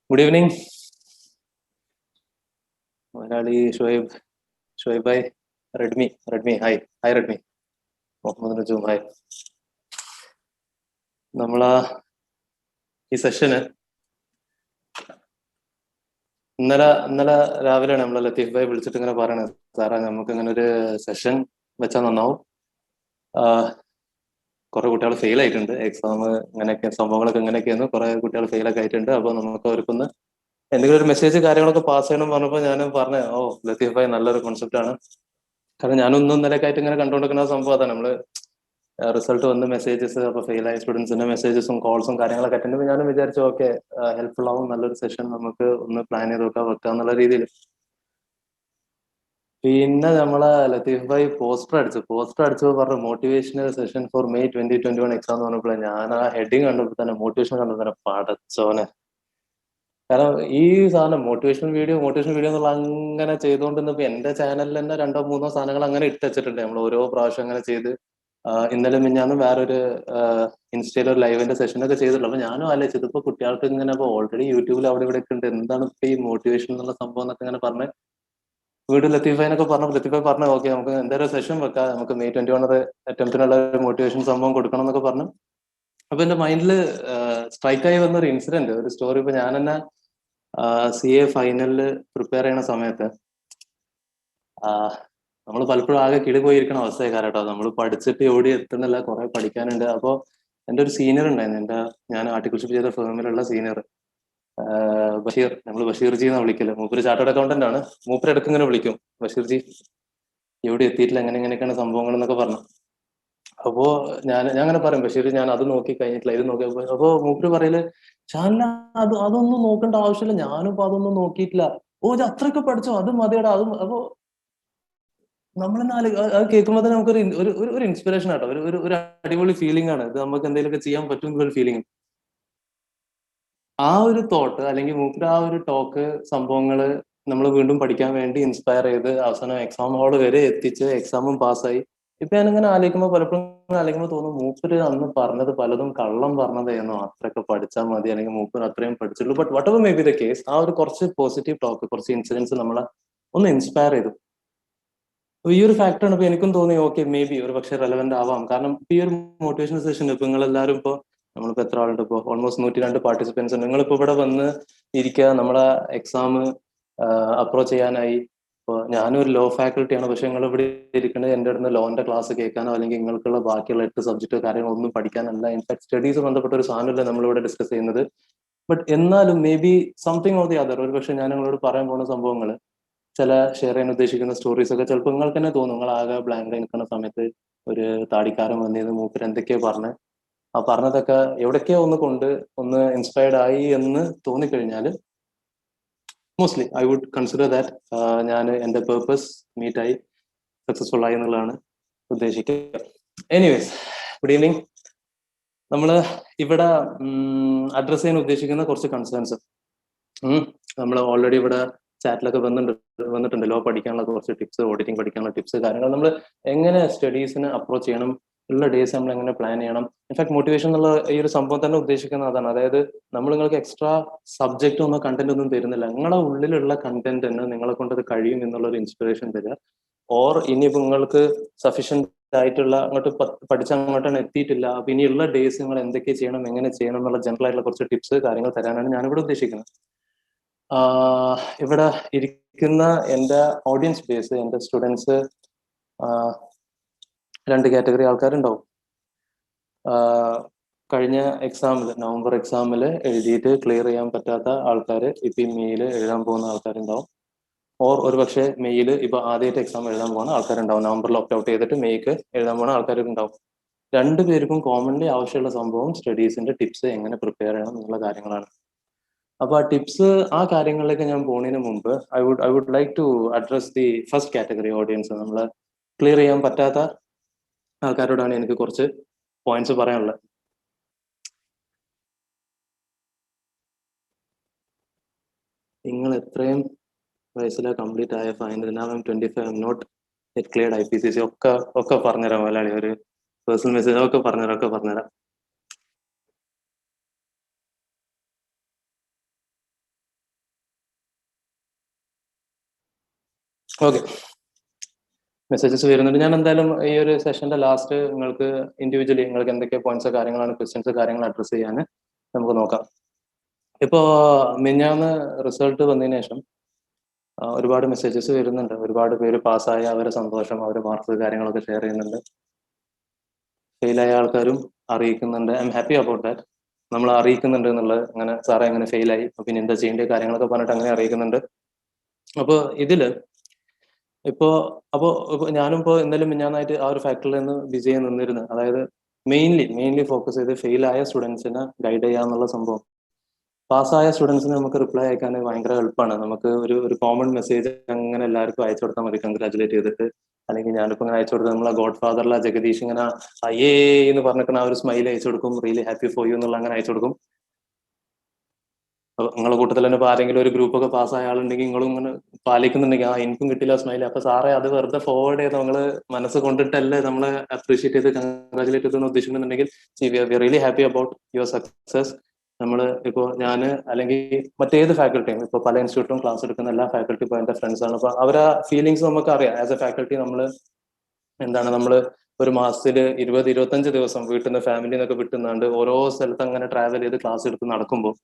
Good evening, Malayali, Shoaib bhai, Redmi, hi Redmi, Mohammed Najum, hi. നമ്മളാ ഈ സെഷന് ഇന്നലെ രാവിലെയാണ് നമ്മളെ ലത്തീഫ് ഭായി വിളിച്ചിട്ട് ഇങ്ങനെ പറയണത്, സാറാ നമുക്ക് ഇങ്ങനെ ഒരു സെഷൻ വെച്ചാൽ നന്നാവും. കുറെ കുട്ടികൾ ഫെയിൽ ആയിട്ടുണ്ട് എക്സാം, ഇങ്ങനെയൊക്കെ സംഭവങ്ങളൊക്കെ ഇങ്ങനെയൊക്കെയാണ്. കുറെ കുട്ടികൾ ഫെയിൽ ഒക്കെ ആയിട്ടുണ്ട്. അപ്പൊ നമുക്ക് അവർക്കൊന്ന് എന്തെങ്കിലും ഒരു മെസ്സേജ് കാര്യങ്ങളൊക്കെ പാസ് ചെയ്യണം പറഞ്ഞപ്പോൾ ഞാൻ പറഞ്ഞു, ഓ ലത്തീഫ് ഭായി നല്ലൊരു കോൺസെപ്റ്റ് ആണ്. കാരണം ഞാനൊന്നും ഇന്നലെയൊക്കെ ആയിട്ട് ഇങ്ങനെ കണ്ടുകൊണ്ടിരിക്കുന്ന സംഭവം അതാണ്. നമ്മള് റിസൾട്ട് വന്ന് മെസ്സേജസ്, അപ്പൊ ഫെയിൽ ആയ സ്റ്റുഡൻസിന്റെ മെസ്സേജസും കോൾസും കാര്യങ്ങളൊക്കെ അറ്റൻഡ് ചെയ്യുമ്പോൾ ഞാനും വിചാരിച്ചു, ഓക്കെ ഹെൽപ്ഫുൾ ആവും, നല്ലൊരു സെഷൻ നമുക്ക് ഒന്ന് പ്ലാൻ ചെയ്ത് വെക്കാം എന്നുള്ള രീതിയിൽ. പിന്നെ നമ്മളെ ലത്തീഫ് ഭായി പോസ്റ്റർ അടിച്ചു പറഞ്ഞു, motivational session for May 2021 exam എന്ന് പറഞ്ഞപ്പോൾ ഞാൻ ആ ഹെഡിങ് കണ്ടപ്പോൾ തന്നെ, മോട്ടിവേഷൻ കണ്ടപ്പോൾ തന്നെ പടച്ചോനെ. കാരണം ഈ സാധനം മോട്ടിവേഷൻ വീഡിയോ എന്നുള്ള അങ്ങനെ ചെയ്തുകൊണ്ടിരുന്നപ്പോ എന്റെ ചാനലിൽ തന്നെ 2-3 സാധനങ്ങൾ അങ്ങനെ ഇട്ടുവച്ചിട്ടുണ്ട്. നമ്മൾ ഓരോ പ്രാവശ്യം അങ്ങനെ ചെയ്ത് ഇന്നലെ മിഞ്ഞാന്നും വേറൊരു ഇൻസ്റ്റയിൽ ഒരു ലൈവിന്റെ സെഷനൊക്കെ ചെയ്തിട്ടുള്ളൂ. അപ്പൊ ഞാനും ആലോചിച്ചത് ഇപ്പൊ കുട്ടികൾക്ക് ഇങ്ങനെ ഇപ്പൊ ഓൾറെഡി യൂട്യൂബിൽ അവിടെ ഇവിടെ ഒക്കെ ഉണ്ട്, എന്താണ് ഇപ്പൊ ഈ മോട്ടിവേഷൻ എന്നുള്ള സംഭവം എന്നൊക്കെ ഇങ്ങനെ പറഞ്ഞ് വീട് ലത്തീഫാനൊക്കെ പറഞ്ഞു. ലത്തീഫായി പറഞ്ഞു, ഓക്കെ നമുക്ക് എന്തായാലും സെഷൻ വെക്കാം, നമുക്ക് മെയ് 21 അറ്റംപ്റ്റിനുള്ള ഒരു മോട്ടിവേഷൻ സംഭവം കൊടുക്കണം എന്നൊക്കെ പറഞ്ഞു. അപ്പൊ എന്റെ മൈൻഡിൽ സ്ട്രൈക്കായി വന്ന ഒരു ഇൻസിഡന്റ്, ഒരു സ്റ്റോറി. ഇപ്പൊ ഞാൻ തന്നെ CA ഫൈനലില് പ്രിപ്പയർ ചെയ്യുന്ന സമയത്ത് നമ്മൾ പലപ്പോഴും ആകെ കിളി പോയിരിക്കുന്ന അവസ്ഥയായി കേട്ടോ. നമ്മൾ പഠിച്ചിട്ട് ഓടി എത്തുന്നില്ല, കുറെ പഠിക്കാനുണ്ട്. അപ്പോൾ എൻ്റെ ഒരു സീനിയർ ഉണ്ടായിരുന്നു, ഞാൻ ആർട്ടിക്കൽഷിപ്പ് ചെയ്ത ഫേമിലുള്ള സീനിയർ ബഷീർ. നമ്മൾ ബഷീർ ജി എന്നാണ് വിളിക്കല്. മൂപ്പര് ചാർട്ടേഡ് അക്കൗണ്ടന്റ് ആണ്. മൂപ്പര് ഇടയ്ക്ക് ഇങ്ങനെ വിളിക്കും, ബഷീർ ജി എവിടെ എത്തിയിട്ടില്ല, എങ്ങനെയൊക്കെയാണ് സംഭവങ്ങൾ എന്നൊക്കെ പറഞ്ഞു. അപ്പോ ഞാൻ അങ്ങനെ പറയും, ബഷീർ ഞാൻ അത് നോക്കി കഴിഞ്ഞിട്ടില്ല, ഇത് നോക്കി. അപ്പോ മൂപ്പര് പറയല്, ഷാനില അതൊന്നും നോക്കേണ്ട ആവശ്യമില്ല, ഞാനും ഇപ്പൊ അതൊന്നും നോക്കിയിട്ടില്ല. ഓ ഇത് അത്രയൊക്കെ പഠിച്ചോ, അത് മതിയടാ. അപ്പൊ നമ്മളെന്നെ അത് കേൾക്കുമ്പോൾ തന്നെ നമുക്കൊരു ഒരു ഇൻസ്പിറേഷൻ ആട്ടോ, ഒരു അടിപൊളി ഫീലിംഗ് ആണ് ഇത്. നമുക്ക് എന്തെങ്കിലുമൊക്കെ ചെയ്യാൻ പറ്റും ഒരു ഫീലിംഗ്. ആ ഒരു തോട്ട് അല്ലെങ്കിൽ മൂപ്പര് ആ ഒരു ടോക്ക് സംഭവങ്ങള് നമ്മൾ വീണ്ടും പഠിക്കാൻ വേണ്ടി ഇൻസ്പയർ ചെയ്ത് അവസാനം എക്സാം ഹാൾ വരെ എത്തിച്ച് എക്സാമും പാസ്സായി. ഇപ്പൊ ഞാനിങ്ങനെ ആലോചിക്കുമ്പോൾ പലപ്പോഴും ആലോചിക്കുമ്പോൾ തോന്നും, മൂപ്പര് അന്ന് പറഞ്ഞത് പലതും കള്ളം പറഞ്ഞതായിരുന്നു. അത്രയൊക്കെ പഠിച്ചാൽ മതി, അല്ലെങ്കിൽ മൂപ്പര് അത്രയും പഠിച്ചുള്ളൂ. But whatever may be the case, ആ ഒരു കുറച്ച് പോസിറ്റീവ് ടോക്ക്, കുറച്ച് ഇൻസിഡൻസ് നമ്മളെ ഒന്ന് ഇൻസ്പയർ ചെയ്തു. ഈ ഒരു ഫാക്ടറാണ് ഇപ്പൊ എനിക്കും തോന്നി, ഓക്കെ മേ ബി ഒരു പക്ഷെ റെലവെന്റ് ആവാം. കാരണം ഈ ഒരു മോട്ടിവേഷൻ സെഷൻ ഇപ്പൊ നിങ്ങൾ എല്ലാവരും ഇപ്പൊ നമ്മളിപ്പോ എത്ര ആളുണ്ട്, ഇപ്പൊ ഓൾമോസ്റ്റ് 102 പാർട്ടിസിപ്പൻസ് ഉണ്ട്. നിങ്ങളിപ്പോ ഇവിടെ വന്ന് ഇരിക്കുക, നമ്മളെ എക്സാം അപ്രോച്ച് ചെയ്യാനായി. ഇപ്പോൾ ഞാനും ഒരു ലോ ഫാക്കൽറ്റിയാണ്, പക്ഷെ നിങ്ങൾ ഇവിടെ ഇരിക്കുന്നത് എൻ്റെ അടുത്ത് ലോന്റെ ക്ലാസ് കേൾക്കാനോ അല്ലെങ്കിൽ നിങ്ങൾക്കുള്ള ബാക്കിയുള്ള 8 സബ്ജക്റ്റോ കാര്യങ്ങളോ ഒന്നും പഠിക്കാനല്ല. ഇൻഫാക്ട് സ്റ്റഡീസ് ബന്ധപ്പെട്ട ഒരു സാധനമല്ല നമ്മളിവിടെ ഡിസ്കസ് ചെയ്യുന്നത്. ബട്ട് എന്നാലും may be something of the other, ഒരു പക്ഷെ ഞാൻ നിങ്ങളോട് പറയാൻ പോകുന്ന സംഭവങ്ങൾ, ചില ഷെയർ ചെയ്യാൻ ഉദ്ദേശിക്കുന്ന സ്റ്റോറീസ് ഒക്കെ ചിലപ്പോൾ നിങ്ങൾക്ക് തന്നെ തോന്നും, നിങ്ങൾ ആകെ ബ്ലാങ്ക് നിൽക്കുന്ന സമയത്ത് ഒരു താടിക്കാരൻ വന്നിരുന്ന് മൂപ്പര് എന്തൊക്കെയോ പറഞ്ഞ് ആ പറഞ്ഞതൊക്കെ എവിടേക്കോ ഒന്ന് ഇൻസ്പയർഡ് ആയി എന്ന് തോന്നിക്കഴിഞ്ഞാൽ mostly I would consider that ഞാൻ എൻ്റെ പേർപ്പസ് മീറ്റായി, സക്സസ്ഫുൾ ആയി എന്നുള്ളതാണ് ഉദ്ദേശിക്കുക. Anyways, good evening. നമ്മൾ ഇവിടെ അഡ്രസ് ചെയ്യാൻ ഉദ്ദേശിക്കുന്ന കുറച്ച് കൺസേൺസ് നമ്മൾ ഓൾറെഡി ഇവിടെ ചാറ്റിലൊക്കെ വന്നിട്ടുണ്ട്. ലോ പഠിക്കാനുള്ള കുറച്ച് ടിപ്സ്, ഓഡിറ്റിംഗ് പഠിക്കാനുള്ള ടിപ്സ്, കാര്യങ്ങൾ നമ്മൾ എങ്ങനെ സ്റ്റഡീസിന് അപ്രോച്ച് ചെയ്യണം, ഉള്ള ഡേയ്സ് നമ്മൾ എങ്ങനെ പ്ലാൻ ചെയ്യണം. ഇൻഫാക്ട് മോട്ടിവേഷൻ എന്നുള്ള ഈ ഒരു സംഭവം തന്നെ ഉദ്ദേശിക്കുന്നത് അതാണ്. അതായത് നമ്മൾ നിങ്ങൾക്ക് എക്സ്ട്രാ സബ്ജക്റ്റ് ഒന്നും കണ്ടന്റ് ഒന്നും തരുന്നില്ല, നിങ്ങളുടെ ഉള്ളിലുള്ള കണ്ടന്റ് തന്നെ നിങ്ങളെ കൊണ്ട് അത് കഴിയും എന്നുള്ള ഒരു ഇൻസ്പിറേഷൻ തരിക. ഓർ ഇനിയിപ്പോൾ നിങ്ങൾക്ക് സഫീഷ്യന്റ് ആയിട്ടുള്ള അങ്ങോട്ട് പഠിച്ച അങ്ങോട്ടാണ് എത്തിയിട്ടില്ല, അപ്പൊ ഇനിയുള്ള ഡേയ്സ് നിങ്ങൾ എന്തൊക്കെ ചെയ്യണം, എങ്ങനെ ചെയ്യണം എന്നുള്ള ജനറൽ ആയിട്ടുള്ള കുറച്ച് ടിപ്സ് കാര്യങ്ങൾ തരാനാണ് ഞാനിവിടെ ഉദ്ദേശിക്കുന്നത്. ഇവിടെ ഇരിക്കുന്ന എൻ്റെ ഓഡിയൻസ് ബേസ്, എൻ്റെ സ്റ്റുഡൻസ് 2 കാറ്റഗറി ആൾക്കാരുണ്ടാവും. കഴിഞ്ഞ എക്സാമിൽ, നവംബർ എക്സാമിൽ എഴുതിയിട്ട് ക്ലിയർ ചെയ്യാൻ പറ്റാത്ത ആൾക്കാർ ഇപ്പൊ ഈ മെയിൽ എഴുതാൻ പോകുന്ന ആൾക്കാരുണ്ടാവും. ഓർ ഒരു പക്ഷേ മെയിൽ ഇപ്പൊ ആദ്യമായിട്ട് എക്സാം എഴുതാൻ പോകുന്ന ആൾക്കാരുണ്ടാവും. നവംബറിൽ ഓപ്റ്റ് ഔട്ട് ചെയ്തിട്ട് മെയ്ക്ക് എഴുതാൻ പോകുന്ന ആൾക്കാരുണ്ടാവും. 2 പേർക്കും കോമൺലി ആവശ്യമുള്ള സംഭവം സ്റ്റഡീസിന്റെ ടിപ്സ് എങ്ങനെ പ്രിപ്പയർ ചെയ്യണം എന്നുള്ള കാര്യങ്ങളാണ്. അപ്പൊ ആ ടിപ്സ്, ആ കാര്യങ്ങളിലേക്ക് ഞാൻ പോകുന്നതിന് മുമ്പ് I would like to address the first category audience. നമ്മൾ ക്ലിയർ ചെയ്യാൻ പറ്റാത്ത ആൾക്കാരോടാണ് എനിക്ക് കുറച്ച് പോയിന്റ്സ് പറയാനുള്ളത്. നിങ്ങൾ എത്രയും വയസ്സിലെ കംപ്ലീറ്റ് ആയ ഫൈനൽ 25 നോട്ട് ക്ലിയർഡ് IPCC ഒക്കെ പറഞ്ഞുതരാം മലയാളി. ഒരു പേഴ്സണൽ മെസ്സേജ് ഒക്കെ പറഞ്ഞുതരാം. ഓക്കെ, മെസ്സേജസ് വരുന്നുണ്ട്. ഞാൻ എന്തായാലും ഈ ഒരു സെഷന്റെ ലാസ്റ്റ് നിങ്ങൾക്ക് ഇൻഡിവിജ്വലി നിങ്ങൾക്ക് എന്തൊക്കെ പോയിന്റ്സ് കാര്യങ്ങളാണ്, ക്വസ്റ്റ്യൻസ് കാര്യങ്ങൾ അഡ്രസ് ചെയ്യാൻ നമുക്ക് നോക്കാം. ഇപ്പോ മിഞ്ഞാന്ന് റിസൾട്ട് വന്നതിന് ശേഷം ഒരുപാട് മെസ്സേജസ് വരുന്നുണ്ട്. ഒരുപാട് പേര് പാസ്സായ അവരെ സന്തോഷം, അവരെ മാർക്ക് കാര്യങ്ങളൊക്കെ ഷെയർ ചെയ്യുന്നുണ്ട്. ഫെയിലായ ആൾക്കാരും അറിയിക്കുന്നുണ്ട്. I'm happy about that. നമ്മൾ അറിയിക്കുന്നുണ്ട് എന്നുള്ളത്, അങ്ങനെ സാറേ അങ്ങനെ ഫെയിലായി, പിന്നെ എന്താ ചെയ്യേണ്ട കാര്യങ്ങളൊക്കെ പറഞ്ഞിട്ട് അങ്ങനെ അറിയിക്കുന്നുണ്ട്. അപ്പോൾ ഇതില് അപ്പോൾ ഞാനും ഇപ്പോൾ ഇന്നലെ മിഞ്ഞാന്നായിട്ട് ആ ഒരു ഫാക്ടറിയിൽ നിന്ന് ബിസി നിന്നിരുന്നു. അതായത് മെയിൻലി ഫോക്കസ് ചെയ്ത് ഫെയിലായ സ്റ്റുഡൻസിനെ ഗൈഡ് ചെയ്യാന്നുള്ള സംഭവം. പാസ്സായ സ്റ്റുഡൻസിന് നമുക്ക് റിപ്ലൈ അയക്കാൻ ഭയങ്കര എളുപ്പമാണ്. നമുക്ക് ഒരു കോമൺ മെസ്സേജ് അങ്ങനെ എല്ലാവർക്കും അയച്ചു കൊടുത്താൽ മതി, കൺഗ്രാറ്റുലേറ്റ് ചെയ്തിട്ട്. അല്ലെങ്കിൽ ഞാനിപ്പോൾ ഇങ്ങനെ അയച്ചു കൊടുത്തത് നമ്മളെ ഗോഡ് ഫാദറിലെ ജഗദീഷ് ഇങ്ങനെ അയ്യേ എന്ന് പറഞ്ഞിട്ട് ആ ഒരു സ്മൈൽ അയച്ചു കൊടുക്കും, റിയലി ഹാപ്പി ഫോർ യു എന്നുള്ള അങ്ങനെ അയച്ചു കൊടുക്കും. നിങ്ങളുടെ കൂട്ടത്തിൽ തന്നെ ഇപ്പോൾ ആരെങ്കിലും ഒരു ഗ്രൂപ്പ് ഒക്കെ പാസ്സായ ആളുണ്ടെങ്കിൽ നിങ്ങളും ഇങ്ങനെ പാലിക്കുന്നുണ്ടെങ്കിൽ എനിക്കും കിട്ടില്ല സ്മൈൽ, അപ്പൊ സാറേ അത് വെറുതെ ഫോർവേഡ് ചെയ്ത് നമ്മള് മനസ്സ് കൊണ്ടിട്ടല്ലേ നമ്മളെ അപ്രീഷിയേറ്റ് ചെയ്ത് കൺഗ്രാറ്റുലേറ്റ് ചെയ്തെന്ന് ഉദ്ദേശിക്കുന്നുണ്ടെങ്കിൽ we really happy about your success. നമ്മൾ ഇപ്പോൾ ഞാൻ അല്ലെങ്കിൽ മറ്റേത് ഫാക്കൽറ്റിയും ഇപ്പോൾ പല ഇൻസ്റ്റിറ്റ്യൂട്ടും ക്ലാസ് എടുക്കുന്ന എല്ലാ ഫാക്കൽറ്റി ഇപ്പോൾ എൻ്റെ ഫ്രണ്ട്സാണ്. അപ്പോൾ അവരെ ഫീലിങ്സ് നമുക്ക് അറിയാം. ആസ് എ ഫാക്കൽറ്റി നമ്മൾ ഒരു മാസത്തിൽ 20-25 ദിവസം വീട്ടിൽ നിന്ന് ഫാമിലി നിന്നൊക്കെ വിട്ടുന്നാണ്ട് ഓരോ സ്ഥലത്ത് അങ്ങനെ ട്രാവൽ ചെയ്ത് ക്ലാസ് എടുത്ത് നടക്കുമ്പോൾ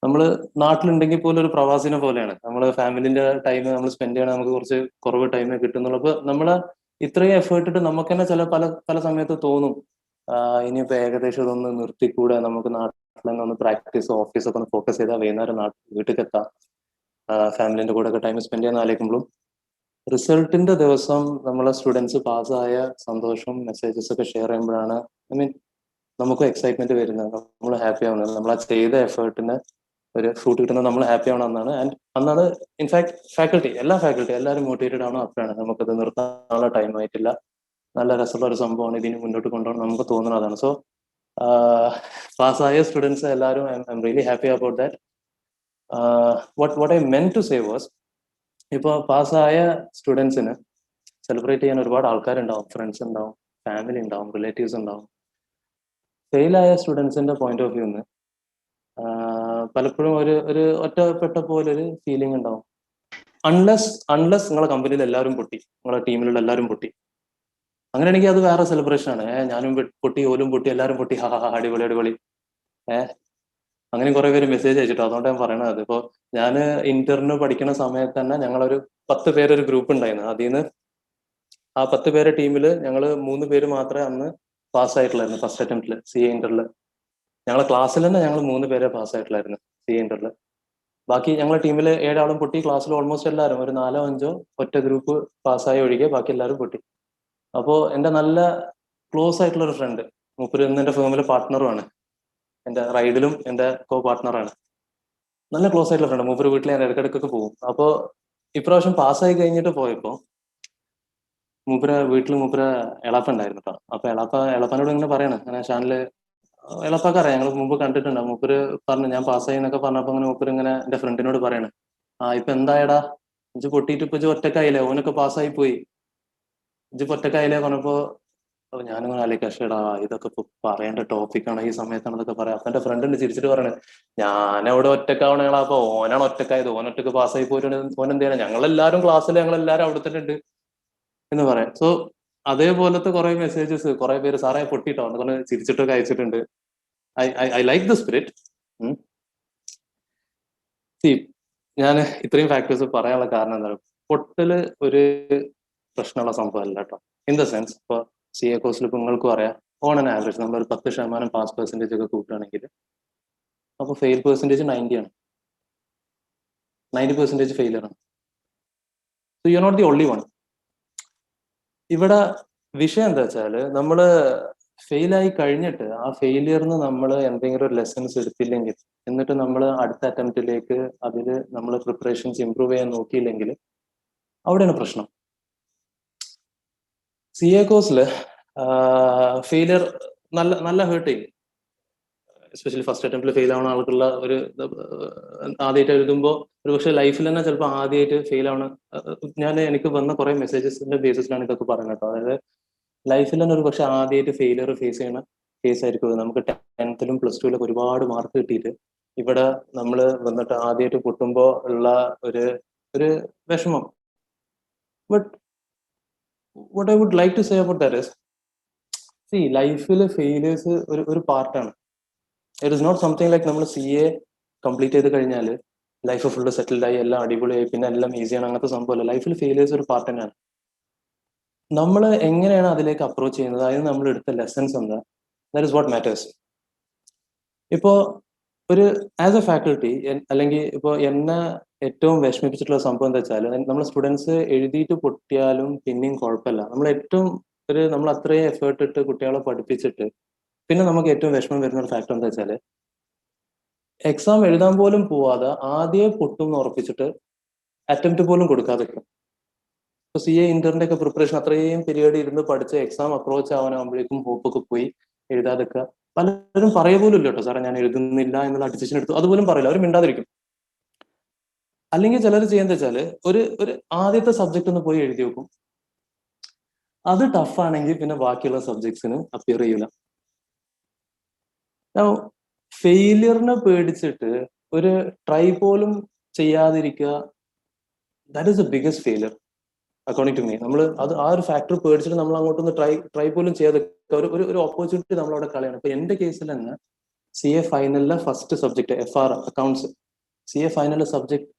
നമ്മൾ നാട്ടിലുണ്ടെങ്കിൽ പോലും ഒരു പ്രവാസിനെ പോലെയാണ്. നമ്മൾ ഫാമിലിന്റെ ടൈം നമ്മൾ സ്പെൻഡ് ചെയ്യണം, നമുക്ക് കുറച്ച് കുറവ് ടൈമേ കിട്ടുന്നുള്ളൂ. അപ്പോൾ നമ്മൾ ഇത്രയും എഫേർട്ട് ഇട്ട് നമുക്ക് തന്നെ പല പല സമയത്ത് തോന്നും ഇനിയിപ്പോൾ ഏകദേശം ഇതൊന്ന് നിർത്തിക്കൂടെ, നമുക്ക് നാട്ടിലൊന്ന് പ്രാക്ടീസ് ഓഫീസൊക്കെ ഒന്ന് ഫോക്കസ് ചെയ്താൽ വൈകുന്നേരം വീട്ടിൽ എത്താം, ഫാമിലിന്റെ കൂടെ ഒക്കെ ടൈം സ്പെൻഡ് ചെയ്യാൻ ആലോചിക്കുമ്പോഴും റിസൾട്ടിന്റെ ദിവസം നമ്മളെ സ്റ്റുഡൻസ് പാസ്സായ സന്തോഷം മെസ്സേജസ് ഒക്കെ ഷെയർ ചെയ്യുമ്പോഴാണ് നമുക്ക് എക്സൈറ്റ്മെന്റ് വരുന്നത്, നമ്മൾ ഹാപ്പി ആവുന്നത്, നമ്മൾ ആ ചെയ്ത എഫേർട്ടിന് ഒരു ഫ്രൂട്ട് കിട്ടുന്നത് നമ്മൾ ഹാപ്പി ആവണം എന്നാണ്. ആൻഡ് അന്നാണ് ഇൻഫാക്ട് എല്ലാ ഫാക്കൽറ്റി എല്ലാവരും മോട്ടിവേറ്റഡ് ആണോ അപ്പോഴാണ് നമുക്കത് നിർത്താനുള്ള ടൈം ആയിട്ടില്ല, നല്ല രസമുള്ള ഒരു സംഭവമാണ്, ഇതിന് മുന്നോട്ട് കൊണ്ടുപോകണം നമുക്ക് തോന്നുന്നതാണ്. സോ പാസ്സായ സ്റ്റുഡൻസ് എല്ലാവരും I am really happy about that. What I mean to say was, ഇപ്പോൾ പാസ്സായ സ്റ്റുഡൻസിന് സെലിബ്രേറ്റ് ചെയ്യാൻ ഒരുപാട് ആൾക്കാരുണ്ടാവും, ഫ്രണ്ട്സ് ഉണ്ടാവും, ഫാമിലി ഉണ്ടാവും, റിലേറ്റീവ്സ് ഉണ്ടാവും. ഫെയിലായ സ്റ്റുഡൻസിന്റെ പോയിന്റ് ഓഫ് വ്യൂന്ന് പലപ്പോഴും ഒരു ഒറ്റപ്പെട്ട പോലെ ഒരു ഫീലിംഗ് ഉണ്ടാവും. അൺലെസ് നിങ്ങളെ കമ്പനിയിൽ എല്ലാവരും പൊട്ടി, നിങ്ങളെ ടീമിലുള്ള എല്ലാവരും പൊട്ടി, അങ്ങനെയാണെങ്കിൽ അത് വേറെ സെലിബ്രേഷൻ ആണ്. ഞാനും പൊട്ടി, ഓലും പൊട്ടി, എല്ലാവരും പൊട്ടി, ഹാ ഹാ അടിപൊളി അടിപൊളി. അങ്ങനെ കുറെ പേര് മെസ്സേജ് അയച്ചിട്ടോ. അതുകൊണ്ട് ഞാൻ പറയണത്, ഇപ്പോൾ ഞാൻ ഇന്റർന് പഠിക്കുന്ന സമയത്ത് തന്നെ ഞങ്ങളൊരു 10 പേരൊരു ഗ്രൂപ്പ് ഉണ്ടായിരുന്നു. അതിൽ നിന്ന് ആ 10 പേരെ ടീമിൽ ഞങ്ങൾ 3 പേര് മാത്രമേ അന്ന് പാസ്സായിട്ടുള്ളായിരുന്നു ഫസ്റ്റ് അറ്റംപ്റ്റിൽ CA ഇന്ററിൽ. ഞങ്ങളെ ക്ലാസ്സിൽ തന്നെ ഞങ്ങൾ 3 പേരെ പാസ്സായിട്ടുള്ളായിരുന്നു CA ഇന്ററിൽ. ബാക്കി ഞങ്ങളെ ടീമിൽ 7 ആളും പൊട്ടി, ക്ലാസ്സിൽ ഓൾമോസ്റ്റ് എല്ലാവരും ഒരു 4-5 ഒറ്റ ഗ്രൂപ്പ് പാസ്സായി ഒഴികെ ബാക്കി എല്ലാവരും പൊട്ടി. അപ്പോൾ എൻ്റെ നല്ല ക്ലോസ് ആയിട്ടുള്ള ഒരു ഫ്രണ്ട്, മൂപ്പര് ഇന്ന് എൻ്റെ ഫേമിലെ പാർട്ട്ണറുമാണ്, എൻ്റെ റൈഡിലും എൻ്റെ കോ പാർട്ട്ണറാണ്. നല്ല ക്ലോസ് ആയിട്ടുള്ള ഫ്രണ്ട്, മൂപ്പര് വീട്ടിൽ ഞാൻ ഇടയ്ക്കിടയ്ക്കൊക്കെ പോകും. അപ്പോൾ ഇപ്രാവശ്യം പാസ്സായി കഴിഞ്ഞിട്ട് പോയപ്പോൾ വീട്ടിൽ എളാപ്പ ഉണ്ടായിരുന്നു കേട്ടോ. അപ്പൊ എളാപ്പനോട് ഇങ്ങനെ പറയണം, അങ്ങനെ ഷാനില് എളാപ്പൊക്കെ അറിയാം, ഞങ്ങൾ മുമ്പ് കണ്ടിട്ടുണ്ട്. മൂപ്പര് പറഞ്ഞു ഞാൻ പാസ്സായി എന്നൊക്കെ പറഞ്ഞപ്പോ അങ്ങനെ മൂപ്പര് ഇങ്ങനെ എന്റെ ഫ്രണ്ടിനോട് പറയണം, ഇപ്പൊ എന്തായടാ ഇജ്ജ് പൊട്ടിയിട്ട് ഇപ്പൊ ഇജ്ജ് ഒറ്റക്കായില്ലേ, ഓനൊക്കെ പാസ്സായി പോയി, ഇജ്ജ് ഒറ്റക്കായില്ലേ പറഞ്ഞപ്പോ ഞാനിങ്ങനെ ആലോചിക്കാ, ഇതൊക്കെ ഇപ്പൊ പറയേണ്ട ടോപ്പിക്കാണ് ഈ സമയത്താണെന്നൊക്കെ പറയാം. അപ്പൊ എന്റെ ഫ്രണ്ട് ചിരിച്ചിട്ട് പറയണേ, ഞാനവിടെ ഒറ്റക്കാവണേളാ, അപ്പൊ ഓനാണ് ഒറ്റക്കായത്, ഓനൊറ്റക്ക് പാസ്സായി പോയിട്ട് ഓനെന്ത് ചെയ്യണം, ഞങ്ങളെല്ലാരും ക്ലാസ്സിൽ ഞങ്ങളെല്ലാരും അവിടെ തന്നെ ഉണ്ട് എന്ന് പറയാം. സോ അതേപോലത്തെ കുറെ മെസ്സേജസ് കുറെ പേര് സാറേ പൊട്ടിട്ടോ എന്നൊക്കെ ചിരിച്ചിട്ടൊക്കെ അയച്ചിട്ടുണ്ട്. I like the spirit. ഞാൻ ഇത്രയും ഫാക്ടേഴ്സ് പറയാനുള്ള കാരണം എന്താണ്, പൊട്ടല് ഒരു പ്രശ്നമുള്ള സംഭവമല്ല കേട്ടോ. ഇൻ ദ സെൻസ്, ഇപ്പൊ CA കോഴ്സിൽ ഇപ്പൊ നിങ്ങൾക്കും അറിയാം, ഓൺ ആൻ ആവറേജ് നമ്മൾ ഒരു 10% പാസ് പെർസെന്റേജ് ഒക്കെ കൂട്ടുകയാണെങ്കിൽ അപ്പൊ ഫെയിൽ പെർസെന്റേജ് 90 ആണ്. 90% ഫെയിലർ ആണ്. So you are not the only one. ഇവിടെ വിഷയം എന്താ വെച്ചാല്, നമ്മള് ഫെയിലായി കഴിഞ്ഞിട്ട് ആ ഫെയിലിയറിന് നമ്മൾ എന്തെങ്കിലും ഒരു ലെസൺസ് എടുത്തില്ലെങ്കിൽ, എന്നിട്ട് നമ്മൾ അടുത്ത അറ്റംപ്റ്റിലേക്ക് അതിൽ നമ്മൾ പ്രിപ്പറേഷൻസ് ഇമ്പ്രൂവ് ചെയ്യാൻ നോക്കിയില്ലെങ്കിൽ അവിടെയാണ് പ്രശ്നം. CA കോഴ്സില് ഫെയിലിയർ നല്ല ഹേർട്ട് ചെയ്യും. എസ്പെഷ്യലി ഫസ്റ്റ് അറ്റംപ്റ്റിൽ ഫെയിൽ ആവുന്ന ആൾക്കുള്ള ഒരു ആദ്യമായിട്ട് എഴുതുമ്പോൾ ഒരു പക്ഷേ ലൈഫിൽ തന്നെ ചിലപ്പോൾ ആദ്യമായിട്ട് ഫെയിൽ ആവണം. എനിക്ക് വന്ന കുറെ മെസ്സേജസിന്റെ ബേസിസിലാണ് ഇതൊക്കെ പറയുന്നത് കേട്ടോ. അതായത് ലൈഫിൽ തന്നെ ഒരു പക്ഷെ ആദ്യമായിട്ട് ഫെയിലിയർ ഫേസ് ചെയ്യുന്ന കേസ് ആയിരിക്കും. നമുക്ക് 10th-ലും +2-ലും ഒരുപാട് മാർക്ക് കിട്ടിയിട്ട് ഇവിടെ നമ്മൾ വന്നിട്ട് ആദ്യമായിട്ട് പൊട്ടുമ്പോൾ ഉള്ള ഒരു വിഷമം but what I would like to say about that is, see, ലൈഫിൽ ഫെയിലിയേഴ്സ് ഒരു പാർട്ടാണ്. It is not something like നമ്മൾ CA കംപ്ലീറ്റ് ചെയ്ത് കഴിഞ്ഞാൽ ലൈഫ് ഫുള്ള് സെറ്റിൽഡ് ആയി എല്ലാം അടിപൊളിയായി പിന്നെ എല്ലാം ഈസിയാണ്, അങ്ങനത്തെ സംഭവമല്ല. ലൈഫിൽ ഫെയിലിയേഴ്സ് ഒരു പാർട്ട് തന്നെയാണ്. നമ്മൾ എങ്ങനെയാണ് അതിലേക്ക് അപ്രോച്ച് ചെയ്യുന്നത്, അതിന് നമ്മൾ എടുത്ത ലെസൺസ് എന്താ, ദാറ്റ് ഇസ് വാട്ട് മാറ്റേഴ്സ്. ഇപ്പോ ഒരു ആസ് എ ഫാക്കൽറ്റി അല്ലെങ്കിൽ ഇപ്പോൾ എന്നെ ഏറ്റവും വിഷമിപ്പിച്ചിട്ടുള്ള സംഭവം എന്താ വെച്ചാൽ, നമ്മൾ സ്റ്റുഡൻസ് എഴുതിയിട്ട് പൊട്ടിയാലും പിന്നെയും കുഴപ്പമില്ല. നമ്മൾ അത്രയും എഫേർട്ട് ഇട്ട് കുട്ടികളെ പഠിപ്പിച്ചിട്ട് പിന്നെ നമുക്ക് ഏറ്റവും വിഷമം വരുന്ന ഒരു ഫാക്ടർ എന്താ വെച്ചാൽ, എക്സാം എഴുതാൻ പോലും പോവാതെ ആദ്യമേ പൊട്ടും എന്ന് ഉറപ്പിച്ചിട്ട് അറ്റംപ്റ്റ് പോലും കൊടുക്കാതെ ഇപ്പൊ CA ഇന്ററിന്റെ ഒക്കെ പ്രിപ്പറേഷൻ അത്രയും പീരീഡ് ഇരുന്ന് പഠിച്ച് എക്സാം അപ്രോച്ച് ആവാനാകുമ്പോഴേക്കും ഹോപ്പൊക്കെ പോയി എഴുതാതൊക്കെ. പലരും പറയ പോലും ഇല്ല കേട്ടോ, സാറേ ഞാൻ എഴുതുന്നില്ല എന്നുള്ള ഡിസിഷൻ എടുത്തു, അതുപോലും പറയില്ല, അവർ മിണ്ടാതിരിക്കും. അല്ലെങ്കിൽ ചിലർ ചെയ്യുന്നത് വെച്ചാല് ഒരു ആദ്യത്തെ സബ്ജക്ട് ഒന്ന് പോയി എഴുതി വെക്കും. അത് ടഫ് ആണെങ്കിൽ പിന്നെ ബാക്കിയുള്ള സബ്ജക്ട്സിന് അപ്പിയർ ചെയ്യൂല. ഫെയിലിയറിനെ പേടിച്ചിട്ട് ഒരു ട്രൈ പോലും ചെയ്യാതിരിക്കുക, that is the biggest failure according to me. നമ്മൾ ആ ഒരു ഫാക്ടർ പേടിച്ചിട്ട് നമ്മൾ അങ്ങോട്ടൊന്ന് ട്രൈ പോലും ചെയ്യാതെ ഒരു ഓപ്പർച്യൂണിറ്റി നമ്മളവിടെ കളയാണ്. ഇപ്പൊ എന്റെ കേസിൽ തന്നെ CA ഫൈനലിലെ first subject FR accounts, CA ഫൈനലിലെ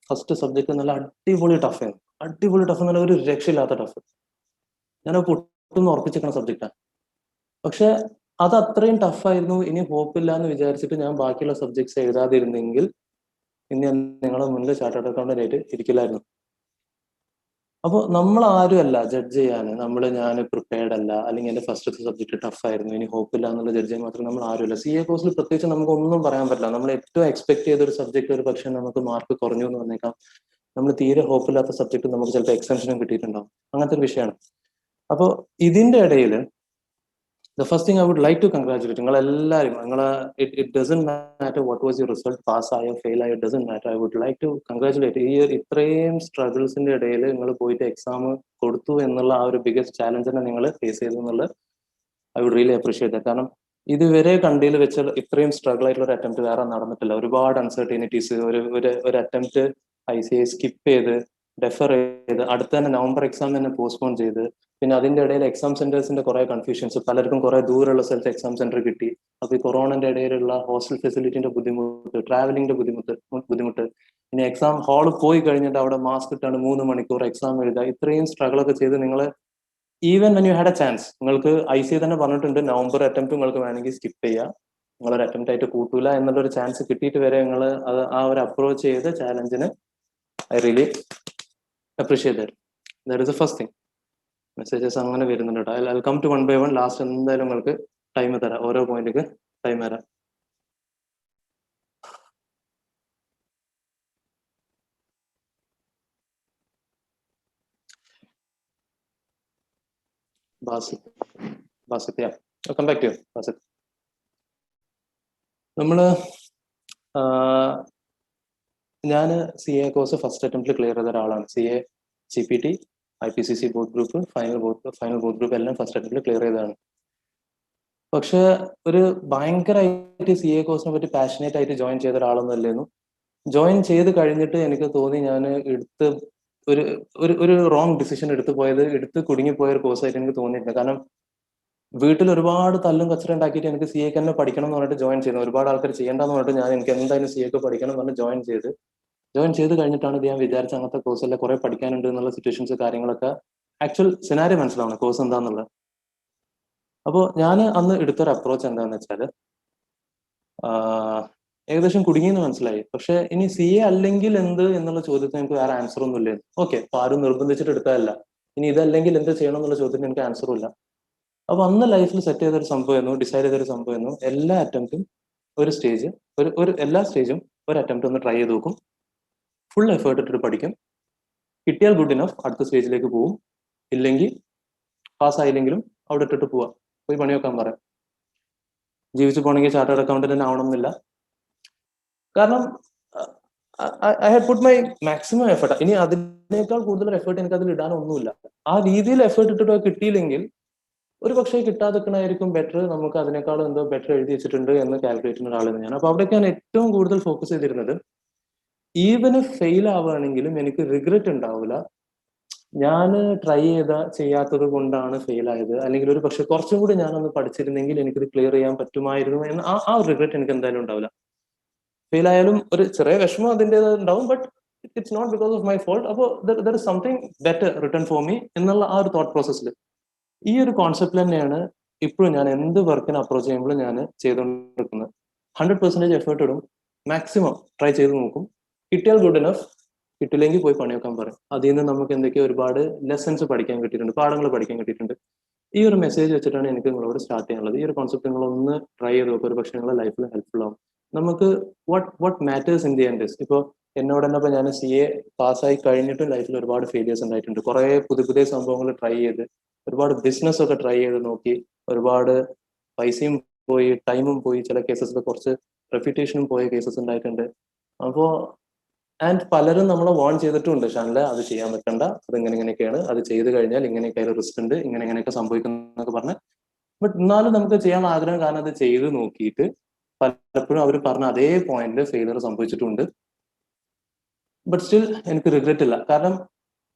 ഫസ്റ്റ് സബ്ജക്ട് നല്ല അടിപൊളി ടഫായിരുന്നു. അടിപൊളി ടഫ് എന്നല്ല, ഒരു രക്ഷയില്ലാത്ത ടഫ്. ഞാൻ പൊട്ടുന്ന ഉറപ്പിച്ചിരിക്കുന്ന സബ്ജക്റ്റാണ്. പക്ഷെ അത് അത്രയും ടഫായിരുന്നു. ഇനി ഹോപ്പില്ല എന്ന് വിചാരിച്ചിട്ട് ഞാൻ ബാക്കിയുള്ള സബ്ജക്ട്സ് എഴുതാതിരുന്നെങ്കിൽ ഇനി നിങ്ങളുടെ മുന്നിൽ ചാർട്ടേഡ് അക്കൗണ്ടന്റ് ആയിട്ട് ഇരിക്കില്ലായിരുന്നു. അപ്പോൾ നമ്മൾ ആരും അല്ല ജഡ്ജ് ചെയ്യാൻ. ഞാൻ പ്രിപ്പയർഡ് അല്ല, അല്ലെങ്കിൽ എന്റെ ഫസ്റ്റത്തെ സബ്ജക്ട് ടഫായിരുന്നു ഇനി ഹോപ്പില്ല എന്നുള്ള ജഡ്ജ് ചെയ്യാൻ മാത്രം നമ്മൾ ആരുമല്ല. CA കോഴ്സിൽ പ്രത്യേകിച്ച് നമുക്ക് ഒന്നും പറയാൻ പറ്റില്ല. നമ്മൾ ഏറ്റവും എക്സ്പെക്ട് ചെയ്ത ഒരു സബ്ജക്ട് ഒരു പക്ഷേ നമുക്ക് മാർക്ക് കുറഞ്ഞു എന്ന് വന്നേക്കാം. നമ്മൾ തീരെ ഹോപ്പില്ലാത്ത സബ്ജക്ട് നമുക്ക് ചിലപ്പോൾ എക്സംഷനും കിട്ടിയിട്ടുണ്ടാവും. അങ്ങനത്തെ ഒരു വിഷയമാണ്. അപ്പോൾ ഇതിന്റെ ഇടയിൽ the first thing I would like to congratulate നിങ്ങൾ എല്ലാവരും. it doesn't matter what was your result, pass ആയോ ഫെയിൽ ആയോ, it doesn't matter. I would like to congratulate. ഇത്രയും സ്ട്രഗിൾസിന്റെ ഇടയിൽ നിങ്ങൾ പോയിട്ട് എക്സാം കൊടുത്തു എന്നുള്ള ആ ഒരു ബിഗസ്റ്റ് ചാലഞ്ചിനെ നിങ്ങൾ ഫേസ് ചെയ്തു എന്നുള്ളത് I would really appreciate that. കാരണം ഇതുവരെ കണ്ടിയിൽ വെച്ച് ഇത്രയും സ്ട്രഗിൾ ആയിട്ടുള്ള ഒരു അറ്റംപ്റ്റ് വേറെ നടന്നിട്ടില്ല. ഒരുപാട് അൺസർട്ടനിറ്റീസ്, ഒരു അറ്റംപ്റ്റ് ICA സ്കിപ്പ് ചെയ്ത് ഡെഫർ ചെയ്ത് അടുത്ത തന്നെ നവംബർ എക്സാം തന്നെ പോസ്റ്റ്പോൺ ചെയ്ത്, പിന്നെ അതിന്റെ ഇടയിൽ എക്സാം സെന്റേഴ്സിന്റെ കുറെ കൺഫ്യൂഷൻസ്, പലർക്കും കുറെ ദൂരമുള്ള സ്ഥലത്ത് എക്സാം സെന്റർ കിട്ടി. അപ്പൊ ഈ കൊറോണന്റെ ഇടയിലുള്ള ഹോസ്റ്റൽ ഫെസിലിറ്റിന്റെ ബുദ്ധിമുട്ട്, ട്രാവലിംഗിന്റെ ബുദ്ധിമുട്ട്, പിന്നെ എക്സാം ഹാളിൽ പോയി കഴിഞ്ഞിട്ട് അവിടെ മാസ്ക് ഇട്ടാണ് 3 മണിക്കൂർ എക്സാം എഴുതുക. ഇത്രയും സ്ട്രഗിൾ ഒക്കെ ചെയ്ത് നിങ്ങൾ even when you had A chance, നിങ്ങൾക്ക് ICA തന്നെ പറഞ്ഞിട്ടുണ്ട് നവംബർ അറ്റംപ്റ്റ് നിങ്ങൾക്ക് വേണമെങ്കിൽ സ്കിപ്പ് ചെയ്യാം, നിങ്ങളൊരു അറ്റംപ്റ്റ് ആയിട്ട് കൂട്ടൂല എന്നുള്ളൊരു ചാൻസ് കിട്ടിയിട്ട് വരെ നിങ്ങൾ ആ ഒരു അപ്രോച്ച് ചെയ്ത ചാലഞ്ചിന് I really appreciate that. That is the first thing. Messages അങ്ങനെ വരുന്നുണ്ട് കേട്ടോ. I come to one by one. Last എന്തായാലും നിങ്ങൾക്ക് ടൈം തരാം, ഓരോ പോയിന്റിക്ക് ടൈം തരാം. Basith come back to Basith. ഞാൻ CA കോഴ്സ് ഫസ്റ്റ് അറ്റംപ്റ്റിൽ ക്ലിയർ ചെയ്ത ഒരാളാണ്. CA CPT IPCC both group final both group എല്ലാം ഫസ്റ്റ് അറ്റംപ്റ്റിൽ ക്ലിയർ ചെയ്തതാണ്. പക്ഷെ ഒരു ഭയങ്കരമായിട്ട് CA കോഴ്സിനെ പറ്റി പാഷനേറ്റ് ആയിട്ട് ജോയിൻ ചെയ്ത ഒരാളൊന്നും അല്ലായിരുന്നു. ജോയിൻ ചെയ്ത് കഴിഞ്ഞിട്ട് എനിക്ക് തോന്നി ഞാൻ എടുത്ത് ഒരു റോങ് ഡിസിഷൻ എടുത്ത് കുടുങ്ങിപ്പോയ ഒരു കോഴ്സായിട്ട് എനിക്ക് തോന്നിയിട്ടുണ്ട്. കാരണം വീട്ടിൽ ഒരുപാട് തല്ലും കച്ചറ ഉണ്ടാക്കിയിട്ട് എനിക്ക് CA തന്നെ പഠിക്കണം എന്ന് പറഞ്ഞിട്ട് ജോയിൻ ചെയ്യുന്നത്. ഒരുപാട് ആൾക്കാർ ചെയ്യേണ്ടെന്ന് പറഞ്ഞിട്ട് എനിക്ക് എന്തായാലും CA പഠിക്കണം എന്ന് പറഞ്ഞ് ജോയിൻ ചെയ്ത് കഴിഞ്ഞിട്ടാണ് ഞാൻ വിചാരിച്ച അങ്ങനത്തെ കോഴ്സല്ല, കുറെ പഠിക്കാനുണ്ട് എന്നുള്ള സിറ്റുവേഷൻസ് കാര്യങ്ങളൊക്കെ ആക്ച്വൽ സിനാരി മനസ്സിലാവണം കോഴ്സ് എന്താന്നുള്ളത്. അപ്പോൾ ഞാൻ അന്ന് എടുത്തൊരു അപ്രോച്ച് എന്താണെന്ന് വെച്ചാൽ, ഏകദേശം കുടുങ്ങിയെന്ന് മനസ്സിലായി. പക്ഷെ ഇനി CA അല്ലെങ്കിൽ എന്ത് എന്നുള്ള ചോദ്യത്തിന് എനിക്ക് വേറെ ആൻസർ ഒന്നും ഇല്ല. ഓക്കെ, അപ്പൊ ആരും നിർബന്ധിച്ചിട്ട് എടുത്തതല്ല. ഇനി ഇതല്ലെങ്കിൽ എന്ത് ചെയ്യണം എന്നുള്ള ചോദ്യത്തിന് എനിക്ക് ആൻസറും ഇല്ല. അപ്പൊ അന്ന് ലൈഫിൽ സെറ്റ് ചെയ്തൊരു സംഭവമായിരുന്നു, ഡിസൈഡ് ചെയ്തൊരു സംഭവമായിരുന്നു, എല്ലാ അറ്റംപ്റ്റും എല്ലാ സ്റ്റേജും ഒരു അറ്റംപ്റ്റ് ഒന്ന് ട്രൈ ചെയ്ത് നോക്കും, ഫുൾ എഫേർട്ട് ഇട്ടിട്ട് പഠിക്കും. കിട്ടിയാൽ ഗുഡ് ഇനഫ് അടുത്ത സ്റ്റേജിലേക്ക് പോവും, ഇല്ലെങ്കിൽ പാസ്സായില്ലെങ്കിലും അവിടെ ഇട്ടിട്ട് പോവാ, പോയി പണി വെക്കാൻ പറയാം. ജീവിച്ചു പോകണമെങ്കിൽ ചാർട്ടേഡ് അക്കൗണ്ടന്റ് തന്നെ ആവണം എന്നില്ല. കാരണം I had put my maximum effort. ഇനി അതിനേക്കാൾ കൂടുതൽ എഫേർട്ട് എനിക്ക് അതിൽ ഇടാനൊന്നുമില്ല. ആ രീതിയിൽ എഫേർട്ട് ഇട്ടിട്ട് കിട്ടിയില്ലെങ്കിൽ ഒരു പക്ഷേ കിട്ടാതിരിക്കണമായിരിക്കും ബെറ്റർ, നമുക്ക് അതിനേക്കാളും എന്തോ ബെറ്റർ എഴുതി വെച്ചിട്ടുണ്ട് എന്ന് കാൽക്കുലേറ്റ് ചെയ്യുന്ന ഒരാളാണ് ഞാൻ. അപ്പൊ അവിടേക്ക് ഞാൻ ഏറ്റവും കൂടുതൽ ഫോക്കസ് ചെയ്തിരുന്നത്, ഈവൻ ഫെയിൽ ആവുകയാണെങ്കിലും എനിക്ക് റിഗ്രറ്റ് ഉണ്ടാവില്ല, ഞാൻ ട്രൈ ചെയ്യാത്തത് കൊണ്ടാണ് ഫെയിൽ ആയത്, അല്ലെങ്കിൽ ഒരു പക്ഷെ കുറച്ചും കൂടി ഞാനൊന്ന് പഠിച്ചിരുന്നെങ്കിൽ എനിക്കിത് ക്ലിയർ ചെയ്യാൻ പറ്റുമായിരുന്നു എന്ന് ആ ഒരു റിഗ്രറ്റ് എനിക്ക് എന്തായാലും ഉണ്ടാവില്ല. ഫെയിൽ ആയാലും ഒരു ചെറിയ വിഷമം അതിൻ്റെത് ഉണ്ടാവും, but it's not because of my fault. അപ്പോൾ there is something better return for me എന്നുള്ള ആ ഒരു തോട്ട് പ്രോസസ്സിൽ ഈ ഒരു കോൺസെപ്റ്റ് തന്നെയാണ് ഇപ്പോഴും ഞാൻ എന്ത് വർക്കിന് അപ്രോച്ച് ചെയ്യുമ്പോഴും ഞാൻ ചെയ്തുകൊണ്ടിരിക്കുന്നത്. 100% എഫേർട്ട് ഇടും, മാക്സിമം ട്രൈ ചെയ്ത് നോക്കും. കിട്ടിയാൽ ഗുഡ് ഇനഫ്, കിട്ടില്ലെങ്കിൽ പോയി പണിയൊക്കാൻ പറയും. അതിൽ നിന്ന് നമുക്ക് എന്തൊക്കെയോ ഒരുപാട് ലെസൺസ് പഠിക്കാൻ കിട്ടിയിട്ടുണ്ട്, പാഠങ്ങൾ പഠിക്കാൻ കിട്ടിയിട്ടുണ്ട്. ഈ ഒരു മെസ്സേജ് വെച്ചിട്ടാണ് എനിക്ക് നിങ്ങളോട് സ്റ്റാർട്ട് ചെയ്യാനുള്ളത്. ഈ ഒരു കോൺസെപ്റ്റ് നിങ്ങളൊന്ന് ട്രൈ ചെയ്ത് നോക്കുക, ഒരു പക്ഷേ നിങ്ങളുടെ ലൈഫിൽ ഹെൽപ്ഫുൾ ആവും. നമുക്ക് what matters in the end is, ഇപ്പോൾ എന്നോട് തന്നെ ഇപ്പോൾ ഞാൻ CA പാസ്സായി കഴിഞ്ഞിട്ടും ലൈഫിൽ ഒരുപാട് ഫെയിലിയേഴ്സ് ഉണ്ടായിട്ടുണ്ട്. കുറേ പുതിയ സംഭവങ്ങൾ ട്രൈ ചെയ്ത്, ഒരുപാട് ബിസിനസ് ഒക്കെ ട്രൈ ചെയ്ത് നോക്കി, ഒരുപാട് പൈസയും പോയി, ടൈമും പോയി, ചില കേസസിൽ കുറച്ച് റെപ്യൂട്ടേഷനും പോയ കേസസ് ഉണ്ടായിട്ടുണ്ട്. അപ്പോൾ ആൻഡ് പലരും നമ്മളെ വാൺ ചെയ്തിട്ടുണ്ട്, ഷാനില അത് ചെയ്യാൻ പറ്റണ്ട, അത് ഇങ്ങനെയൊക്കെയാണ്, അത് ചെയ്ത് കഴിഞ്ഞാൽ ഇങ്ങനെയൊക്കെ അതിൽ റിസ്ക് ഉണ്ട്, ഇങ്ങനെയൊക്കെ സംഭവിക്കുന്നു എന്നൊക്കെ പറഞ്ഞ്. ബട്ട് എന്നാലും നമുക്ക് ചെയ്യാൻ ആഗ്രഹം, കാരണം അത് ചെയ്ത് നോക്കിയിട്ട് പലപ്പോഴും അവർ പറഞ്ഞ അതേ പോയിന്റിൽ ഫെയിലിയർ സംഭവിച്ചിട്ടുണ്ട്. ബട്ട് സ്റ്റിൽ എനിക്ക് റിഗ്രറ്റ് ഇല്ല, കാരണം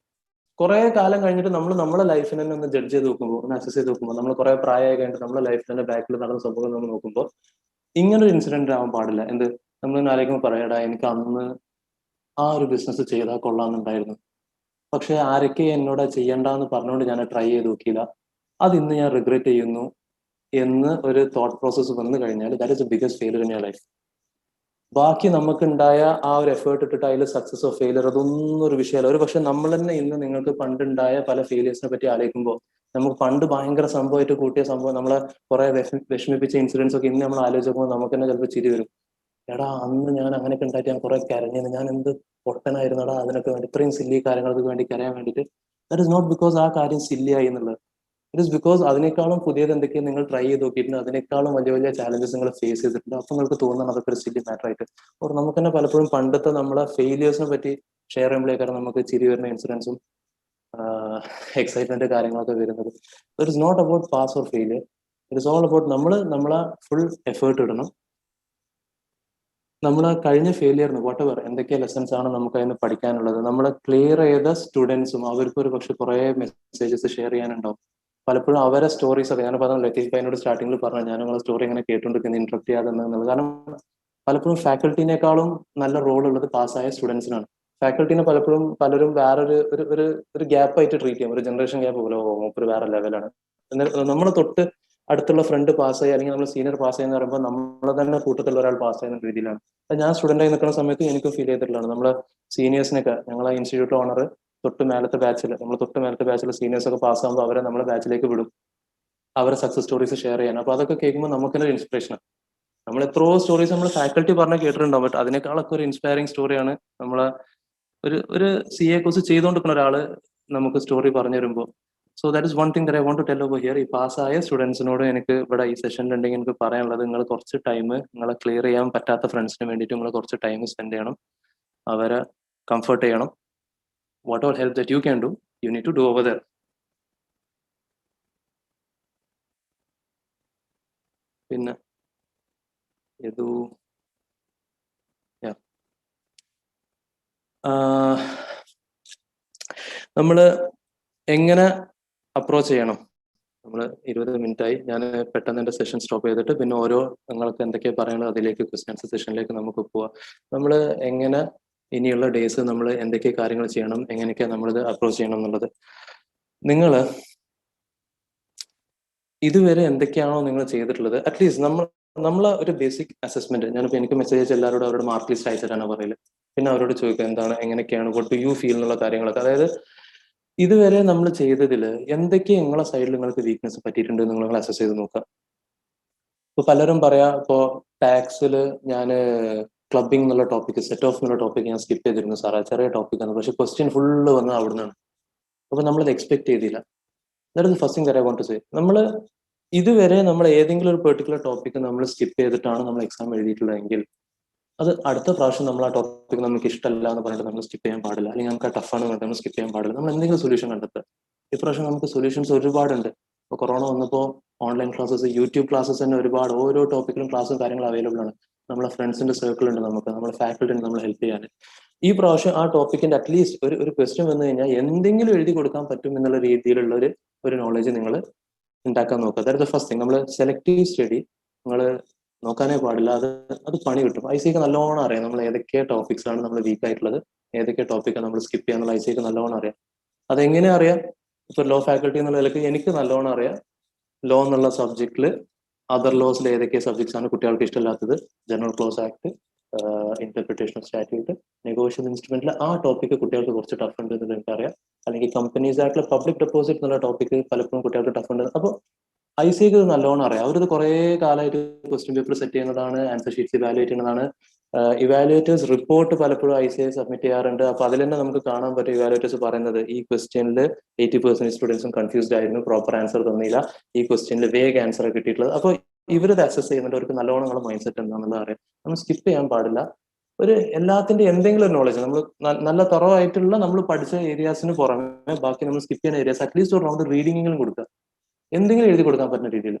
കുറെ കാലം കഴിഞ്ഞിട്ട് നമ്മൾ നമ്മളെ ലൈഫിനെ ഒന്ന് ജഡ്ജ് ചെയ്ത് നോക്കുമ്പോൾ, ഒന്ന് അസസ് ചെയ്ത് നോക്കുമ്പോൾ, നമ്മൾ കുറെ പ്രായമായി കഴിഞ്ഞിട്ട് നമ്മളെ ലൈഫിന്റെ ബാക്കിൽ നടന്ന സംഭവം നമ്മൾ നോക്കുമ്പോൾ ഇങ്ങനൊരു ഇൻസിഡന്റ് ആവാൻ പാടില്ല. എന്ത്, നമ്മൾ ആരെങ്കിലും പറയടാ എനിക്ക് അന്ന് ആ ഒരു ബിസിനസ് ചെയ്താൽ കൊള്ളാമെന്നുണ്ടായിരുന്നു, പക്ഷെ ആരൊക്കെ എന്നോട് ചെയ്യണ്ടെന്ന് പറഞ്ഞുകൊണ്ട് ഞാൻ ട്രൈ ചെയ്ത് നോക്കിയില്ല, അത് ഇന്ന് ഞാൻ റിഗ്രറ്റ് ചെയ്യുന്നു എന്ന് ഒരു തോട്ട് പ്രോസസ്സ് വന്നു കഴിഞ്ഞാൽ that is the biggest failure in your life. ബാക്കി നമുക്കുണ്ടായ ആ ഒരു എഫേർട്ട് ഇട്ടിട്ട് അതിൽ സക്സസ് ഓഫ് ഫെയിലിയർ അതൊന്നും ഒരു വിഷയമല്ല. ഒരു പക്ഷെ നമ്മൾ തന്നെ ഇന്ന് നിങ്ങൾക്ക് പണ്ടുണ്ടായ പല ഫെയിലിയേഴ്സിനെ പറ്റി ആലോചിക്കുമ്പോൾ, നമുക്ക് പണ്ട് ഭയങ്കര സംഭവമായിട്ട് കൂട്ടിയ സംഭവം, നമ്മളെ കുറെ വിഷമിപ്പിച്ച ഇൻസിഡൻസ് ഒക്കെ ഇന്ന് നമ്മൾ ആലോചിക്കുമ്പോൾ നമുക്ക് തന്നെ ചിലപ്പോൾ ചിരി വരും. എടാ അന്ന് ഞാൻ അങ്ങനെയൊക്കെ ഉണ്ടായിട്ട് ഞാൻ കുറെ കരഞ്ഞത്, ഞാൻ എന്ത് പൊട്ടനായിരുന്നടാ അതിനൊക്കെ വേണ്ടി, ഇത്രയും സില്ലി കാര്യങ്ങൾക്ക് വേണ്ടി കരയാൻ വേണ്ടിയിട്ട്. ദാറ്റ് ഇസ് നോട്ട് ബിക്കോസ് ആ കാര്യം സില്ലി ആയി എന്നുള്ളത്, ഇറ്റ് ഇസ് ബിക്കോസ് അതിനേക്കാളും പുതിയത് എന്തൊക്കെയാണ് നിങ്ങൾ ട്രൈ ചെയ്ത് നോക്കിയിട്ടുണ്ട്, അതിനേക്കാളും വലിയ വലിയ ചാലഞ്ചസ് നിങ്ങൾ ഫേസ് ചെയ്തിട്ടുണ്ട്. അപ്പൊ നിങ്ങൾക്ക് തോന്നുന്നത് അതൊക്കെ ഒരു സില്ലി മാറ്റർ ആയിട്ട്. ഓർ നമുക്ക് തന്നെ പലപ്പോഴും പണ്ടത്തെ നമ്മളെ ഫെയിലിയേഴ്സിനെ പറ്റി ഷെയർ ചെയ്യുമ്പോഴേക്കാണ് നമുക്ക് ചിരി വരുന്ന ഇൻസിഡൻസും എക്സൈറ്റ്മെന്റ് കാര്യങ്ങളൊക്കെ വരുന്നത്. It is not about pass or failure, it is all about നമ്മളെ ഫുൾ എഫേർട്ട് ഇടണം. നമ്മൾ കഴിഞ്ഞ ഫെയിലിയറിന് വാട്ട് എവർ എന്തൊക്കെ ലെസൺസ് ആണ് നമുക്ക് അതിന് പഠിക്കാനുള്ളത്, നമ്മൾ ക്ലിയർ ചെയ്ത സ്റ്റുഡൻസും അവർക്ക് ഒരു പക്ഷെ കുറെ മെസ്സേജസ് ഷെയർ ചെയ്യാനുണ്ടാവും. പലപ്പോഴും അവരെ സ്റ്റോറീസ് ഒക്കെ ഞാൻ പറഞ്ഞു, ലത്തീഫ് ഭായിനോട് സ്റ്റാർട്ടിങ്ങിൽ പറഞ്ഞു, ഞാൻ നിങ്ങളുടെ സ്റ്റോറി ഇങ്ങനെ കേട്ടുകൊണ്ടിരിക്കുന്നത്, ഇന്ററപ്റ്റ് ചെയ്യാതെ എന്നുള്ളത്. കാരണം പലപ്പോഴും ഫാക്കൽറ്റിനേക്കാളും നല്ല റോൾ ഉള്ളത് പാസ്സായ സ്റ്റുഡൻസിനാണ്. ഫാക്കൽറ്റിനെ പലപ്പോഴും പലരും വേറൊരു ഒരു ഒരു ഒരു ഗ്യാപ്പ് ആയിട്ട് ട്രീറ്റ് ചെയ്യും, ഒരു ജനറേഷൻ ഗ്യാപ്പ് പോലെ, ഒരു വേറെ ലെവലാണ്. നമ്മൾ തൊട്ട് അടുത്തുള്ള ഫ്രണ്ട് പാസ്സായി അല്ലെങ്കിൽ നമ്മൾ സീനിയർ പാസ്സായി എന്ന് പറയുമ്പോൾ നമ്മളെ തന്നെ കൂട്ടത്തിലുള്ള ഒരാൾ പാസ്സായ രീതിയിലാണ്. ഞാൻ സ്റ്റുഡന്റ് ആയി നിൽക്കുന്ന സമയത്ത് എനിക്ക് ഫീൽ ചെയ്തിട്ടുള്ളതാണ്. നമ്മളെ സീനിയേഴ്സിനൊക്കെ ഞങ്ങളെ ഇൻസ്റ്റിറ്റ്യൂട്ട് ഓണർ തൊട്ട് മേലത്തെ ബാച്ചിൽ, നമ്മൾ തൊട്ട് മേലത്തെ ബാച്ചിൽ സീനിയേഴ്സ് ഒക്കെ പാസ്സാകുമ്പോൾ അവരെ നമ്മളെ ബാച്ചിലേക്ക് വിടും, അവരെ സക്സസ് സ്റ്റോറീസ് ഷെയർ ചെയ്യാൻ. അപ്പൊ അതൊക്കെ കേൾക്കുമ്പോൾ നമുക്ക് തന്നെ ഇൻസ്പിറേഷൻ. നമ്മൾ എത്രയോ സ്റ്റോറീസ് നമ്മൾ ഫാക്കൽറ്റി പറഞ്ഞാൽ കേട്ടിട്ടുണ്ടാവും, ബട്ട് അതിനേക്കാളൊക്കെ ഒരു ഇൻസ്പയറിംഗ് സ്റ്റോറിയാണ് നമ്മളെ ഒരു CA കോഴ്സ് ചെയ്തുകൊണ്ടിരിക്കുന്ന ഒരാള് നമുക്ക് സ്റ്റോറി പറഞ്ഞു തരുമ്പോൾ. So that is one thing that I want to tell over here. ഈ പാസ്സായ സ്റ്റുഡൻസിനോട് എനിക്ക് ഇവിടെ ഈ സെഷനിൽ ഉണ്ടെങ്കിൽ എനിക്ക് പറയാനുള്ളത്, നിങ്ങൾ കുറച്ച് ടൈം നിങ്ങളെ ക്ലിയർ ചെയ്യാൻ പറ്റാത്ത ഫ്രണ്ട്സിന് വേണ്ടിയിട്ട് നിങ്ങൾ കുറച്ച് ടൈം സ്പെൻഡ് ചെയ്യണം, അവരെ കംഫർട്ട് ചെയ്യണം. What all help that you can do, you need to do over there. പിന്നെ ഇത് നമ്മള് എങ്ങനെ അപ്രോച്ച് ചെയ്യണം? നമ്മൾ 20 മിനിറ്റായി, ഞാൻ പെട്ടെന്ന് എൻ്റെ സെഷൻ സ്റ്റോപ്പ് ചെയ്തിട്ട് പിന്നെ ഓരോ നിങ്ങൾക്ക് എന്തൊക്കെയാണ് പറയുന്നത് അതിലേക്ക് ക്വസ്റ്റ്യൻസ് സെഷനിലേക്ക് നമുക്ക് പോവാം. നമ്മൾ എങ്ങനെ ഇനിയുള്ള ഡേയ്സ് നമ്മൾ എന്തൊക്കെ കാര്യങ്ങൾ ചെയ്യണം, എങ്ങനെയൊക്കെയാണ് നമ്മളിത് അപ്രോച്ച് ചെയ്യണം എന്നുള്ളത്. നിങ്ങൾ ഇതുവരെ എന്തൊക്കെയാണോ നിങ്ങൾ ചെയ്തിട്ടുള്ളത്, അറ്റ്ലീസ്റ്റ് നമ്മളെ ഒരു ബേസിക് അസസ്മെന്റ്, ഞാനിപ്പോൾ എനിക്ക് മെസ്സേജ് അയച്ച എല്ലാവരോടും അവരുടെ മാർക്ക് ലിസ്റ്റ് അയച്ചിട്ടാണ് പറയല്. പിന്നെ അവരോട് ചോദിക്കുക എന്താണ്, എങ്ങനെയൊക്കെയാണ്, വാട്ട് ഡു യു ഫീൽ എന്നുള്ള കാര്യങ്ങളൊക്കെ. അതായത് ഇതുവരെ നമ്മൾ ചെയ്തതിൽ എന്തൊക്കെ നിങ്ങളെ സൈഡിൽ നിങ്ങൾക്ക് വീക്ക്നെസ് പറ്റിയിട്ടുണ്ട് നിങ്ങൾ അസസ് ചെയ്ത് നോക്കുക. ഇപ്പൊ പലരും പറയാ, ഇപ്പോ ടാക്സിൽ ഞാൻ ക്ലബിംഗ് എന്നുള്ള ടോപ്പിക്, സെറ്റ് ഓഫ് എന്നുള്ള ടോപ്പിക് ഞാൻ സ്കിപ്പ് ചെയ്തിരുന്നു സാറേ, ചെറിയ ടോപ്പിക്കാണ്, പക്ഷെ ക്വസ്റ്റ്യൻ ഫുള്ള് വന്നത് അവിടെ നിന്നാണ്. അപ്പൊ നമ്മളത് എക്സ്പെക്ട് ചെയ്തില്ല. That is first thing that I want to say. നമ്മൾ ഇതുവരെ നമ്മൾ ഏതെങ്കിലും ഒരു പെർട്ടിക്കുലർ ടോപ്പിക് നമ്മൾ സ്കിപ്പ് ചെയ്തിട്ടാണ് നമ്മൾ എക്സാം എഴുതിയിട്ടുള്ളതെങ്കിൽ, അത് അടുത്ത പ്രാവശ്യം നമ്മൾ ആ ടോപ്പിക് നമുക്ക് ഇഷ്ടമല്ല എന്ന് പറഞ്ഞിട്ട് നമ്മൾ സ്കിപ്പ് ചെയ്യാൻ പാടില്ല, അല്ലെങ്കിൽ നമുക്ക് ആ ടഫാണ് പറഞ്ഞിട്ട് നമ്മൾ സ്കിപ്പ് ചെയ്യാൻ പാടില്ല. നമ്മൾ എന്തെങ്കിലും സൊല്യൂഷൻ കണ്ടെത്തുക. ഇപ്രാവശ്യം നമുക്ക് സൊല്യൂഷൻസ് ഒരുപാടുണ്ട്. ഇപ്പോൾ കൊറോണ വന്നപ്പോൾ ഓൺലൈൻ ക്ലാസ്സസ്, യൂട്യൂബ് ക്ലാസ്സസ് തന്നെ ഒരുപാട്, ഓരോ ടോപ്പിക്കിലും ക്ലാസ്സും കാര്യങ്ങളും അവൈലബിൾ ആണ്. നമ്മളെ ഫ്രണ്ട്സിന്റെ സർക്കിൾ ഉണ്ട്, നമുക്ക് നമ്മുടെ ഫാക്കൽറ്റി ഉണ്ട് നമ്മൾ ഹെൽപ്പ് ചെയ്യാൻ. ഈ പ്രാവശ്യം ആ ടോപ്പിക്കിന്റെ അറ്റ്ലീസ്റ്റ് ഒരു ക്വസ്റ്റ്യൻ വന്നു കഴിഞ്ഞാൽ എന്തെങ്കിലും എഴുതി കൊടുക്കാൻ പറ്റും എന്നുള്ള രീതിയിലുള്ള ഒരു നോളജ് നിങ്ങൾ ഉണ്ടാക്കാൻ നോക്കുക. അതായത് ഫസ്റ്റ് തിങ്, നമ്മൾ സെലക്ടീവ് സ്റ്റഡി നിങ്ങൾ നോക്കാനേ പാടില്ല. അത് പണി കിട്ടും. ഐസിക്ക് നല്ലോണം അറിയാം നമ്മൾ ഏതൊക്കെ ടോപ്പിക്സ് ആണ് നമ്മൾ വീക്ക് ആയിട്ടുള്ളത്, ഏതൊക്കെ ടോപ്പിക്കാണ് നമ്മൾ സ്കിപ്പ് ചെയ്യാന്നുള്ള ഐസിക്ക് നല്ലോണം അറിയാം. അതെങ്ങനെ അറിയാം? ഇപ്പൊ ലോ ഫാക്കൽറ്റി എന്നുള്ള നിലയ്ക്ക് എനിക്ക് നല്ലോണം അറിയാം ലോ എന്നുള്ള സബ്ജക്റ്റിൽ അതർ ലോസിൽ ഏതൊക്കെ സബ്ജക്ട്സ് ആണ് കുട്ടികൾക്ക് ഇഷ്ടമില്ലാത്തത്, general clause act, interpretation of statute, negotiable ഇൻസ്ട്രുമെന്റിൽ ആ ടോപ്പിക്ക് കുട്ടികൾക്ക് കുറച്ച് ടഫ് ഉണ്ട് എന്ന് എനിക്കറിയാം. അല്ലെങ്കിൽ കമ്പനീസ് ആയിട്ടുള്ള പബ്ലിക് ഡെപ്പോസിറ്റ് എന്നുള്ള ടോപ്പിക്ക് പലപ്പോഴും കുട്ടികൾക്ക് ടഫ് ഉണ്ട്. അപ്പോൾ ഐ സിക്ക് ഇത് നല്ലോണം അറിയാം. അവരിത് കുറേ കാലമായിട്ട് ക്വസ്റ്റ്യൻ പേപ്പർ സെറ്റ് ചെയ്യുന്നതാണ്, ആൻസർ ഷീറ്റ്സ് ഇവാലുവേറ്റ് ചെയ്യുന്നതാണ്. ഇവാലുവേറ്റേഴ്സ് റിപ്പോർട്ട് പലപ്പോഴും ഐ സി ഐ സബ്മിറ്റ് ചെയ്യാറുണ്ട്. അപ്പൊ അതിൽ തന്നെ നമുക്ക് കാണാൻ പറ്റും ഇവാലുവേറ്റേഴ്സ് പറയുന്നത് ഈ ക്വസ്റ്റ്യനിൽ 80% സ്റ്റുഡൻസും കൺഫ്യൂസ്ഡ് ആയിരുന്നു, പ്രോപ്പർ ആൻസർ തന്നില്ല, ഈ ക്വസ്റ്റ്യനിൽ വേഗ് ആൻസർ കിട്ടിയിട്ടുള്ളത്. അപ്പോൾ ഇവരത് അസസ് ചെയ്യുന്നുണ്ട്, അവർക്ക് നല്ലോണം മൈൻഡ് സെറ്റ് എന്താണെന്നുള്ളത് അറിയാം. നമ്മൾ സ്കിപ്പ് ചെയ്യാൻ പാടില്ല. ഒരു എല്ലാത്തിന്റെ എന്തെങ്കിലും ഒരു നോളജ് നമ്മൾ നല്ല തുറവായിട്ടുള്ള നമ്മൾ പഠിച്ച ഏരിയാസിന് പുറമെ ബാക്കി നമ്മൾ സ്കിപ്പ് ചെയ്യുന്ന ഏരിയാസ് അറ്റ്ലീസ്റ്റ് ഒരു റൗണ്ട് റീഡിങ്ങെങ്കിലും കൊടുക്കുക, എന്തെങ്കിലും എഴുതി കൊടുക്കാൻ പറ്റുന്ന രീതിയിൽ.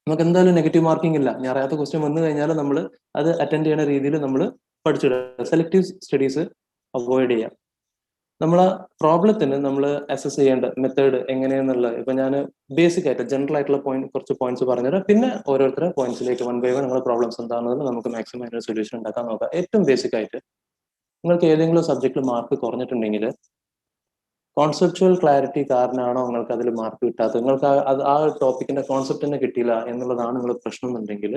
നമുക്ക് എന്തായാലും നെഗറ്റീവ് മാർക്കിംഗ് ഇല്ല. ഞാൻ അറിയാത്ത ക്വസ്റ്റ്യൻ വന്നു കഴിഞ്ഞാൽ നമ്മൾ അത് അറ്റൻഡ് ചെയ്യുന്ന രീതിയിൽ നമ്മൾ പഠിച്ചിടുക. സെലക്ടീവ് സ്റ്റഡീസ് അവോയ്ഡ് ചെയ്യാം. നമ്മളെ പ്രോബ്ലത്തിന് നമ്മൾ അസസ് ചെയ്യേണ്ട മെത്തേഡ് എങ്ങനെയാന്നുള്ളത് ഇപ്പൊ ഞാൻ ബേസിക് ആയിട്ട് ജനറൽ ആയിട്ടുള്ള കുറച്ച് പോയിന്റ്സ് പറഞ്ഞുതരാം. പിന്നെ ഓരോരുത്തരുടെ പോയിന്റ്സിലേക്ക് വൺ ബൈ വൺ നിങ്ങളുടെ പ്രോബ്ലംസ് എന്താണെന്ന് നമുക്ക് മാക്സിമം അതിന്റെ സൊല്യൂഷൻ ഉണ്ടാക്കാൻ നോക്കാം. ഏറ്റവും ബേസിക് ആയിട്ട് നിങ്ങൾക്ക് ഏതെങ്കിലും സബ്ജക്റ്റിൽ മാർക്ക് കുറഞ്ഞിട്ടുണ്ടെങ്കിൽ കോൺസെപ്ച്വൽ ക്ലാരിറ്റി കാരണമാണോ നിങ്ങൾക്ക് അതിൽ മാർക്ക് കിട്ടാത്തത്, നിങ്ങൾക്ക് ആ ടോപ്പിക്കിന്റെ കോൺസെപ്റ്റ് തന്നെ കിട്ടിയില്ല എന്നുള്ളതാണ് നിങ്ങൾ പ്രശ്നം എന്നുണ്ടെങ്കിൽ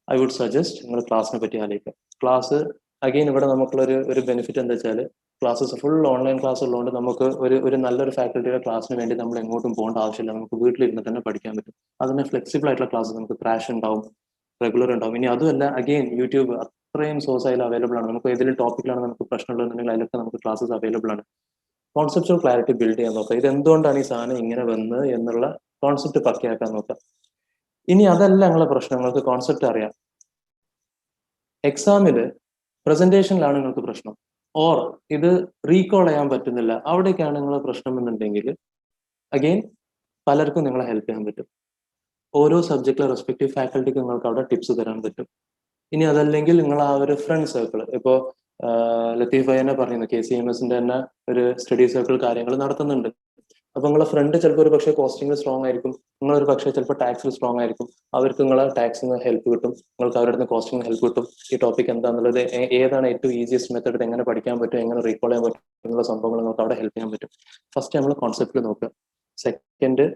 ഐ വുഡ് സജസ്റ്റ് നിങ്ങൾ ക്ലാസ്സിനെ പറ്റി ആലോചിക്കുക. ക്ലാസ് അഗെയിൻ ഇവിടെ നമുക്കുള്ള ഒരു ബെനിഫിറ്റ് എന്താ വെച്ചാൽ ക്ലാസ്സസ് ഫുൾ ഓൺലൈൻ ക്ലാസ് ഉള്ളതുകൊണ്ട് നമുക്ക് ഒരു നല്ലൊരു ഫാക്കൽറ്റിയുടെ ക്ലാസ്സിന് വേണ്ടി നമ്മൾ എങ്ങോട്ടും പോകേണ്ട ആവശ്യമില്ല. നമുക്ക് വീട്ടിലിരുന്ന് തന്നെ പഠിക്കാൻ പറ്റും. അതിന് ഫ്ലെക്സിബിൾ ആയിട്ടുള്ള ക്ലാസ്, നമുക്ക് ക്രാഷ് ഉണ്ടാവും, റെഗുലർ ഉണ്ടാവും. ഇനി അതുമല്ല അഗെയിൻ യൂട്യൂബ് അത്രയും സോഴ്സ് അതിൽ അവൈലബിൾ ആണ്. നമുക്ക് ഏതെങ്കിലും ടോപ്പിക്കിലാണ് നമുക്ക് പ്രശ്നമുള്ളതെന്നുണ്ടെങ്കിൽ അതിലൊക്കെ നമുക്ക് ക്ലാസ്സസ് അവൈലബിൾ ആണ്. കോൺസെപ്റ്റുവൽ ക്ലാരിറ്റി ബിൽഡ് ചെയ്യാൻ നോക്കുക. ഇത് എന്തുകൊണ്ടാണ് ഈ സാധനം ഇങ്ങനെ വന്നത് എന്നുള്ള കോൺസെപ്റ്റ് പക്കയാക്കാൻ നോക്കുക. ഇനി അതല്ല നിങ്ങളെ പ്രശ്നം, നിങ്ങൾക്ക് കോൺസെപ്റ്റ് അറിയാം, എക്സാമില് പ്രസന്റേഷനിലാണ് നിങ്ങൾക്ക് പ്രശ്നം, ഓർ ഇത് റീകോൾ ചെയ്യാൻ പറ്റുന്നില്ല, അവിടേക്കാണ് നിങ്ങളെ പ്രശ്നം എന്നുണ്ടെങ്കിൽ അഗെയിൻ പലർക്കും നിങ്ങളെ ഹെൽപ്പ് ചെയ്യാൻ പറ്റും. ഓരോ സബ്ജക്റ്റിലെ റെസ്പെക്റ്റീവ് ഫാക്കൽറ്റിക്ക് നിങ്ങൾക്ക് അവിടെ ടിപ്സ് തരാൻ പറ്റും. ഇനി അതല്ലെങ്കിൽ നിങ്ങൾ ആ ഒരു ഫ്രണ്ട് സർക്കിൾ, ഇപ്പോൾ ലത്തീഫ് ഭായി തന്നെ പറയുന്നു KCMSന്റെ തന്നെ ഒരു സ്റ്റഡി സർക്കിൾ കാര്യങ്ങൾ നടത്തുന്നുണ്ട്. അപ്പൊ നിങ്ങളെ ഫ്രണ്ട് ചിലപ്പോൾ ഒരു പക്ഷേ കോസ്റ്റിംഗിൽ സ്ട്രോങ് ആയിരിക്കും, നിങ്ങളൊരു പക്ഷേ ചിലപ്പോൾ ടാക്സിൽ സ്ട്രോങ് ആയിരിക്കും. അവർക്ക് നിങ്ങളെ ടാക്സിന് ഹെൽപ്പ് കിട്ടും, നിങ്ങൾക്ക് അവരുടെ അടുത്ത് കോസ്റ്റിംഗ് ഹെൽപ്പ് കിട്ടും. ഈ ടോപ്പിക് എന്താണെന്നുള്ളത്, ഏതാണ് ഏറ്റവും ഈസിയസ്റ്റ് മെത്തേഡ്, എങ്ങനെ പഠിക്കാൻ പറ്റും, എങ്ങനെ റീകോൾ ചെയ്യാൻ പറ്റും എന്നുള്ള സംഭവങ്ങൾ നമുക്ക് അവിടെ ഹെൽപ്പ് ചെയ്യാൻ പറ്റും. ഫസ്റ്റ് നമ്മൾ കോൺസെപ്റ്റിൽ നോക്കുക. സെക്കൻഡ്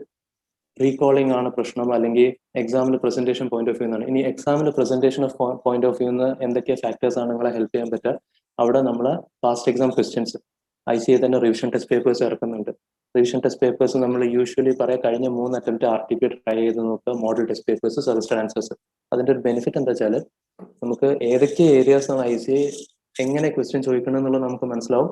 റീകോളിംഗ് ആണ് പ്രശ്നം, അല്ലെങ്കിൽ എക്സാമിൽ പ്രസന്റേഷൻ പോയിന്റ് ഓഫ് വ്യൂ എന്നാണ്. ഇനി എക്സാമിൽ presentation of point of view എന്ന് എന്തൊക്കെ ഫാക്ടേഴ്സ് ആണ് നിങ്ങളെ ഹെൽപ്പ് ചെയ്യാൻ പറ്റുക? അവിടെ നമ്മൾ പാസ്റ്റ് എക്സാം ക്വസ്റ്റ്യൻസ് ICA തന്നെ റിവിഷൻ ടെസ്റ്റ് പേപ്പേഴ്സ് ഇറക്കുന്നുണ്ട്. റിവിഷൻ ടെസ്റ്റ് പേപ്പേഴ്സ് നമ്മൾ യൂഷ്വലി പറയാം കഴിഞ്ഞ 3 അറ്റംപ്റ്റ് RTP ട്രൈ ചെയ്ത് നോക്കുക, model test papers, suggested answers. അതിന്റെ ഒരു ബെനിഫിറ്റ് എന്താ വെച്ചാൽ നമുക്ക് ഏതൊക്കെ ഏരിയാസ് ആണ് ICA എങ്ങനെ ക്വസ്റ്റ്യൻ ചോദിക്കണം എന്നുള്ളത് നമുക്ക് മനസ്സിലാവും.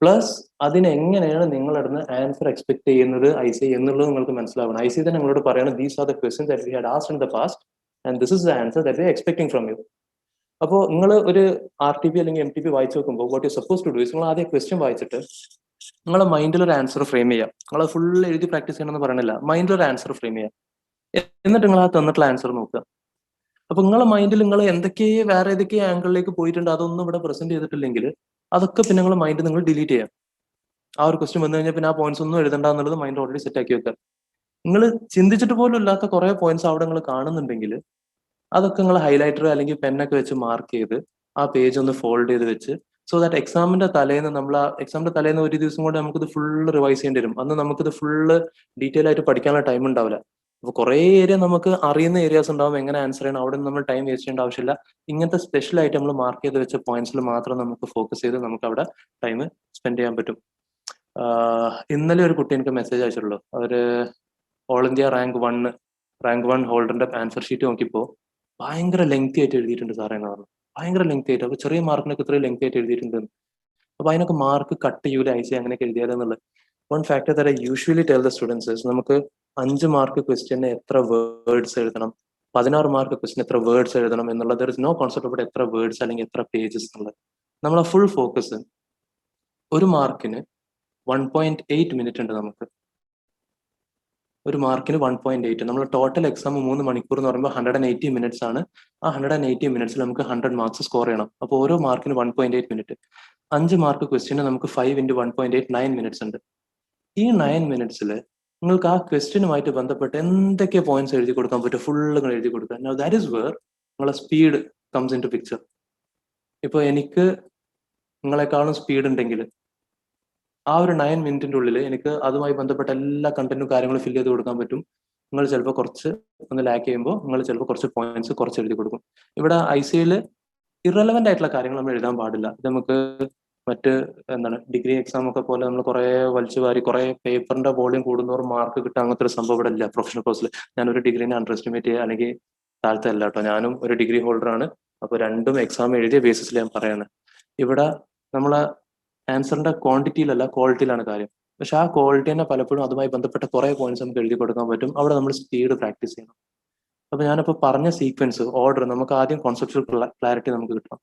പ്ലസ് അതിനെങ്ങനെയാണ് നിങ്ങളിടുന്ന് ആൻസർ എക്സ്പെക്ട് ചെയ്യുന്നത് ICA എന്നുള്ളത് നിങ്ങൾക്ക് മനസ്സിലാവണം. ICA തന്നെ നിങ്ങളോട് പറയണം these are the questions that we had asked in the past and this is the answer that we are expecting from you. അപ്പോൾ നിങ്ങൾ ഒരു RTP അല്ലെങ്കിൽ MTP വായിച്ചു നോക്കുമ്പോൾ what you suppose to do is നിങ്ങൾ ആദ്യം ക്വസ്റ്റ്യൻ വായിച്ചിട്ട് നിങ്ങളെ മൈൻഡിൽ ഒരു ആൻസർ ഫ്രെയിം ചെയ്യാം. നിങ്ങൾ ഫുൾ എഴുതി പ്രാക്ടീസ് ചെയ്യണമെന്ന് പറയണില്ല, മൈൻഡിൽ ഒരു ആൻസർ ഫ്രെയിം ചെയ്യാം. എന്നിട്ട് നിങ്ങൾ ആ തന്നിട്ടുള്ള ആൻസർ നോക്കുക. അപ്പൊ നിങ്ങളെ മൈൻഡിൽ നിങ്ങൾ എന്തൊക്കെ വേറെ ഏതൊക്കെ ആംഗിളിലേക്ക് പോയിട്ടുണ്ട് അതൊന്നും ഇവിടെ പ്രസന്റ് ചെയ്തിട്ടില്ലെങ്കിൽ അതൊക്കെ പിന്നെ നിങ്ങളുടെ മൈൻഡ് നിങ്ങൾ ഡിലീറ്റ് ചെയ്യാം. ആ ഒരു ക്വസ്റ്റ്യൻ വന്നു കഴിഞ്ഞാൽ പിന്നെ ആ പോയിന്റ്സ് ഒന്നും എഴുതണ്ട എന്നുള്ളത് മൈൻഡ് ഓൾറെഡി സെറ്റ് ആക്കി വെക്കുക. നിങ്ങൾ ചിന്തിച്ചിട്ട് പോലും ഇല്ലാത്ത കുറെ പോയിന്റ്സ് അവിടെ നിങ്ങൾ കാണുന്നുണ്ടെങ്കിൽ അതൊക്കെ നിങ്ങൾ ഹൈലൈറ്റർ അല്ലെങ്കിൽ പെന്നൊക്കെ വെച്ച് മാർക്ക് ചെയ്ത് ആ പേജ് ഒന്ന് ഫോൾഡ് ചെയ്ത് വെച്ച്, സോ ദാറ്റ് എക്സാമിന്റെ തലേന്ന് നമ്മൾ ആ എക്സാമിന്റെ തലേന്ന് ഒരു ദിവസം കൊണ്ട് നമുക്കിത് ഫുള്ള് റിവൈസ് ചെയ്യേണ്ടി വരും. അന്ന് നമുക്കിത് ഫുള്ള് ഡീറ്റെയിൽ ആയിട്ട് പഠിക്കാനുള്ള ടൈം ഉണ്ടാവില്ല. അപ്പൊ കുറെ ഏരിയ നമുക്ക് അറിയുന്ന ഏരിയാസ് ഉണ്ടാവും, എങ്ങനെ ആൻസർ ചെയ്യണം, അവിടെ നമ്മൾ ടൈം വേസ്റ്റ് ചെയ്യേണ്ട ആവശ്യമില്ല. ഇങ്ങനത്തെ സ്പെഷ്യൽ ആയിട്ട് നമ്മൾ മാർക്ക് ചെയ്ത് വെച്ച പോയിന്റ്സിൽ മാത്രം നമുക്ക് ഫോക്കസ് ചെയ്ത് നമുക്ക് അവിടെ ടൈം സ്പെൻഡ് ചെയ്യാൻ പറ്റും. ഇന്നലെ ഒരു കുട്ടി എനിക്ക് മെസ്സേജ് അയച്ചിട്ടുള്ളൂ. അവര് ഓൾ ഇന്ത്യ റാങ്ക് വൺ ഹോൾഡറിന്റെ ആൻസർ ഷീറ്റ് നോക്കിയപ്പോ ഭയങ്കര ലെങ്തി ആയിട്ട് എഴുതിയിട്ടുണ്ട് സാറേ എന്ന് പറഞ്ഞു. ഭയങ്കര ലെങ്തി ആയിട്ട്, അപ്പൊ ചെറിയ മാർക്കിനൊക്കെ ഇത്രയും ലെങ്തി ആയിട്ട് എഴുതിയിട്ടുണ്ട്. അപ്പൊ അതിനൊക്കെ മാർക്ക് കട്ട് ചെയ്യൂല ICA അങ്ങനെയൊക്കെ എഴുതിയാലെന്നുള്ളത്. One factor that I usually tell the students, നമുക്ക് 5 മാർക്ക് ക്വസ്റ്റ്യന് എത്ര വേർഡ്സ് എഴുതണം, 16 മാർക്ക് ക്വസ്റ്റ്യൻ എത്ര വേർഡ്സ് എഴുതണം എന്നുള്ളത് ദർ ഇസ് നോ കോൺസെപ്റ്റ് ഇവിടെ എത്ര വേർഡ്സ് അല്ലെങ്കിൽ എത്ര പേജസ് എന്നുള്ളത്. നമ്മളെ ഫുൾ ഫോക്കസ് ഒരു മാർക്കിന് 1.8 മിനിറ്റ് ഉണ്ട് നമുക്ക്. ഒരു മാർക്കിന് 1.8. നമ്മൾ ടോട്ടൽ എക്സാം 3 മണിക്കൂർ എന്ന് പറയുമ്പോൾ 180 മിനിറ്റ്സ് ആണ്. ആ 180 മിനിറ്റ്സിൽ നമുക്ക് 100 മാർക്സ് സ്കോർ ചെയ്യണം. അപ്പോൾ ഓരോ മാർക്കിന് 1.8 മിനിറ്റ്. 5 മാർക്ക് ക്വസ്റ്റിന് നമുക്ക് 5 into 1.8 9 മിനിറ്റ്സ് ഉണ്ട്. ഈ 9 മിനിറ്റ്സിൽ നിങ്ങൾക്ക് ആ ക്വസ്റ്റ്യനുമായിട്ട് ബന്ധപ്പെട്ട് എന്തൊക്കെ പോയിന്റ്സ് എഴുതി കൊടുക്കാൻ പറ്റും, ഫുള്ള് എഴുതി കൊടുക്കുക. ദാറ്റ് ഈസ് വേർ നിങ്ങളെ speed comes into picture. ഇപ്പോൾ എനിക്ക് നിങ്ങളെക്കാളും സ്പീഡ് ഉണ്ടെങ്കിൽ ആ ഒരു 9 മിനിറ്റിന്റെ ഉള്ളിൽ എനിക്ക് അതുമായി ബന്ധപ്പെട്ട എല്ലാ കണ്ടന്റും കാര്യങ്ങളും ഫില്ല് ചെയ്ത് കൊടുക്കാൻ പറ്റും. നിങ്ങൾ ചിലപ്പോൾ കുറച്ച് ഒന്ന് ലാക്ക് ചെയ്യുമ്പോൾ നിങ്ങൾ ചിലപ്പോൾ കുറച്ച് പോയിന്റ്സ് കുറച്ച് എഴുതി കൊടുക്കും. ഇവിടെ ICAയിൽ ഇറലവന്റ് ആയിട്ടുള്ള കാര്യങ്ങൾ നമ്മൾ എഴുതാൻ പാടില്ല. ഇത് നമുക്ക് മറ്റ് ഡിഗ്രി എക്സാം ഒക്കെ പോലെ നമ്മൾ കുറെ വലിച്ചു വാരി കുറെ പേപ്പറിന്റെ വോളിയം കൂടുന്നവർ മാർക്ക് കിട്ടുക അങ്ങനത്തെ ഒരു സംഭവം ഇവിടെ ഇല്ല. പ്രൊഫഷണൽ കോഴ്സിൽ ഞാൻ ഒരു ഡിഗ്രീനെ അണ്ടർ എസ്റ്റിമേറ്റ് ചെയ്യുക അല്ലെങ്കിൽ താഴ്ത്തല്ല കേട്ടോ. ഞാനും ഒരു ഡിഗ്രി ഹോൾഡർ ആണ്. അപ്പോൾ രണ്ടും എക്സാം എഴുതിയ ബേസിസിൽ ഞാൻ പറയാണ്. ഇവിടെ നമ്മളെ ആൻസറിന്റെ ക്വാണ്ടിറ്റിയിലല്ല ക്വാളിറ്റിയിലാണ് കാര്യം. പക്ഷെ ആ ക്വാളിറ്റി തന്നെ പലപ്പോഴും അതുമായി ബന്ധപ്പെട്ട കുറെ പോയിന്റ്സ് നമുക്ക് എഴുതി കൊടുക്കാൻ പറ്റും. അവിടെ നമ്മൾ സ്പീഡ് പ്രാക്ടീസ് ചെയ്യണം. അപ്പൊ ഞാനിപ്പോൾ പറഞ്ഞ സീക്വൻസ് ഓർഡർ നമുക്ക് ആദ്യം കോൺസെപ്റ്റുവൽ ക്ലാരിറ്റി നമുക്ക് കിട്ടണം.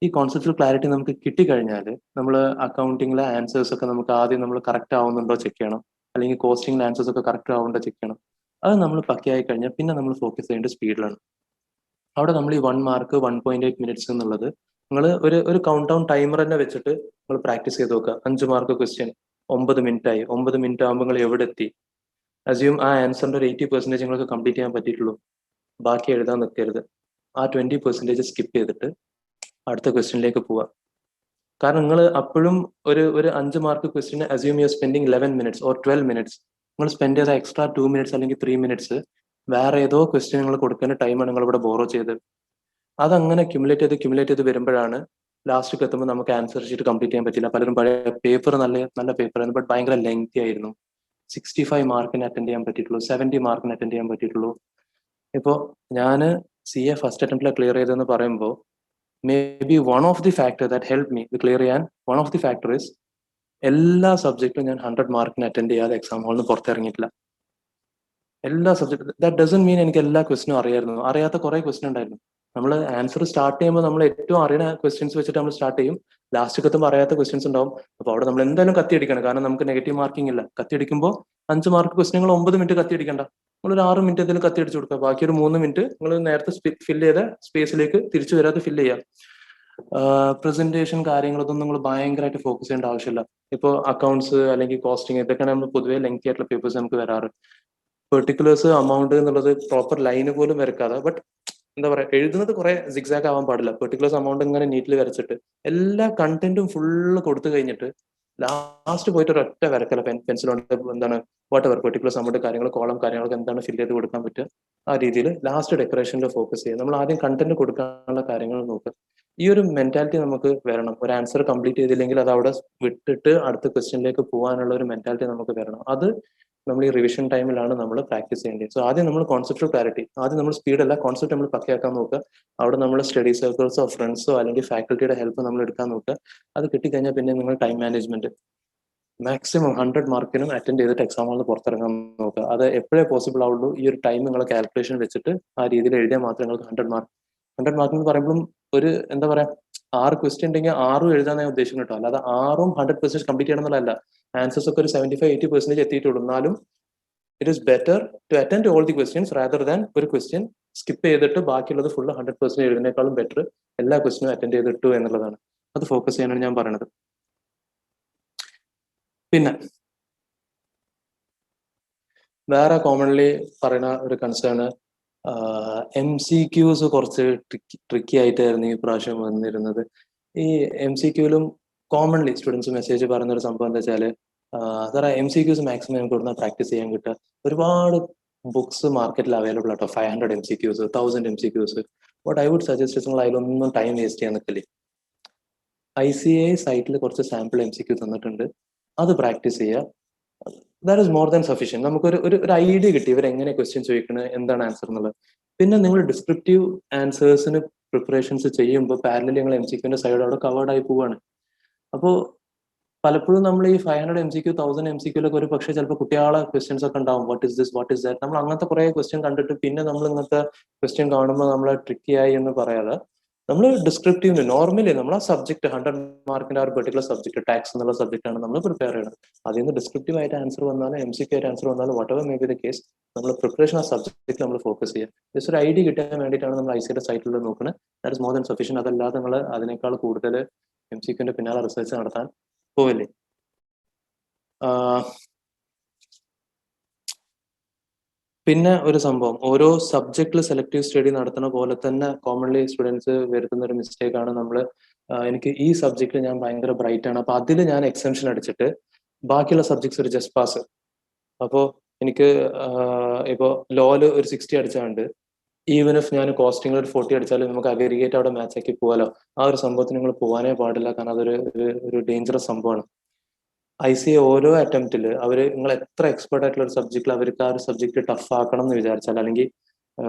ഈ കോൺസെപ്റ്റുവൽ ക്ലാരിറ്റി നമുക്ക് കിട്ടിക്കഴിഞ്ഞാൽ നമ്മൾ അക്കൗണ്ടിങ്ങിലെ ആൻസേഴ്സ് ഒക്കെ നമുക്ക് ആദ്യം നമ്മൾ കറക്റ്റ് ആവുന്നുണ്ടോ ചെക്ക് ചെയ്യണം. അല്ലെങ്കിൽ കോസ്റ്റിംഗിലെ ആൻസേഴ്സ് ഒക്കെ കറക്റ്റ് ആവുന്നുണ്ടോ ചെക്ക് ചെയ്യണം. അത് നമ്മൾ പക്കയായി കഴിഞ്ഞാൽ പിന്നെ നമ്മൾ ഫോക്കസ് ചെയ്യേണ്ടത് സ്പീഡിലാണ്. അവിടെ നമ്മൾ ഈ 1 മാർക്ക് 1.8 മിനിറ്റ്സ് എന്നുള്ളത് നിങ്ങൾ ഒരു കൗണ്ട് ഡൗൺ ടൈമർ തന്നെ വെച്ചിട്ട് നിങ്ങൾ പ്രാക്ടീസ് ചെയ്ത് നോക്കുക. 5 മാർക്ക് ക്വസ്റ്റ്യൻ 9 മിനിറ്റ് ആയി. 9 മിനിറ്റ് ആകുമ്പോൾ നിങ്ങൾ എവിടെ എത്തി? അസ്യൂം ആ ആൻസറിന്റെ ഒരു 80% നിങ്ങൾക്ക് കംപ്ലീറ്റ് ചെയ്യാൻ പറ്റിയിട്ടുള്ളൂ. ബാക്കി എഴുതാൻ നിൽക്കരുത്. ആ 20% സ്കിപ്പ് ചെയ്തിട്ട് അടുത്ത ക്വസ്റ്റ്യനിലേക്ക് പോവുക. കാരണം നിങ്ങൾ അപ്പോഴും ഒരു 5 മാർക്ക് ക്വസ്റ്റ്യന് assume you spending 11 minutes or 12 minutes. നിങ്ങൾ സ്പെൻഡ് ചെയ്ത എക്സ്ട്രാ 2 മിനിറ്റ്സ് അല്ലെങ്കിൽ 3 മിനിറ്റ്സ് വേറെ ഏതോ ക്വസ്റ്റ്യൻ നിങ്ങൾ കൊടുക്കുന്ന ടൈമാണ് നിങ്ങൾ ഇവിടെ ബോറോ ചെയ്ത്. അതങ്ങനെ ക്യുമുലേറ്റ് ചെയ്ത് വരുമ്പോഴാണ് ലാസ്റ്റ് എത്തുമ്പോൾ നമുക്ക് ആൻസർ ഷീറ്റ് കംപ്ലീറ്റ് ചെയ്യാൻ പറ്റില്ല. പലരും പഴയ പേപ്പർ നല്ല പേപ്പറായിരുന്നു, ബട്ട് ഭയങ്കര ലെങ്തി ആയിരുന്നു. 65 മാർക്കിന് അറ്റൻഡ് ചെയ്യാൻ പറ്റിയിട്ടുള്ളൂ, 70 മാർക്കിന് അറ്റൻഡ് ചെയ്യാൻ പറ്റിയിട്ടുള്ളൂ. ഇപ്പോൾ ഞാൻ CA ഫസ്റ്റ് അറ്റംപ്റ്റിൽ ക്ലിയർ ചെയ്തെന്ന് പറയുമ്പോൾ may be one of the factor that help me clear ചെയ്യാൻ one of the factor is എല്ലാ സബ്ജക്റ്റും ഞാൻ 100 മാർക്കിന് അറ്റൻഡ് ചെയ്യാതെ എക്സാം ഹാളിൽ നിന്ന് പുറത്തിറങ്ങിയിട്ടില്ല. എല്ലാ സബ്ജക്റ്റും. ദാറ്റ് ഡസൻ മീൻ എനിക്ക് എല്ലാ ക്വസ്റ്റിനും അറിയായിരുന്നു. അറിയാത്ത കുറെ ക്വസ്റ്റ്യൻ ഉണ്ടായിരുന്നു. നമ്മൾ ആൻസർ സ്റ്റാർട്ട് ചെയ്യുമ്പോൾ നമ്മൾ ഏറ്റവും അറിയുന്ന ക്വസ്റ്റ്യൻസ് വെച്ചിട്ട് നമ്മൾ സ്റ്റാർട്ട് ചെയ്യും. ലാസ്റ്റ് എത്തുമ്പോൾ അറിയാത്ത ക്വസ്റ്റ്യൻസ് ഉണ്ടാവും. അപ്പോൾ അവിടെ നമ്മൾ എന്തായാലും കത്തിയടിക്കണം. കാരണം നമുക്ക് നെഗറ്റീവ് മാർക്കിംഗ് ഇല്ല. കത്തിയടിക്കുമ്പോൾ 5 മാർക്ക് ക്വസ്റ്റ്യങ്ങൾ 9 മിനിറ്റ് കത്തിയടിക്കണ്ട. നമ്മളൊരു 6 മിനിറ്റ് എന്തെങ്കിലും കത്തിയടിച്ചു കൊടുക്കുക. ബാക്കി ഒരു 3 മിനിറ്റ് നിങ്ങൾ നേരത്തെ ഫില്ല് ചെയ്ത സ്പേസിലേക്ക് തിരിച്ചു വരാതെ ഫില്ല് ചെയ്യുക. പ്രസന്റേഷൻ കാര്യങ്ങളൊന്നും നിങ്ങൾ ഭയങ്കരമായിട്ട് ഫോക്കസ് ചെയ്യേണ്ട ആവശ്യമില്ല. ഇപ്പോൾ അക്കൗണ്ട്സ് അല്ലെങ്കിൽ കോസ്റ്റിംഗ് ഇതൊക്കെ നമ്മൾ പൊതുവേ ലെങ്തി ആയിട്ടുള്ള പേപ്പേഴ്സ് നമുക്ക് വരാറ്. പെർട്ടിക്കുലേഴ്സ് അമൗണ്ട് എന്നുള്ളത് പ്രോപ്പർ ലൈന് പോലും വരക്കാതെ, ബട്ട് എന്താ പറയാ, എഴുതുന്നത് കുറെ സിക്സാക്ക് ആവാൻ പാടില്ല. പെർട്ടിക്കുലേഴ്സ് അമൗണ്ട് ഇങ്ങനെ നീറ്റിൽ വരച്ചിട്ട് എല്ലാ കണ്ടന്റും ഫുള്ള് കൊടുത്തു കഴിഞ്ഞിട്ട് ലാസ്റ്റ് പോയിട്ട് ഒരു ഒറ്റ വരക്കല പെൻസിൽ കൊണ്ട് വാട്ട് എവർ പെർട്ടിക്കുലേഴ്സ് അമൗണ്ട് കാര്യങ്ങൾ കോളം കാര്യങ്ങളൊക്കെ എന്താണ് ഫില്ല് ചെയ്ത് കൊടുക്കാൻ പറ്റുക ആ രീതിയിൽ ലാസ്റ്റ് ഡെക്കറേഷനിൽ ഫോക്കസ് ചെയ്യുക. നമ്മൾ ആദ്യം കണ്ടന്റ് കൊടുക്കാനുള്ള കാര്യങ്ങൾ നോക്കുക. ഈ ഒരു മെന്റാലിറ്റി നമുക്ക് വരണം. ഒരു ആൻസർ കംപ്ലീറ്റ് ചെയ്തില്ലെങ്കിൽ അത് അവിടെ വിട്ടിട്ട് അടുത്ത ക്വസ്റ്റ്യനിലേക്ക് പോകാനുള്ള ഒരു മെന്റാലിറ്റി നമുക്ക് വരണം. അത് നമ്മൾ ഈ റിവിഷൻ ടൈമിലാണ് നമ്മൾ പ്രാക്ടീസ് ചെയ്യേണ്ടത്. സോ ആദ്യം നമ്മൾ കോൺസെപ്റ്റൽ ക്ലാരിറ്റി, ആദ്യം നമ്മൾ സ്പീഡല്ല കോൺസെപ്റ്റ് നമ്മൾ പക്കയാക്കാൻ നോക്കുക. അവിടെ നമ്മൾ സ്റ്റഡി സർക്കിൾസോ ഫ്രണ്ട്സോ അല്ലെങ്കിൽ ഫാക്കൽറ്റിയുടെ ഹെൽപ്പ് നമ്മൾ എടുക്കാൻ നോക്കുക. അത് കിട്ടിക്കഴിഞ്ഞാൽ പിന്നെ നിങ്ങൾ ടൈം മാനേജ്മെന്റ് മാക്സിമം 100 മാർക്കിനും അറ്റൻഡ് ചെയ്തിട്ട് എക്സാമുകളിൽ പുറത്തിറങ്ങാൻ നോക്കുക. അത് എപ്പോഴേ പോസിബിൾ ആവുള്ളൂ. ഈ ഒരു ടൈം നിങ്ങൾ കാൽക്കുലേഷൻ വെച്ചിട്ട് ആ രീതിയിൽ എഴുതിയാൽ മാത്രമേ നിങ്ങൾക്ക് 100 മാർക്ക് എന്ന് പറയുമ്പോഴും ഒരു എന്താ പറയാ 6 ക്വസ്റ്റ്യൻ ഉണ്ടെങ്കിൽ 6 എഴുതാൻ ഞാൻ ഉദ്ദേശിക്കുന്നു കേട്ടോ. അല്ലാതെ 6ഉം 100% കംപ്ലീറ്റ് ചെയ്യണം എന്നുള്ളതല്ല. ആൻസേഴ്സ് ഒക്കെ ഒരു 75-80% എത്തിയിട്ടുള്ളൂ. എന്നാലും it is better to attend all the questions rather than ഒരു ക്വസ്റ്റ്യൻ സ്കിപ്പ് ചെയ്തിട്ട് ബാക്കിയുള്ളത് ഫുള്ള് 100% എഴുതുന്നേക്കാളും ബെറ്റർ എല്ലാ ക്വസ്റ്റ്യനും അറ്റൻഡ് ചെയ്തിട്ടു എന്നുള്ളതാണ്. അത് ഫോക്കസ് ചെയ്യാനാണ് ഞാൻ പറയണത്. പിന്നെ വേറെ കോമൺലി പറയുന്ന ഒരു കൺസേൺ MCQs കുറച്ച് ട്രിക്കി ആയിട്ടായിരുന്നു ഈ പ്രാവശ്യം വന്നിരുന്നത്. ഈ MCQലും കോമൺലി സ്റ്റുഡൻസ് മെസ്സേജ് പറയുന്ന ഒരു സംഭവം എന്താ വെച്ചാല് സാറേ MCQs മാക്സിമം നമുക്ക് ഇവിടുന്ന് പ്രാക്ടീസ് ചെയ്യാൻ കിട്ടുക. ഒരുപാട് ബുക്സ് മാർക്കറ്റിൽ അവൈലബിൾ ആട്ടോ. 500 MCQs 1000 MCQs. But I would suggest നിങ്ങൾ അതിലൊന്നും ടൈം വേസ്റ്റ് ചെയ്യാൻ നിൽക്കില്ലേ. ICAI സൈറ്റിൽ കുറച്ച് സാമ്പിൾ MCQ തന്നിട്ടുണ്ട്. അത് പ്രാക്ടീസ് ചെയ്യുക. That is more than sufficient. നമുക്കൊരു ഒരു ഐഡിയ കിട്ടി ഇവരെങ്ങനെ ക്വസ്റ്റ്യൻ ചോദിക്കുന്നത്, എന്താണ് ആൻസർ എന്നുള്ളത്. പിന്നെ നിങ്ങൾ ഡിസ്ക്രിപ്റ്റീവ് ആൻസേഴ്സിന് പ്രിപ്പറേഷൻസ് ചെയ്യുമ്പോൾ പാരലലി നിങ്ങൾ MCQന്റെ സൈഡ് അവിടെ കവേർഡ് ആയി പോവാണ്. അപ്പോൾ പലപ്പോഴും നമ്മൾ ഈ 500 MCQ 1000 MCQലൊക്കെ ഒരു പക്ഷേ ചിലപ്പോൾ കുട്ടികളെ ക്വസ്റ്റ്യൻസ് ഒക്കെ ഉണ്ടാവും. What is this, what is that. നമ്മൾ അങ്ങനത്തെ കുറെ ക്വസ്റ്റ്യൻ കണ്ടിട്ട് പിന്നെ നമ്മൾ ഇങ്ങനത്തെ ക്വസ്റ്റ്യൻ കാണുമ്പോൾ നമ്മളെ ട്രിക്കി ആയി എന്ന് പറയാതെ നമ്മൾ ഡിസ്ക്രിപ്റ്റീവിന് നോർമലി നമ്മൾ ആ സബ്ജക്ട് 100 മാർക്കിന്റെ ആ ഒരു പെർട്ടിക്കുലർ സബ്ജക്ട് ടാക്സ് എന്നുള്ള സബ്ജക്ട് ആണ് നമ്മൾ പ്രിപ്പയർ ചെയ്യണം. അതിൽ നിന്ന് ഡിസ്ക്രിപ്റ്റീവ് ആയിട്ട് ആൻസർ വന്നാലും MCQ ആയിട്ട് ആൻസർ വന്നാലും what ever may be the case, നമ്മൾ പ്രിപ്പറേഷൻ ആ സബ്ജക്ട് നമ്മൾ ഫോക്കസ് ചെയ്യുക. ജസ്റ്റ് ഒരു ഐഡിയ കിട്ടാൻ വേണ്ടിയിട്ടാണ് നമ്മൾ ICT സൈറ്റിൽ നോക്കുന്നത്. That is more than sufficient. അതല്ലാതെ നിങ്ങൾ അതിനേക്കാൾ കൂടുതൽ MCQന്റെ പിന്നാലെ റിസർച്ച് നടത്താൻ പോവില്ലേ. പിന്നെ ഒരു സംഭവം, ഓരോ സബ്ജക്റ്റിൽ സെലക്ടീവ് സ്റ്റഡി നടത്തുന്ന പോലെ തന്നെ കോമൺലി സ്റ്റുഡൻസ് വരുത്തുന്ന ഒരു മിസ്റ്റേക്ക് ആണ് നമ്മൾ എനിക്ക് ഈ സബ്ജക്റ്റിൽ ഞാൻ ഭയങ്കര ബ്രൈറ്റ് ആണ്, അപ്പൊ അതിൽ ഞാൻ എക്സംഷൻ അടിച്ചിട്ട് ബാക്കിയുള്ള സബ്ജക്ട്സ് ഒരു ജസ്റ്റ് പാസ്. അപ്പോൾ എനിക്ക് ഇപ്പോൾ ലോയില് ഒരു 60 അടിച്ചാണ്ട് ഈവൻ ഇഫ് ഞാൻ കോസ്റ്റിംഗിൽ ഒരു 40 അടിച്ചാലും നമുക്ക് അഗ്രിഗേറ്റ് അവിടെ മാച്ച് ആക്കി പോകാലോ. ആ ഒരു സംഭവത്തിന് നിങ്ങൾ പോകാനേ പാടില്ല, കാരണം അതൊരു ഒരു ഡേഞ്ചറസ് സംഭവമാണ്. ICA ഓരോ അറ്റംപ്റ്റിൽ അവർ നിങ്ങൾ എത്ര എക്സ്പെർട്ട് ആയിട്ടുള്ള ഒരു സബ്ജക്റ്റിൽ അവർക്ക് ആ ഒരു സബ്ജക്ട് ടഫ് ആക്കണം എന്ന് വിചാരിച്ചാൽ, അല്ലെങ്കിൽ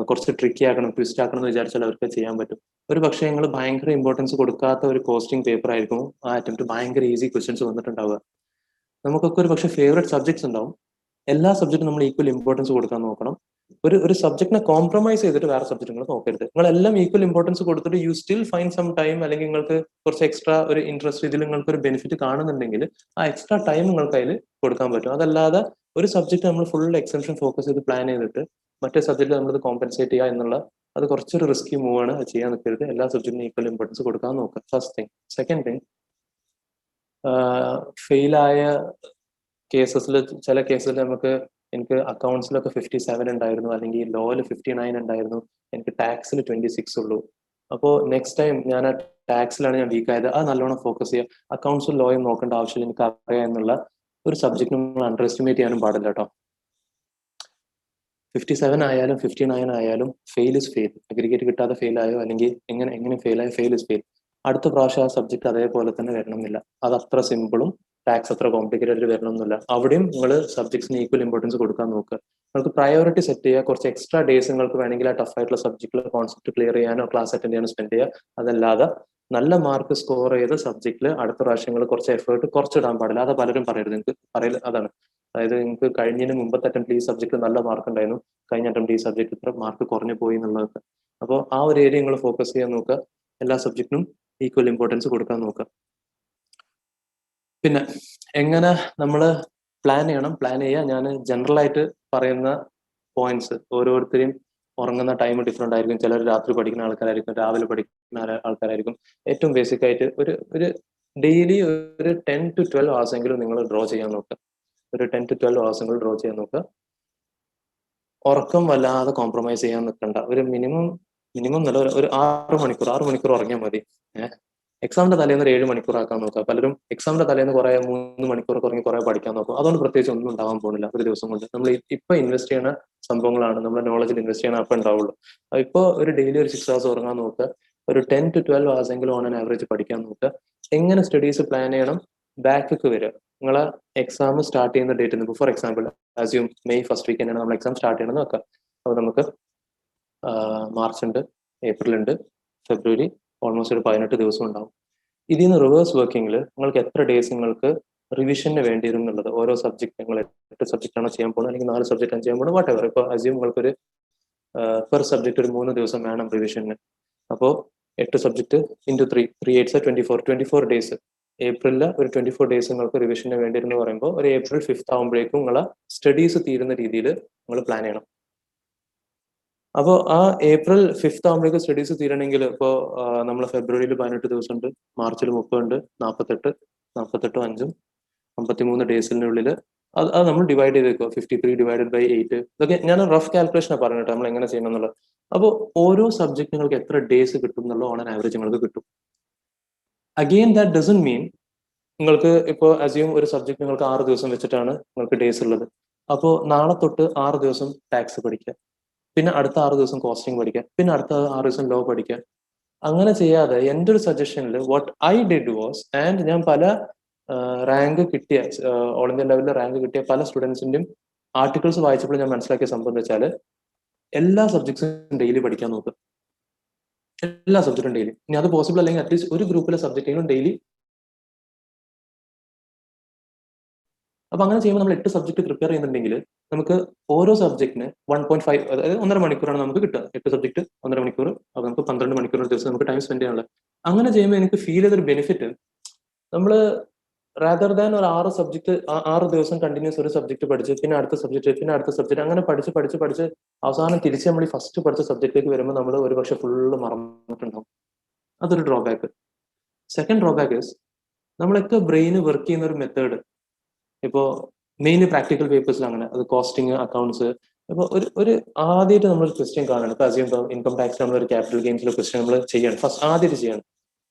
കുറച്ച് ട്രിക്കി ആക്കണം, ട്വിസ്റ്റ് ആക്കണം എന്ന് വിചാരിച്ചാൽ അവർക്ക് ചെയ്യാൻ പറ്റും. ഒരു പക്ഷേ നിങ്ങൾ ഭയങ്കര ഇമ്പോർട്ടൻസ് കൊടുക്കാത്ത ഒരു കോസ്റ്റിംഗ് പേപ്പർ ആയിരിക്കും ആ അറ്റംപ്റ്റ് ഭയങ്കര ഈസി ക്വസ്റ്റ്യൻസ് വന്നിട്ടുണ്ടാവുക. നമുക്കൊക്കെ ഒരു പക്ഷേ ഫേവറേറ്റ് സബ്ജക്ട്സ് ഉണ്ടാവും. എല്ലാ സബ്ജക്റ്റും നമ്മൾ ഈക്വൽ ഇമ്പോർട്ടൻസ് കൊടുക്കാൻ നോക്കണം. ഒരു സബ്ജക്റ്റിനെ കോംപ്രമൈസ് ചെയ്തിട്ട് വേറെ സബ്ജക്ട് നിങ്ങൾ നോക്കരുത്. നിങ്ങൾ എല്ലാം ഈക്വൽ ഇമ്പോർട്ടൻസ് കൊടുത്തിട്ട് you still find some time, അല്ലെങ്കിൽ നിങ്ങൾക്ക് കുറച്ച് എക്സ്ട്രാ ഒരു ഇൻട്രസ്റ്റ് ഇതിൽ നിങ്ങൾക്ക് ഒരു ബെനിഫിറ്റ് കാണുന്നുണ്ടെങ്കിൽ ആ എക്സ്ട്രാ ടൈം നിങ്ങൾക്ക് അതിൽ കൊടുക്കാൻ പറ്റും. അതല്ലാതെ ഒരു സബ്ജക്ട് നമ്മൾ ഫുൾ എക്സംഷൻ ഫോക്കസ് ചെയ്ത് പ്ലാൻ ചെയ്തിട്ട് മറ്റേ സബ്ജക്റ്റ് നമ്മളത് കോമ്പൻസേറ്റ് ചെയ്യുക എന്നുള്ള അത് കുറച്ചൊരു റിസ്കി മൂവ് ആണ്. അത് ചെയ്യാൻ നിൽക്കരുത്. എല്ലാ സബ്ജക്റ്റിനും ഈക്വൽ ഇമ്പോർട്ടൻസ് കൊടുക്കാൻ നോക്കുക. First thing. സെക്കൻഡ് തിങ്, ഫെയിലായ കേസസിൽ ചില കേസിൽ എനിക്ക് അക്കൗണ്ട്സിലൊക്കെ 57 ഉണ്ടായിരുന്നു, അല്ലെങ്കിൽ ലോയിൽ 59 ഉണ്ടായിരുന്നു, എനിക്ക് ടാക്സിൽ 26 ഉള്ളൂ. അപ്പോൾ നെക്സ്റ്റ് ടൈം ഞാൻ ആ ടാക്സിലാണ് ഞാൻ വീക്ക് ആയത്, അത് നല്ലോണം ഫോക്കസ് ചെയ്യുക. അക്കൗണ്ട്സും ലോയും നോക്കേണ്ട ആവശ്യമില്ല, എനിക്ക് അറിയാം എന്നുള്ള ഒരു സബ്ജക്ട് നമ്മൾ അണ്ടർ എസ്റ്റിമേറ്റ് ചെയ്യാനും പാടില്ല കേട്ടോ. 57 ആയാലും 59 ആയാലും ഫെയിൽ ഇസ് ഫെയിൽ. അഗ്രിഗേറ്റ് കിട്ടാതെ ഫെയിൽ ആയോ, അല്ലെങ്കിൽ എങ്ങനെ ഫെയിൽ ആയോ, ഫെയിൽ ഇസ് ഫെയിൽ. അടുത്ത പ്രാവശ്യം ആ സബ്ജക്ട് അതേപോലെ തന്നെ വരണമെന്നില്ല. അത് അത്ര സിമ്പിളും ടാക്സ് അത്ര കോംപ്ലിക്കേറ്റഡ് വരണമെന്നില്ല. അവിടെയും നിങ്ങൾ സബ്ജക്ട്സിന് ഈക്വൽ ഇമ്പോർട്ടൻസ് കൊടുക്കാൻ നോക്കുക. നിങ്ങൾക്ക് പ്രയോറിറ്റി സെറ്റ് ചെയ്യുക. കുറച്ച് എക്സ്ട്രാ ഡേയ്സ് നിങ്ങൾക്ക് വേണമെങ്കിൽ ആ ടഫ് ആയിട്ടുള്ള സബ്ജക്റ്റിൽ കോൺസെപ്റ്റ് ക്ലിയർ ചെയ്യാനോ ക്ലാസ് അറ്റൻഡ് ചെയ്യാനോ സ്പെൻഡ് ചെയ്യുക. അതല്ലാതെ നല്ല മാർക്ക് സ്കോർ ചെയ്ത സബ്ജക്റ്റിൽ അടുത്ത പ്രാവശ്യങ്ങൾ കുറച്ച് എഫേർട്ട് കുറച്ചിടാൻ പാടില്ല. അത് പലരും പറയരുത്. നിങ്ങൾക്ക് പറയൽ അതാണ്. അതായത് നിങ്ങൾക്ക് കഴിഞ്ഞതിന് മുമ്പത്തെ അറ്റംപ്റ്റ് ഈ സബ്ജക്ട് നല്ല മാർക്ക് ഉണ്ടായിരുന്നു, കഴിഞ്ഞ അറ്റംപ്റ്റ് ഈ സബ്ജക്ട് ഇത്ര മാർക്ക് കുറഞ്ഞു പോയി എന്നുള്ളതൊക്കെ. അപ്പോൾ ആ ഒരു ഏരിയ നിങ്ങൾ ഫോക്കസ് ചെയ്യാൻ നോക്കുക. എല്ലാ സബ്ജക്റ്റിനും ഈക്വൽ ഇമ്പോർട്ടൻസ് കൊടുക്കാൻ നോക്കുക. പിന്നെ എങ്ങനെ നമ്മൾ പ്ലാൻ ചെയ്യുക. ഞാൻ ജനറൽ ആയിട്ട് പറയുന്ന പോയിന്റ്സ്, ഓരോരുത്തരെയും ഉറങ്ങുന്ന ടൈം ഡിഫറെന്റ് ആയിരിക്കും. ചിലർ രാത്രി പഠിക്കുന്ന ആൾക്കാരായിരിക്കും, രാവിലെ പഠിക്കുന്ന ആൾക്കാരായിരിക്കും. ഏറ്റവും ബേസിക് ആയിട്ട് ഒരു ഡെയിലി ഒരു 10 to 12 hours എങ്കിലും നിങ്ങൾ ഡ്രോ ചെയ്യാൻ നോക്കുക. ഒരു 10 to 12 hours എങ്കിലും ഡ്രോ ചെയ്യാൻ നോക്കുക. ഉറക്കം വല്ലാതെ കോംപ്രമൈസ് ചെയ്യാൻ നിൽക്കണ്ട. ഒരു മിനിമം നല്ല ഒരു 6 മണിക്കൂർ ഉറങ്ങിയാൽ മതി. എക്സാമിന്റെ തലേന്ന് ഒരു 7 മണിക്കൂർ ആക്കാൻ നോക്കുക. പലരും എക്സാമിന്റെ തലേന്ന് കുറെ 3 മണിക്കൂർ ഉറങ്ങി കുറെ പഠിക്കാൻ നോക്കും. അതുകൊണ്ട് പ്രത്യേകിച്ച് ഒന്നും ഉണ്ടാവാൻ പോകുന്നില്ല ഒരു ദിവസം കൊണ്ട്. നമ്മൾ ഇപ്പൊ ഇൻവെസ്റ്റ് ചെയ്യുന്ന സംഭവങ്ങളാണ്, നമ്മുടെ നോളജിൽ ഇൻവെസ്റ്റ് ചെയ്യണം, അപ്പൊ ഉണ്ടാവുള്ളൂ. ഇപ്പോൾ ഒരു ഡെയിലി ഒരു 6 hours ഉറങ്ങാൻ നോക്കുക. ഒരു 10 to 12 hours എങ്കിലും ഓൺ ആൻ ആവറേജ് പഠിക്കാൻ നോക്കുക. എങ്ങനെ സ്റ്റഡീസ് പ്ലാൻ ചെയ്യണം? ബാക്കൊക്കെ വരിക. നിങ്ങളെ എക്സാം സ്റ്റാർട്ട് ചെയ്യുന്ന date, for example assume May 1st week തന്നെയാണ് നമ്മൾ എക്സാം സ്റ്റാർട്ട് ചെയ്യണമെന്ന് വെക്കാം. അപ്പോൾ നമുക്ക് മാർച്ച് ഉണ്ട്, ഏപ്രിൽ ഉണ്ട്, ഫെബ്രുവരി, ഓൾമോസ്റ്റ് ഒരു 18 ദിവസം ഉണ്ടാവും. ഇതിൽ നിന്ന് റിവേഴ്സ് വർക്കിംഗിൽ നിങ്ങൾക്ക് എത്ര ഡേയ്സ് നിങ്ങൾക്ക് റിവിഷന് വേണ്ടി വരും എന്നുള്ളത്, ഓരോ സബ്ജക്ട് നിങ്ങൾ 8 സബ്ജക്റ്റ് ആണോ ചെയ്യാൻ പോകുന്നത്, അല്ലെങ്കിൽ 4 സബ്ജക്റ്റ് ആണ് ചെയ്യാൻ പോകുന്നത്, വാട്ട് എവർ. ഇപ്പോൾ അസ്യൂം നിങ്ങൾക്കൊരു പെർ സബ്ജക്ട് ഒരു 3 ദിവസം വേണം റിവിഷന്. അപ്പോൾ 8 സബ്ജക്ട് ഇൻറ്റു 3 8 24 ഡേയ്സ്. ഏപ്രിലിൽ ഒരു 24 ഡേയ്സ് നിങ്ങൾക്ക് റിവിഷന് വേണ്ടി എന്ന് പറയുമ്പോൾ ഒരു April 5th ആകുമ്പോഴേക്കും നിങ്ങളെ സ്റ്റഡീസ് തീരുന്ന രീതിയിൽ നിങ്ങൾ പ്ലാൻ ചെയ്യണം. അപ്പോൾ ആ April 5th ആകുമ്പോഴേക്കും സ്റ്റഡീസ് തീരണമെങ്കിൽ ഇപ്പോൾ നമ്മൾ ഫെബ്രുവരിയിൽ 18 ദിവസം ഉണ്ട്, മാർച്ചിൽ 30 ഉണ്ട്, 48 5 53 ഡേയ്സിനുള്ളിൽ അത് നമ്മൾ ഡിവൈഡ് ചെയ്ത് വെക്കുക. 53 divided by 8. ഇതൊക്കെ ഞാൻ റഫ് കാൽക്കുലേഷനാണ് പറഞ്ഞിട്ട് നമ്മൾ എങ്ങനെ ചെയ്യണം എന്നുള്ളത്. അപ്പോൾ ഓരോ സബ്ജക്ട് നിങ്ങൾക്ക് എത്ര ഡേയ്സ് കിട്ടും എന്നുള്ള ഓൺ ആൻ ആവറേജ് നിങ്ങൾക്ക് കിട്ടും. അഗെയിൻ ദാറ്റ് ഡസന്റ് മീൻ നിങ്ങൾക്ക് ഇപ്പോൾ അസ്യൂം ഒരു സബ്ജക്ട് നിങ്ങൾക്ക് 6 ദിവസം വെച്ചിട്ടാണ് നിങ്ങൾക്ക് ഡേയ്സ് ഉള്ളത്. അപ്പോൾ നാളെ തൊട്ട് 6 ദിവസം ടാക്സ് പഠിക്കുക, പിന്നെ അടുത്ത 6 ദിവസം കോസ്റ്റിംഗ് പഠിക്കുക, പിന്നെ അടുത്ത 6 ദിവസം ലോ പഠിക്കുക. അങ്ങനെ ചെയ്യാതെ എൻ്റെ ഒരു സജഷനിൽ what I did was, and ഞാൻ പല റാങ്ക് കിട്ടിയ ഓൾ ഇന്ത്യ ലെവലിൽ റാങ്ക് കിട്ടിയ പല സ്റ്റുഡൻസിൻ്റെയും ആർട്ടിക്കിൾസ് വായിച്ചപ്പോൾ ഞാൻ മനസ്സിലാക്കിയ സംഭവം എന്ന് വെച്ചാൽ എല്ലാ സബ്ജക്ട്സും ഡെയിലി പഠിക്കാൻ നോക്കുക. എല്ലാ സബ്ജക്റ്റും ഡെയിലി. ഇനി അത് പോസിബിൾ അല്ലെങ്കിൽ അറ്റ്ലീസ്റ്റ് ഒരു ഗ്രൂപ്പിലെ സബ്ജക്റ്റുകളും ഡെയിലി അപ്പൊ അങ്ങനെ ചെയ്യുമ്പോൾ നമ്മൾ 8 സബ്ജക്ട് പ്രിപ്പയർ ചെയ്യുന്നുണ്ടെങ്കിൽ നമുക്ക് ഓരോ സബ്ജക്റ്റിന് 1.5, അതായത് 1.5 മണിക്കൂറാണ് നമുക്ക് കിട്ടുക. 8 സബ്ജക്ട് 1.5 മണിക്കൂർ, അപ്പൊ നമുക്ക് 12 മണിക്കൂർ ഒരു ദിവസം നമുക്ക് ടൈം സ്പെൻഡ് ചെയ്യാനുള്ളത്. അങ്ങനെ ചെയ്യുമ്പോൾ എനിക്ക് ഫീൽ ചെയ്തൊരു ബെനിഫിറ്റ്, നമ്മള് റാദർ ദാൻ ഒരു 6 സബ്ജക്ട് 6 ദിവസം കണ്ടിന്യൂസ് ഒരു സബ്ജക്ട് പഠിച്ച് പിന്നെ അടുത്ത സബ്ജക്ട് പിന്നെ അടുത്ത സബ്ജക്ട് അങ്ങനെ പഠിച്ച് പഠിച്ച് പഠിച്ച് അവസാനം തിരിച്ച് നമ്മൾ ഈ ഫസ്റ്റ് പഠിച്ച സബ്ജക്റ്റിലേക്ക് വരുമ്പോൾ നമ്മൾ ഒരു പക്ഷെ ഫുള്ള് മറന്നിട്ടുണ്ടാവും. അതൊരു ഡ്രോബാക്ക്. സെക്കൻഡ് ഡ്രോബാക്ക് ഇസ്, നമ്മളൊക്കെ ബ്രെയിന് വർക്ക് ചെയ്യുന്ന ഒരു മെത്തേഡ്, ഇപ്പോ മെയിൻ പ്രാക്ടിക്കൽ പേപ്പേഴ്സിൽ അങ്ങനെ, അത് കോസ്റ്റിംഗ്, അക്കൗണ്ട്സ്. ഇപ്പൊ ഒരു ആദ്യമായിട്ട് നമ്മൾ ക്വസ്റ്റ്യൻ കാണണം. ഇപ്പൊ അസ്യൂം ഇൻകം ടാക്സ് നമ്മൾ ഒരു ക്യാപിറ്റൽ ഗെയിൻസിലെ ക്വസ്റ്റ്യൻ നമ്മൾ ചെയ്യണം, ഫസ്റ്റ് ആദ്യമായിട്ട് ചെയ്യണം.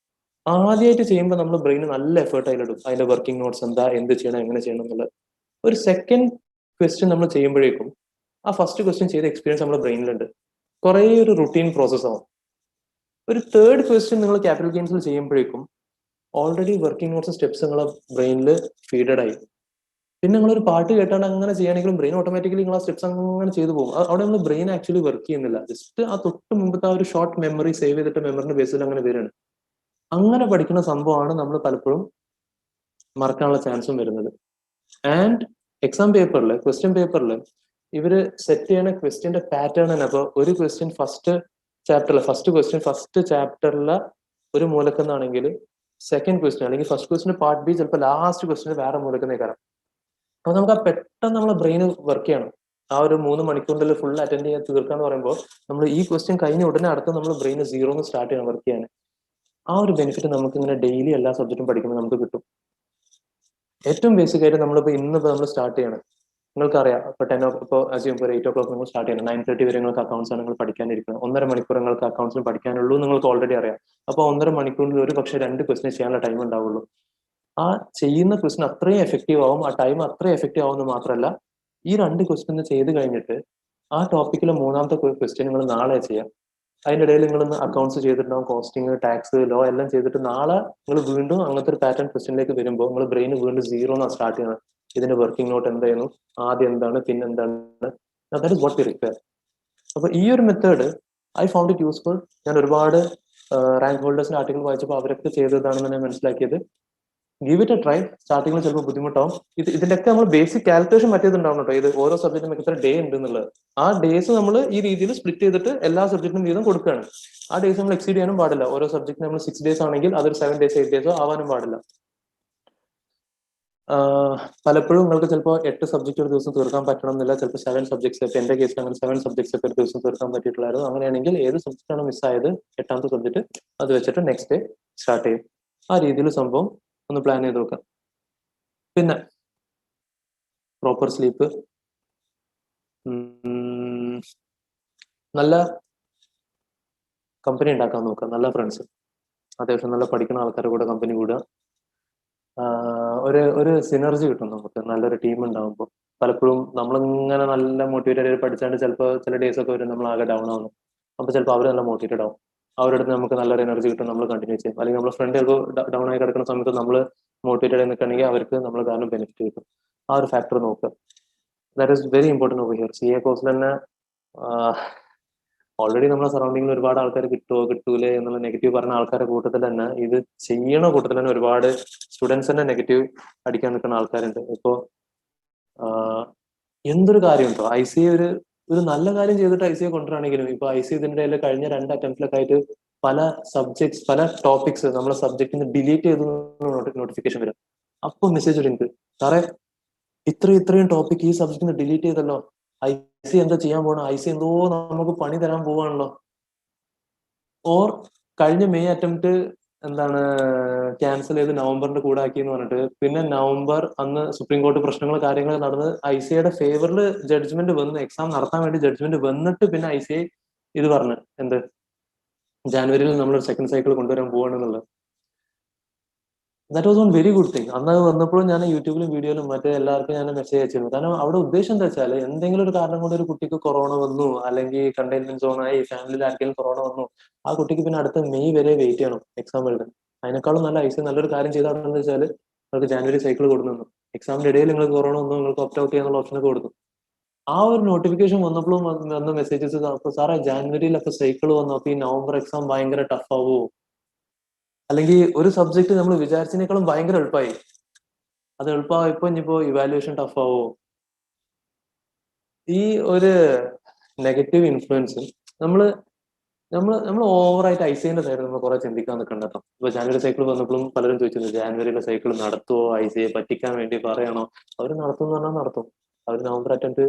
ആദ്യമായിട്ട് ചെയ്യുമ്പോൾ നമ്മൾ ബ്രെയിന് നല്ല എഫേർട്ട് അതിലിടും, അതിന്റെ വർക്കിംഗ് നോട്ട്സ് എന്താ, എന്ത് ചെയ്യണം, എങ്ങനെ ചെയ്യണം എന്നുള്ളത്. ഒരു സെക്കൻഡ് ക്വസ്റ്റ്യൻ നമ്മൾ ചെയ്യുമ്പോഴേക്കും ആ ഫസ്റ്റ് ക്വസ്റ്റ്യൻ ചെയ്ത എക്സ്പീരിയൻസ് നമ്മുടെ ബ്രെയിനിലുണ്ട്, കുറേ ഒരു റുട്ടീൻ പ്രോസസ് ആവും. ഒരു തേർഡ് ക്വസ്റ്റ്യൻ നിങ്ങൾ ക്യാപിറ്റൽ ഗെയിൻസിൽ ചെയ്യുമ്പോഴേക്കും ഓൾറെഡി വർക്കിംഗ് നോട്ട്സ് സ്റ്റെപ്സ് നിങ്ങളെ ബ്രെയിനിൽ ഫീഡഡ് ആയി. പിന്നെ നിങ്ങളൊരു പാട്ട് കേട്ടാണ് അങ്ങനെ ചെയ്യുകയാണെങ്കിലും ബ്രെയിൻ ഓട്ടോമാറ്റിക്കലി നിങ്ങൾ ആ സ്റ്റെപ്സ് അങ്ങനെ ചെയ്തു പോകും. അവിടെ നമ്മൾ ബ്രെയിൻ ആക്ച്വലി വർക്ക് ചെയ്യുന്നില്ല, ജസ്റ്റ് ആ തൊട്ട് മുമ്പത്തെ ആ ഒരു ഷോർട്ട് മെമ്മറി സേവ് ചെയ്തിട്ട് മെമ്മറിന്റെ ബേസിൽ അങ്ങനെ വരികയാണ്. അങ്ങനെ പഠിക്കുന്ന സംഭവമാണ് നമ്മൾ പലപ്പോഴും മറക്കാനുള്ള ചാൻസും വരുന്നത്. ആൻഡ് എക്സാം പേപ്പറിൽ, ക്വസ്റ്റ്യൻ പേപ്പറിൽ ഇവര് സെറ്റ് ചെയ്യണ ക്വസ്റ്റ്യന്റെ പാറ്റേൺ തന്നെ. അപ്പൊ ഒരു ക്വസ്റ്റ്യൻ ഫസ്റ്റ് ചാപ്റ്ററിലെ ഒരു മൂലക്കുന്നാണെങ്കിൽ സെക്കൻഡ് ക്വസ്റ്റ്യൻ അല്ലെങ്കിൽ ഫസ്റ്റ് ക്വസ്റ്റ്യൻ പാർട്ട് ബി ചിലപ്പോൾ ലാസ്റ്റ് ക്വസ്റ്റ്യൻ വേറെ മൂലക്കുന്നേക്കാരം. അപ്പൊ നമുക്ക് ആ പെട്ടെന്ന് നമ്മളെ ബ്രെയിൻ വർക്ക് ചെയ്യണം. ആ ഒരു 3 മണിക്കൂറിൽ ഫുൾ അറ്റൻഡ് ചെയ്യാൻ തീർക്കാന്ന് പറയുമ്പോൾ നമ്മൾ ഈ ക്വസ്റ്റ്യൻ കഴിഞ്ഞ ഉടനെ അടുത്ത നമ്മൾ ബ്രെയിൻ സീറോന്ന് സ്റ്റാർട്ട് ചെയ്യണം വർക്ക് ചെയ്യാൻ. ആ ഒരു ബെനിഫിറ്റ് നമുക്ക് ഇങ്ങനെ ഡെയിലി എല്ലാ സബ്ജക്റ്റും പഠിക്കുമ്പോൾ നമുക്ക് കിട്ടും. ഏറ്റവും ബേസിക് ആയിട്ട് നമ്മളിപ്പോൾ ഇന്നിപ്പോൾ നമ്മൾ സ്റ്റാർട്ട് ചെയ്യണം, നിങ്ങൾക്കറിയാം ഇപ്പൊ 10 ഇപ്പോൾ അസ്യൂം ഇപ്പോൾ 8 o'clock നിങ്ങൾ സ്റ്റാർട്ട് ചെയ്യണം, 9:30 വരെ നിങ്ങൾക്ക് അക്കൗണ്ട്സ് ആണ് നിങ്ങൾ പഠിക്കാനിരിക്കുന്നത്. 1.5 മണിക്കൂർ നിങ്ങൾക്ക് അക്കൗണ്ട്സിൽ പഠിക്കാനുള്ളൂ നിങ്ങൾക്ക് ഓൾറെഡി അറിയാം. അപ്പോൾ 1.5 മണിക്കൂറിൽ ഒരു പക്ഷേ 2 ക്വസ്റ്റ്യൻ ചെയ്യാനുള്ള ടൈം ഉണ്ടാവുള്ളൂ. ആ ചെയ്യുന്ന ക്വസ്റ്റ്യൻ അത്രയും എഫക്റ്റീവ് ആവും, ആ ടൈം അത്രയും എഫക്റ്റീവ് ആവുമെന്ന് മാത്രമല്ല, ഈ 2 ക്വസ്റ്റ്യൻ ചെയ്ത് കഴിഞ്ഞിട്ട് ആ ടോപ്പിക്കിലെ മൂന്നാമത്തെ ക്വസ്റ്റ്യൻ നിങ്ങൾ നാളെ ചെയ്യാം. അതിന്റെ ഇടയിൽ നിങ്ങൾ അക്കൗണ്ട്സ് ചെയ്തിട്ടുണ്ടാവും, കോസ്റ്റിംഗ്, ടാക്സ്, ലോ എല്ലാം ചെയ്തിട്ട് നാളെ നിങ്ങൾ വീണ്ടും അങ്ങനത്തെ ഒരു പാറ്റേൺ ക്വസ്റ്റ്യനിലേക്ക് വരുമ്പോൾ നിങ്ങൾ ബ്രെയിൻ വീണ്ടും സീറോന്ന് സ്റ്റാർട്ട് ചെയ്യണം. ഇതിന്റെ വർക്കിംഗ് നോട്ട് എന്തായിരുന്നു, ആദ്യം എന്താണ്, പിന്നെ എന്താണ്, that is what V require. അപ്പൊ ഈ ഒരു method I found it useful. ഞാൻ ഒരുപാട് റാങ്ക് ഹോൾഡേഴ്സിന്റെ ആർട്ടിക്കൽ വായിച്ചപ്പോൾ അവരൊക്കെ ചെയ്തതാണെന്ന് ഞാൻ മനസ്സിലാക്കിയത്. Give it A try. സ്റ്റാർട്ടിങ്ങിൽ ചിലപ്പോൾ ബുദ്ധിമുട്ടാവും. ഇതിന്റെയൊക്കെ നമ്മൾ ബേസിക് കാൽക്കുലേഷൻ മറ്റേതുണ്ടാവും കേട്ടോ. ഇത് ഓരോ സബ്ജക്റ്റിനും എത്ര ഡേ ഉണ്ട് എന്നുള്ളത്, ആ ഡേയ്സ് നമ്മൾ ഈ രീതിയിൽ സ്പ്ലിറ്റ് ചെയ്തിട്ട് എല്ലാ സബ്ജക്റ്റിനും വീതം കൊടുക്കുകയാണ്. ആ ഡേയ്സ് നമ്മൾ എക്സീഡ് ചെയ്യാനും പാടില്ല. ഓരോ സബ്ജക്റ്റിന് നമ്മൾ 6 days ആണെങ്കിൽ അതൊരു 7 days 8 days ആവാനും പാടില്ല. പലപ്പോഴും നിങ്ങൾക്ക് ചിലപ്പോൾ 8 സബ്ജക്ട് ഒരു ദിവസം തീർക്കാൻ പറ്റണം എന്നില്ല, ചിലപ്പോൾ 7 സബ്ജക്ട്സ്. ഇപ്പൊ എന്റെ കേസിൽ അങ്ങനെ 7 സബ്ജക്ട്സ് ഒക്കെ ഒരു ദിവസം തീർക്കാൻ പറ്റിയിട്ടുള്ളായിരുന്നു. അങ്ങനെയാണെങ്കിൽ ഏത് സബ്ജക്റ്റ് ആണ് മിസ്സായത്, 8ാമത്തെ സബ്ജക്ട്, അത് വെച്ചിട്ട് നെക്സ്റ്റ് ഡേ സ്റ്റാർട്ട് ചെയ്യും. ആ രീതിയിൽ സംഭവം ഒന്ന് പ്ലാൻ ചെയ്ത് നോക്കാം. പിന്നെ പ്രോപ്പർ സ്ലീപ്പ്, നല്ല കമ്പനി ഉണ്ടാക്കാൻ നോക്കുക, നല്ല ഫ്രണ്ട്സ്, അത്യാവശ്യം നല്ല പഠിക്കുന്ന ആൾക്കാരുടെ കൂടെ കമ്പനി കൂടുക. ഒരു സിനർജി കിട്ടും നമുക്ക്, നല്ലൊരു ടീം ഉണ്ടാകുമ്പോൾ. പലപ്പോഴും നമ്മളിങ്ങനെ നല്ല മോട്ടിവേറ്റഡ് ആയിട്ട് പഠിച്ചാണ്ട് ചിലപ്പോൾ ചില ഡേയ്സ് ഒക്കെ വരും നമ്മൾ ആകെ ഡൗൺ ആവുന്നു. അപ്പോൾ ചിലപ്പോൾ അവർ നല്ല മോട്ടിവേറ്റഡ് ആവും, അവരുടെ അടുത്ത് നമുക്ക് നല്ലൊരു എനർജി കിട്ടും, നമ്മൾ കണ്ടിന്യൂ ചെയ്യും. അല്ലെങ്കിൽ നമ്മുടെ ഫ്രണ്ട് ചിലപ്പോൾ ഡൗൺ ആയി കിടക്കുന്ന സമയത്ത് നമ്മൾ മോട്ടിവേറ്റഡ് ആയി നിൽക്കുകയാണെങ്കിൽ അവർക്ക് നമ്മൾ കാരണം ബെനിഫിറ്റ് കിട്ടും. ആ ഒരു ഫാക്ടർ നോക്കുക. That is very important over here. CA കോഴ്സിൽ തന്നെ ഓൾറെഡി നമ്മുടെ സറൗണ്ടിങ്ങിൽ ഒരുപാട് ആൾക്കാർ കിട്ടുമോ കിട്ടൂലേ എന്നുള്ള നെഗറ്റീവ് പറഞ്ഞ ആൾക്കാരുടെ കൂട്ടത്തിൽ തന്നെ ഇത് ചെയ്യണ കൂട്ടത്തിൽ തന്നെ ഒരുപാട് സ്റ്റുഡൻസ് തന്നെ നെഗറ്റീവ് അടിക്കാൻ നിൽക്കുന്ന ആൾക്കാരുണ്ട്. ഇപ്പോൾ എന്തൊരു കാര്യം ഉണ്ടോ, ICA ഒരു നല്ല കാര്യം ചെയ്തിട്ട് ICA കൊണ്ടുവരാണെങ്കിലും ഇപ്പൊ ICA ഇതിന്റെ കഴിഞ്ഞ 2 അറ്റംപ്റ്റിലൊക്കെ ആയിട്ട് പല സബ്ജക്ട്സ്, പല ടോപ്പിക്സ് നമ്മളെ സബ്ജക്റ്റിന് ഡിലീറ്റ് ചെയ്ത് നോട്ടിഫിക്കേഷൻ വരും. അപ്പൊ മെസ്സേജ് വരും എനിക്ക്, സാറേ ഇത്രയും ടോപ്പിക് ഈ സബ്ജക്റ്റിന് ഡിലീറ്റ് ചെയ്തല്ലോ, ICA എന്താ ചെയ്യാൻ പോകണം, ICA എന്തോ നമുക്ക് പണി തരാൻ പോവാണല്ലോ. ഓർ കഴിഞ്ഞ മെയ് അറ്റംപ്റ്റ് എന്താണ് ക്യാൻസൽ ചെയ്ത് നവംബറിന്റെ കൂടെ ആക്കി എന്ന് പറഞ്ഞിട്ട്, പിന്നെ നവംബർ അന്ന് സുപ്രീം കോടതി പ്രശ്നങ്ങൾ കാര്യങ്ങൾ നടന്ന് ICAയുടെ ഫേവറിൽ ജഡ്ജ്മെന്റ് വന്ന് എക്സാം നടത്താൻ വേണ്ടി ജഡ്ജ്മെന്റ് വന്നിട്ട് പിന്നെ ICA ഇത് പറഞ്ഞു എന്ത് ജാനുവരിയിൽ നമ്മൾ സെക്കൻഡ് സൈക്കിൾ കൊണ്ടുവരാൻ പോവാണെന്നുള്ളത്. That was one very good thing. അന്ന് അത് വന്നപ്പോഴും ഞാൻ യൂട്യൂബിലും വീഡിയോയിലും മറ്റേ എല്ലാവർക്കും ഞാൻ മെസ്സേജ് അയച്ചിരുന്നു. കാരണം അവിടെ ഉദ്ദേശം എന്താ വെച്ചാൽ എന്തെങ്കിലും ഒരു കാരണം കൊണ്ട് ഒരു കുട്ടിക്ക് കൊറോണ വന്നു, അല്ലെങ്കിൽ കണ്ടെയ്ൻമെന്റ് സോൺ ആയി, ഫാമിലിയിൽ ആർക്കെങ്കിലും കൊറോണ വന്നു, ആ കുട്ടിക്ക് പിന്നെ അടുത്ത മെയ് വരെ വെയിറ്റ് ചെയ്യണം എക്സാം എഴുതാൻ. അതിനേക്കാളും നല്ല ICA നല്ലൊരു കാര്യം ചെയ്താണെന്ന് വെച്ചാൽ നിങ്ങൾക്ക് ജാനുവരി സൈക്കിൾ കൊടുക്കുന്നു, എക്സാമിന്റെ ഇടയിൽ നിങ്ങൾക്ക് കൊറോണ വന്നു, നിങ്ങൾക്ക് ഓപ്റ്റ് ഔട്ട് ചെയ്യാനുള്ള ഓപ്ഷനൊക്കെ കൊടുക്കും. ആ ഒരു നോട്ടിഫിക്കേഷൻ വന്നപ്പോഴും വന്ന മെസ്സേജസ്, അപ്പൊ സാറേ ജാനുവരിയിലൊക്കെ സൈക്കിൾ വന്നു, അപ്പൊ ഈ നവംബർ എക്സാം ഭയങ്കര ടഫ് ആവുമോ, അല്ലെങ്കിൽ ഒരു സബ്ജക്ട് നമ്മൾ വിചാരിച്ചതിനേക്കാളും ഭയങ്കര എളുപ്പമായി. അത് എളുപ്പമാവും. ഇനിയിപ്പോ ഇവാലുവേഷൻ ടഫ് ആവോ? ഈ ഒരു നെഗറ്റീവ് ഇൻഫ്ലുവൻസ് നമ്മള് നമ്മൾ ഓവറായിട്ട് ഐസിന്റെ സൈഡ് നമ്മൾ കുറെ ചിന്തിക്കാൻ നിൽക്കണ്ട കേട്ടോ. ഇപ്പൊ ജാനുവരി സൈക്കിൾ വന്നപ്പോഴും പലരും ചോദിച്ചിരുന്നു, ജാനുവരിയിലെ സൈക്കിൾ നടത്തുവോ, ഐസിയെ പറ്റിക്കാൻ വേണ്ടി പറയണോ? അവർ നടത്തും എന്ന് പറഞ്ഞാൽ നടത്തും. അവർ നവംബർ അറ്റംപ്റ്റ്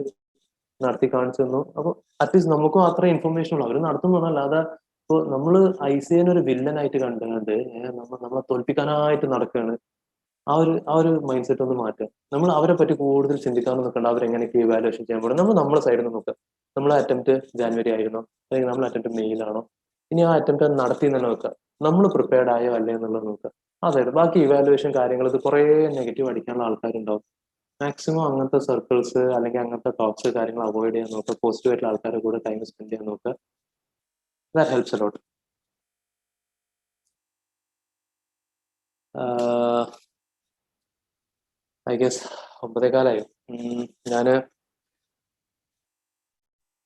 നടത്തി കാണിച്ചു തന്നു. അപ്പൊ അറ്റ്ലീസ്റ്റ് നമുക്കും അത്ര ഇൻഫർമേഷൻ ഉള്ളു. അവർ നടത്തും എന്ന് പറഞ്ഞാൽ അല്ലാതെ ഇപ്പൊ നമ്മള് ഐസിനെ ഒരു വില്ലനായിട്ട് കണ്ടുകൊണ്ട് നമ്മളെ തോൽപ്പിക്കാനായിട്ട് നടക്കുകയാണ്. ആ ഒരു മൈൻഡ് സെറ്റ് ഒന്ന് മാറ്റുക. നമ്മൾ അവരെ പറ്റി കൂടുതൽ ചിന്തിക്കാനും നിൽക്കണ്ട. അവരെങ്ങനെയൊക്കെ ഇവാലുവേഷൻ ചെയ്യാൻ പാടും. നമ്മൾ നമ്മളെ സൈഡിൽ നിന്ന് നോക്കുക. നമ്മളെ അറ്റംപ്റ്റ് ജാനുവരി ആയിരുന്നോ, അല്ലെങ്കിൽ നമ്മൾ അറ്റംപ്റ്റ് മെയിലാണോ, ഇനി ആ അറ്റംപ്റ്റ് നടത്തി തന്നെ വെക്കുക. നമ്മൾ പ്രിപ്പയർഡ് ആയോ അല്ലേ എന്നുള്ളത് നോക്കുക. അതായത് ബാക്കി ഇവാലുവേഷൻ കാര്യങ്ങൾ ഇത് കുറെ നെഗറ്റീവ് അടിക്കാനുള്ള ആൾക്കാരുണ്ടാവും. മാക്സിമം അങ്ങനത്തെ സർക്കിൾസ് അല്ലെങ്കിൽ അങ്ങനത്തെ ടോക്സ് കാര്യങ്ങൾ അവോയ്ഡ് ചെയ്യാൻ നോക്കുക. പോസിറ്റീവ് ആയിട്ടുള്ള ആൾക്കാരുടെ കൂടെ ടൈം സ്പെൻഡ് ചെയ്യാൻ നോക്കുക. That helps a lot. I guess 9:15. ഞാന്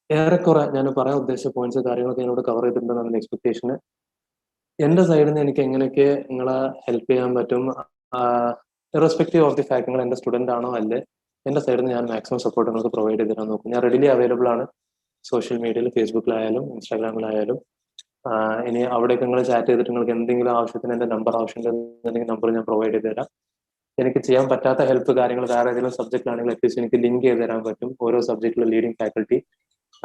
ഏറെക്കുറെ ഞാൻ പറയാൻ ഉദ്ദേശിച്ച പോയിന്റ്സ് കാര്യങ്ങളൊക്കെ എന്നോട് കവർ ചെയ്തിട്ടുണ്ടെന്നാണ് എക്സ്പെക്ടേഷന്. എന്റെ സൈഡിൽ നിന്ന് എനിക്ക് എങ്ങനെയൊക്കെ നിങ്ങളെ ഹെൽപ്പ് ചെയ്യാൻ പറ്റും, ഇറസ്പെക്റ്റീവ് ഓഫ് ദി ഫാക്ട് നിങ്ങൾ എന്റെ സ്റ്റുഡന്റ് ആണോ അല്ലേ, എന്റെ സൈഡിൽ നിന്ന് ഞാൻ മാക്സിമം സപ്പോർട്ട് നിങ്ങൾക്ക് പ്രൊവൈഡ് ചെയ്ത് തരാൻ നോക്കും. ഞാൻ റെഡിലി അവൈലബിൾ ആണ് സോഷ്യൽ മീഡിയയിൽ, ഫേസ്ബുക്കിലായാലും ഇൻസ്റ്റാഗ്രാമിലായാലും. ഇനി അവിടേക്ക് നിങ്ങൾ ചാറ്റ് ചെയ്തിട്ട് നിങ്ങൾക്ക് എന്തെങ്കിലും ആവശ്യത്തിന് എന്റെ നമ്പർ ആവശ്യമുണ്ടെന്നുണ്ടെങ്കിൽ നമ്പർ ഞാൻ പ്രൊവൈഡ് ചെയ്ത് തരാം. എനിക്ക് ചെയ്യാൻ പറ്റാത്ത ഹെൽപ്പ് കാര്യങ്ങൾ വേറെ ഏതെങ്കിലും സബ്ജക്റ്റിലാണെങ്കിൽ അറ്റ്ലീസ്റ്റ് എനിക്ക് ലിങ്ക് ചെയ്ത് തരാൻ പറ്റും. ഓരോ സബ്ജക്റ്റിലെ ലീഡിംഗ് ഫാക്കൽറ്റി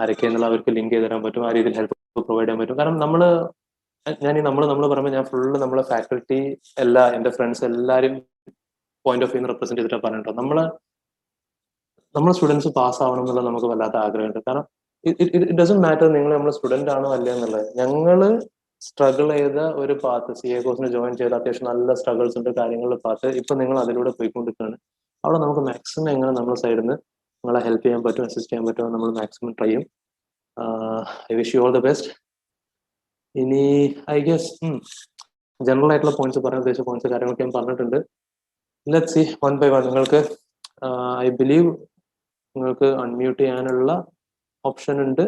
ആരൊക്കെയെന്നുള്ള അവർക്ക് ലിങ്ക് ചെയ്ത് തരാൻ പറ്റും. ആ രീതിയിൽ ഹെൽപ്പ് പ്രൊവൈഡ് ചെയ്യാൻ പറ്റും. കാരണം നമ്മൾ പറയുമ്പോൾ ഞാൻ ഫുള്ള് നമ്മളെ ഫാക്കൽറ്റി എല്ലാ എന്റെ ഫ്രണ്ട്സ് എല്ലാവരും പോയിന്റ് ഓഫ് വ്യൂ റെപ്രസെന്റ് ചെയ്തിട്ട് പറഞ്ഞിട്ടോ. നമ്മളെ സ്റ്റുഡൻസ് പാസ് ആവണം എന്നുള്ളത് നമുക്ക് വല്ലാത്ത ആഗ്രഹമുണ്ട്. കാരണം ഇറ്റ് ഡസന്റ് മാറ്റർ നിങ്ങൾ നമ്മളെ സ്റ്റുഡന്റ് ആണോ അല്ലേ എന്നുള്ളത്. ഞങ്ങള് സ്ട്രഗിൾ ചെയ്ത ഒരു പാത്ത്, CA കോഴ്സിന് ജോയിൻ ചെയ്ത അത്യാവശ്യം നല്ല സ്ട്രഗിൾസ് ഉണ്ട് കാര്യങ്ങളുടെ പാത്ത്. ഇപ്പൊ നിങ്ങൾ അതിലൂടെ പോയിക്കൊണ്ടിരിക്കുകയാണ്. അവിടെ നമുക്ക് മാക്സിമം എങ്ങനെ നമ്മുടെ സൈഡിൽ നിന്ന് നിങ്ങളെ ഹെൽപ്പ് ചെയ്യാൻ പറ്റും, അസിസ്റ്റ് ചെയ്യാൻ പറ്റുമോ നമ്മൾ മാക്സിമം ട്രൈ ചെയ്യും. I wish you all the best. ഇനി ഐ ഗസ് ജനറൽ ആയിട്ടുള്ള പോയിന്റ്സ് പറയാൻ ഉദ്ദേശിച്ച പോയിന്റ്സ് കാര്യങ്ങളൊക്കെ ഞാൻ പറഞ്ഞിട്ടുണ്ട്. Let's see one by one. നിങ്ങൾക്ക് ഐ ബിലീവ് നിങ്ങൾക്ക് അൺമ്യൂട്ട് ചെയ്യാനുള്ള ഓപ്ഷൻ ഉണ്ട്.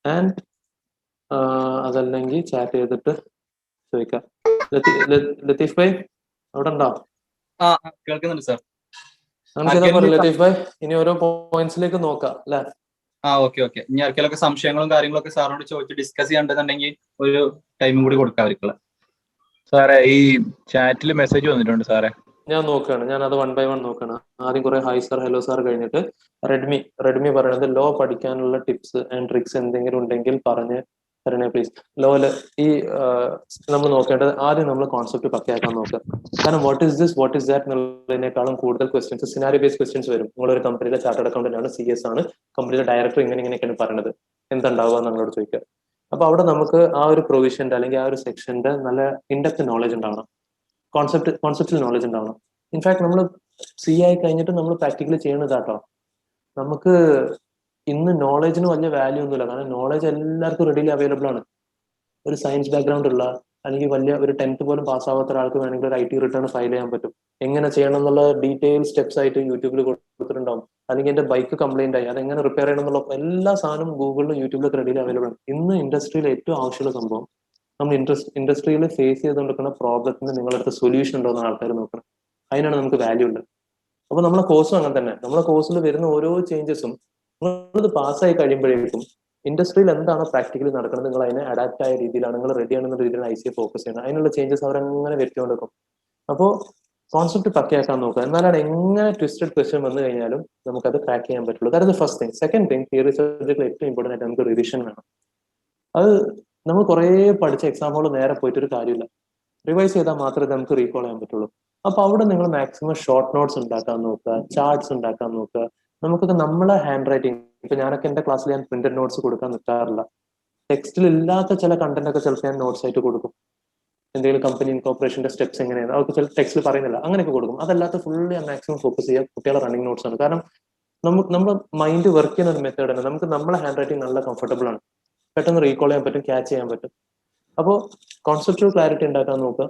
ആൻഡ് അതല്ലെങ്കിൽ ചാറ്റ് ചെയ്തിട്ട് ചോദിക്കാം. ലത്തീഫ് ഭായ് അവിടെ ഉണ്ടോ? കേൾക്കുന്നുണ്ട് സാർ. നമുക്ക് പറയാം ലത്തീഫ് ഭായ്. ഇനി ഓരോ പോയിന്റ്സിലേക്ക് നോക്കാം അല്ലെ? ഓക്കെ. ഇനി ആർക്കെങ്കിലൊക്കെ സംശയങ്ങളും കാര്യങ്ങളൊക്കെ സാറിനോട് ചോദിച്ച് ഡിസ്കസ് ചെയ്യണ്ടെന്നുണ്ടെങ്കിൽ ഒരു ടൈമും കൂടി കൊടുക്കാം അവർക്കുള്ള. സാറേ ഈ ചാറ്റിൽ മെസ്സേജ് വന്നിട്ടുണ്ട് സാറേ. ഞാൻ നോക്കുകയാണ്. ഞാൻ അത് വൺ ബൈ വൺ നോക്കണം. ആദ്യം കുറെ ഹായ് സാർ, ഹലോ സാർ കഴിഞ്ഞിട്ട് റെഡ്മി പറയണത് ലോ പഠിക്കാനുള്ള ടിപ്സ് ആൻഡ് ട്രിക്സ് എന്തെങ്കിലും ഉണ്ടെങ്കിൽ പറഞ്ഞ് തരണേ പ്ലീസ്. ലോല് ഈ നമ്മൾ നോക്കേണ്ടത് ആദ്യം നമ്മൾ കോൺസെപ്റ്റ് പക്കയാക്കാൻ നോക്കുക. കാരണം what is this, what is that എന്നുള്ളതിനേക്കാളും കൂടുതൽ ക്വസ്റ്റ്യൻസ് സിനാരി ബേസ്ഡ് ക്വസ്റ്റ്യൻസ് വരും. നിങ്ങളൊരു കമ്പനിയിലെ ചാർട്ടേഡ് അക്കൗണ്ടന്റ് ആണ്, CS ആണ്, കമ്പനിയുടെ ഡയറക്ടർ ഇങ്ങനെയൊക്കെയാണ് പറയണത്, എന്തുണ്ടാവുക നമ്മളോട് ചോദിക്കുക. അപ്പൊ അവിടെ നമുക്ക് ആ ഒരു പ്രൊവിഷന്റെ അല്ലെങ്കിൽ ആ ഒരു സെക്ഷന്റെ നല്ല ഇൻഡെപ്ത് നോളജ് ഉണ്ടാവണം, കോൺസെപ്റ്റൽ നോളജ് ഉണ്ടാവണം. ഇൻഫാക്ട് നമ്മൾ CA ആയി കഴിഞ്ഞിട്ട് നമ്മൾ പ്രാക്ടിക്കലി ചെയ്യണതാട്ടോ. നമുക്ക് ഇന്ന് നോളജിന് വലിയ വാല്യൂ ഒന്നുമില്ല. കാരണം നോളജ് എല്ലാവർക്കും റെഡിലി അവൈലബിൾ ആണ്. ഒരു സയൻസ് ബാക്ക്ഗ്രൗണ്ട് ഉള്ള അല്ലെങ്കിൽ വലിയ ഒരു 10th പോലും പാസ്സാവാത്ത ഒരാൾക്ക് വേണമെങ്കിൽ ഒരു IT റിട്ടേൺ ഫയൽ ചെയ്യാൻ പറ്റും. എങ്ങനെ ചെയ്യണം എന്നുള്ള ഡീറ്റെയിൽ സ്റ്റെപ്സ് ആയിട്ട് യൂട്യൂബിൽ കൊടുത്തിട്ടുണ്ടാവും. അല്ലെങ്കിൽ എന്റെ ബൈക്ക് കംപ്ലൈന്റ് ആയി അതെങ്ങനെ റിപ്പയർ ചെയ്യണം എന്നുള്ള എല്ലാ സാധനവും ഗൂഗിളിലും യൂട്യൂബിലൊക്കെ റെഡിലി അവൈലബിൾ ആണ്. ഇന്ന് ഇൻഡസ്ട്രിയിൽ ഏറ്റവും ആവശ്യമുള്ള സംഭവം നമ്മൾ ഇൻഡസ്ട്രിയിൽ ഫേസ് ചെയ്തുകൊണ്ടിരിക്കുന്ന പ്രോബ്ലത്തിന് നിങ്ങളടുത്ത് സൊല്യൂഷൻ ഉണ്ടോ എന്ന് ആൾക്കാർ നോക്കണം. അതിനാണ് നമുക്ക് വാല്യൂ ഉള്ളത്. അപ്പൊ നമ്മളെ കോഴ്സും അങ്ങനെ തന്നെ. നമ്മളെ കോഴ്സിൽ വരുന്ന ഓരോ ചേഞ്ചസും നിങ്ങളിത് പാസ്സായി കഴിയുമ്പോഴേക്കും ഇൻഡസ്ട്രിയിൽ എന്താണ് പ്രാക്ടിക്കലി നടക്കുന്നത്, നിങ്ങൾ അതിനെ അഡാപ്റ്റ് ആയ രീതിയിലാണ്, നിങ്ങൾ റെഡി ആണെന്ന രീതിയിലാണ് ICA ഫോക്കസ് ചെയ്യുന്നത്. അതിനുള്ള ചേഞ്ചസ് അവരങ്ങനെ വരുത്തിക്കൊണ്ടിരിക്കും. അപ്പോൾ കോൺസെപ്റ്റ് പക്കയാക്കാൻ നോക്കുക. എന്നാലാണ് എങ്ങനെ ട്വിസ്റ്റഡ് ക്വസ്റ്റ്യൻ വന്നു കഴിഞ്ഞാലും നമുക്കത് ക്രാക്ക് ചെയ്യാൻ പറ്റുള്ളൂ. That is the first thing. Second thing, theory സബ്ജക്റ്റിൽ ഏറ്റവും ഇമ്പോർട്ടൻ്റ് ആയിട്ട് നമുക്ക് റിവിഷൻ വേണം. അത് നമ്മൾ കുറേ പഠിച്ച എക്സാമുകൾ നേരെ പോയിട്ടൊരു കാര്യമില്ല. റിവൈസ് ചെയ്താൽ മാത്രമേ നമുക്ക് റീകോൾ ചെയ്യാൻ പറ്റുള്ളൂ. അപ്പൊ അവിടെ നിങ്ങൾ മാക്സിമം ഷോർട്ട് നോട്ട്സ് ഉണ്ടാക്കാൻ നോക്കുക, ചാർട്ട്സ് ഉണ്ടാക്കാൻ നോക്കുക. നമുക്കൊക്കെ നമ്മളെ ഹാൻഡ് റൈറ്റിംഗ്, ഇപ്പൊ ഞാനൊക്കെ എന്റെ ക്ലാസ്സിൽ ഞാൻ പ്രിന്റഡ് നോട്ട്സ് കൊടുക്കാൻ നിൽക്കാറില്ല. ടെക്സ്റ്റിൽ ഇല്ലാത്ത ചില കണ്ടന്റ് ഒക്കെ ചിലപ്പോൾ ഞാൻ നോട്ട്സ് ആയിട്ട് കൊടുക്കും. എന്തെങ്കിലും കമ്പനി ഇൻകോർപ്പറേഷന്റെ സ്റ്റെപ്സ് എങ്ങനെയാണ് അവർക്ക് ചില ടെക്സ്റ്റിൽ പറയുന്നില്ല, അങ്ങനെയൊക്കെ കൊടുക്കും. അതല്ലാത്ത ഫുള്ള് ഞാൻ മാക്സിമം ഫോക്കസ് ചെയ്യുക കുട്ടികളെ റണ്ണിങ് നോട്ട്സ് ആണ്. കാരണം നമ്മുടെ മൈൻഡ് വർക്ക് ചെയ്യുന്ന ഒരു മെത്തേഡ് ആണ്. നമുക്ക് നമ്മളെ ഹാൻഡ് റൈറ്റിംഗ് നല്ല കംഫർട്ടബിൾ ആണ്, പെട്ടെന്ന് റീകോൾ ചെയ്യാൻ പറ്റും, ക്യാച്ച് ചെയ്യാൻ പറ്റും. അപ്പോൾ കോൺസെപ്റ്റുവൽ ക്ലാരിറ്റി ഉണ്ടാക്കാൻ നോക്കുക.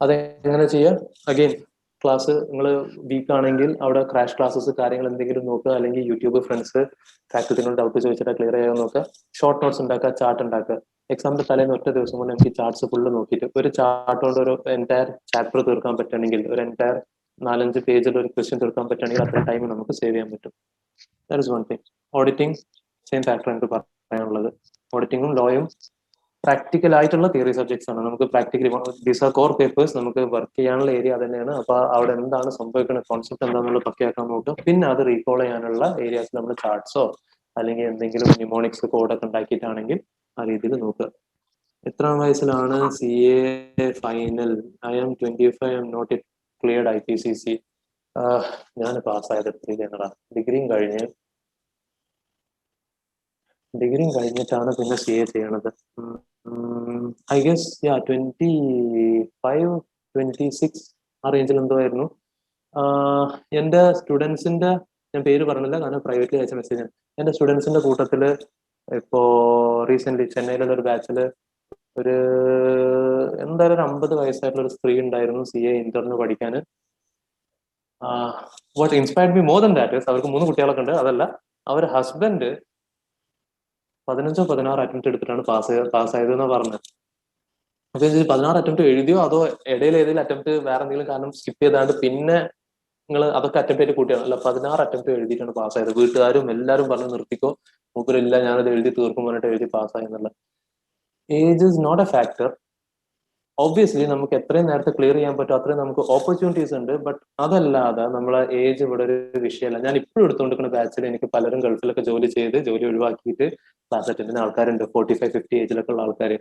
അതെങ്ങനെ ചെയ്യുക? അഗെയിൻ ക്ലാസ് നിങ്ങൾ വീക്ക് ആണെങ്കിൽ അവിടെ ക്രാഷ് ക്ലാസ്സസ് കാര്യങ്ങൾ എന്തെങ്കിലും നോക്കുക, അല്ലെങ്കിൽ യൂട്യൂബ് ഫ്രണ്ട്സ് ഫാക്കൽറ്റിനോട് ഡൗട്ട് ചോദിച്ചിട്ട് ക്ലിയർ ചെയ്യാൻ നോക്കുക. ഷോർട്ട് നോട്ട്സ് ഉണ്ടാക്കുക, ചാർട്ട് ഉണ്ടാക്കുക. എക്സാമിന്റെ തലേന്ന് ഒറ്റ ദിവസം കൊണ്ട് എനിക്ക് ചാർട്ട്സ് ഫുള്ള് നോക്കിയിട്ട് ഒരു ചാർട്ട് കൊണ്ട് ഒരു എൻറ്റയർ ചാപ്റ്റർ തീർക്കാൻ പറ്റുകയാണെങ്കിൽ, ഒരു എൻറ്റയർ 4-5 പേജിൽ ഒരു ക്വസ്റ്റ്യൻ തീർക്കാൻ പറ്റുകയാണെങ്കിൽ അത്ര ടൈം നമുക്ക് സേവ് ചെയ്യാൻ പറ്റും. That is one thing. Auditing same factor എനിക്ക് പറയാനുള്ളത്. ഓഡിറ്റിംഗും ലോയും പ്രാക്ടിക്കൽ ആയിട്ടുള്ള തിയറി സബ്ജക്ട്സ് ആണ്. നമുക്ക് practically these are core papers. നമുക്ക് വർക്ക് ചെയ്യാനുള്ള ഏരിയ തന്നെയാണ്. അപ്പൊ അവിടെ എന്താണ് സംഭവിക്കുന്ന കോൺസെപ്റ്റ് എന്താണെന്നുള്ളത് പക്കയാക്കാൻ നോക്കുക. പിന്നെ അത് റീകോൾ ചെയ്യാനുള്ള ഏരിയാസ് നമ്മൾ ചാർട്ട്സോ അല്ലെങ്കിൽ എന്തെങ്കിലും ന്യൂമോണിക്സ് കോഡൊക്കെ ഉണ്ടാക്കിയിട്ടാണെങ്കിൽ ആ രീതിയിൽ നോക്കുക. എത്രാം വയസ്സിലാണ് CA final? I am 25. I am not yet cleared IPCC. ഞാൻ പാസ്സായത് എത്രയാണ്? ഡിഗ്രിയും കഴിഞ്ഞിട്ടാണ് പിന്നെ CA ചെയ്യണത്. ഐ ഗസ് 25, 26 ആ റേഞ്ചിൽ എന്തോ ആയിരുന്നു. എൻ്റെ സ്റ്റുഡൻസിന്റെ, ഞാൻ പേര് പറഞ്ഞില്ല കാരണം പ്രൈവറ്റ്ലി അയച്ച മെസ്സേജ്. എൻ്റെ സ്റ്റുഡൻസിന്റെ കൂട്ടത്തില് ഇപ്പോ റീസെന്റ് ചെന്നൈയിലുള്ള ഒരു ബാച്ചില് ഒരു എന്തായാലും ഒരു 50 വയസ്സായിട്ടുള്ള ഒരു സ്ത്രീ ഉണ്ടായിരുന്നു CA ഇന്റർന് പഠിക്കാൻ. What inspired me more than that is അവർക്ക് 3 കുട്ടികളൊക്കെ ഉണ്ട്. അതല്ല, അവരുടെ ഹസ്ബൻഡ് 15-16 അറ്റംപ്റ്റ് എടുത്തിട്ടാണ് പാസ്സായത് എന്നാ പറഞ്ഞത്. അപ്പൊ 16 അറ്റംപ്റ്റ് എഴുതിയോ അതോ ഇടയിൽ ഏതെങ്കിലും അറ്റംപ്റ്റ് വേറെ എന്തെങ്കിലും കാരണം സ്കിപ്പ് ചെയ്താണ്ട് പിന്നെ നിങ്ങൾ അതൊക്കെ അറ്റംപ്റ്റ് ആയിട്ട് കൂട്ടിയാണ്? അല്ല, 16 അറ്റംപ്റ്റ് എഴുതിയിട്ടാണ് പാസ്സായത്. വീട്ടുകാരും എല്ലാവരും പറഞ്ഞു നിർത്തിക്കോ, മൂപ്പരില്ല ഞാനത് എഴുതി തീർക്കും പറഞ്ഞിട്ട് എഴുതി പാസ്സായി എന്നുള്ള. Age is not a factor. Obviously നമുക്ക് എത്രയും നേരത്തെ ക്ലിയർ ചെയ്യാൻ പറ്റും അത്രയും നമുക്ക് ഓപ്പർച്യൂണിറ്റീസ് ഉണ്ട്. ബട്ട് അതല്ലാതെ നമ്മളെ ഏജ് ഇവിടെ ഒരു വിഷയമല്ല. ഞാൻ ഇപ്പോഴും എടുത്തുകൊണ്ടിരിക്കുന്ന ബാച്ചിൽ എനിക്ക് പലരും ഗൾഫിലൊക്കെ ജോലി ചെയ്ത് ജോലി ഒഴിവാക്കിയിട്ട് ക്ലാസ് അറ്റൻഡിന് ആൾക്കാരുണ്ട്. 45-50 ഏജിലൊക്കെ ഉള്ള ആൾക്കാർ.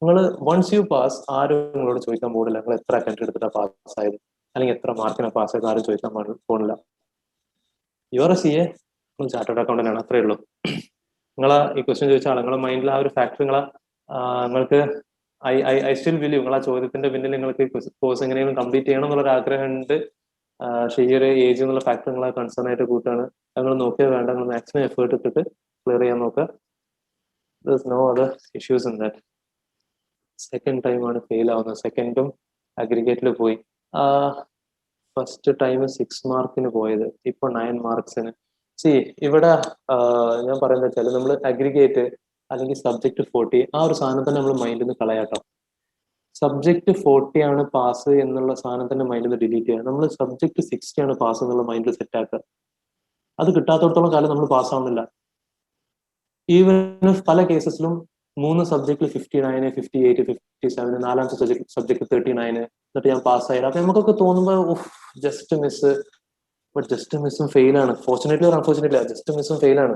നിങ്ങൾ വൺസ് യു പാസ് ആരും നിങ്ങളോട് ചോദിക്കാൻ പോകില്ല നിങ്ങൾ എത്ര അറ്റംപ്റ്റ് എടുത്തിട്ടാണ് പാസ്സായത് അല്ലെങ്കിൽ എത്ര മാർക്കിനെ പാസ്സായത് ആരും ചോദിക്കാൻ പോകില്ല. യുവർ എ CA, നിങ്ങൾ ചാർട്ടേഡ് അക്കൗണ്ടന്റ് ആണ്, അത്രേ ഉള്ളൂ. നിങ്ങളെ ഈ ക്വസ്റ്റ്യൻ ചോദിച്ചാൽ നിങ്ങളെ മൈൻഡിൽ ആ ഒരു ഫാക്ടർ നിങ്ങൾക്ക് ഐ സ്റ്റിൽ ബിലീവ് നിങ്ങൾ ആ ചോദ്യത്തിന്റെ പിന്നിൽ നിങ്ങൾക്ക് കോഴ്സ് എങ്ങനെയെങ്കിലും കംപ്ലീറ്റ് ചെയ്യണം എന്നുള്ളൊരു ആഗ്രഹം ഉണ്ട്. പക്ഷേ ഈ ഒരു ഏജ് എന്നുള്ള ഫാക്ടർ നിങ്ങളെ കൺസേൺ ആയിട്ട് കൂട്ടാണ്. നിങ്ങൾ നോക്കിയാൽ വേണ്ട, നിങ്ങൾ മാക്സിമം എഫേർട്ട് ഇട്ടിട്ട് ക്ലിയർ ചെയ്യാൻ നോക്കുക. No other issues in that. Second ടൈമാണ് ഫെയിൽ ആവുന്നത്. സെക്കൻഡും അഗ്രിഗേറ്റിൽ പോയി. ഫസ്റ്റ് ടൈം 6 മാർക്കിന് പോയത്, ഇപ്പൊ 9 മാർക്സിന്. ഇവിടെ ഞാൻ പറയുന്നത് വെച്ചാൽ നമ്മൾ അഗ്രിഗേറ്റ് അല്ലെങ്കിൽ സബ്ജക്ട് 40 ആ ഒരു സാധനം തന്നെ നമ്മൾ മൈൻഡിൽ നിന്ന് കളയാട്ടോ. സബ്ജക്ട് 40 ആണ് പാസ് എന്നുള്ള സാധനം തന്നെ മൈൻഡിൽ നിന്ന് ഡിലീറ്റ് ചെയ്യുക. നമ്മൾ സബ്ജക്ട് 60 ആണ് പാസ് എന്നുള്ള മൈൻഡിൽ സെറ്റ് ആക്കുക. അത് കിട്ടാത്തടത്തോളം കാലം നമ്മൾ പാസ് ആവുന്നില്ല. ഈവൻ പല കേസസിലും 3 സബ്ജക്റ്റിൽ 59, 58, 57, 4ാമത്തെ സബ്ജക്ട് 39 എന്നിട്ട് ഞാൻ പാസ്സായത്. അപ്പൊ നമുക്കൊക്കെ തോന്നുമ്പോൾ ജസ്റ്റ് മിസ്. ബട്ട് ജസ്റ്റ് മിസ്സും ഫെയിലാണ്. ഫോർച്ചുനേറ്റ്ലി ഓർ അൺഫോർച്ചുനേറ്റ്ലി ജസ്റ്റ് മിസ്സും ഫെയിലാണ്.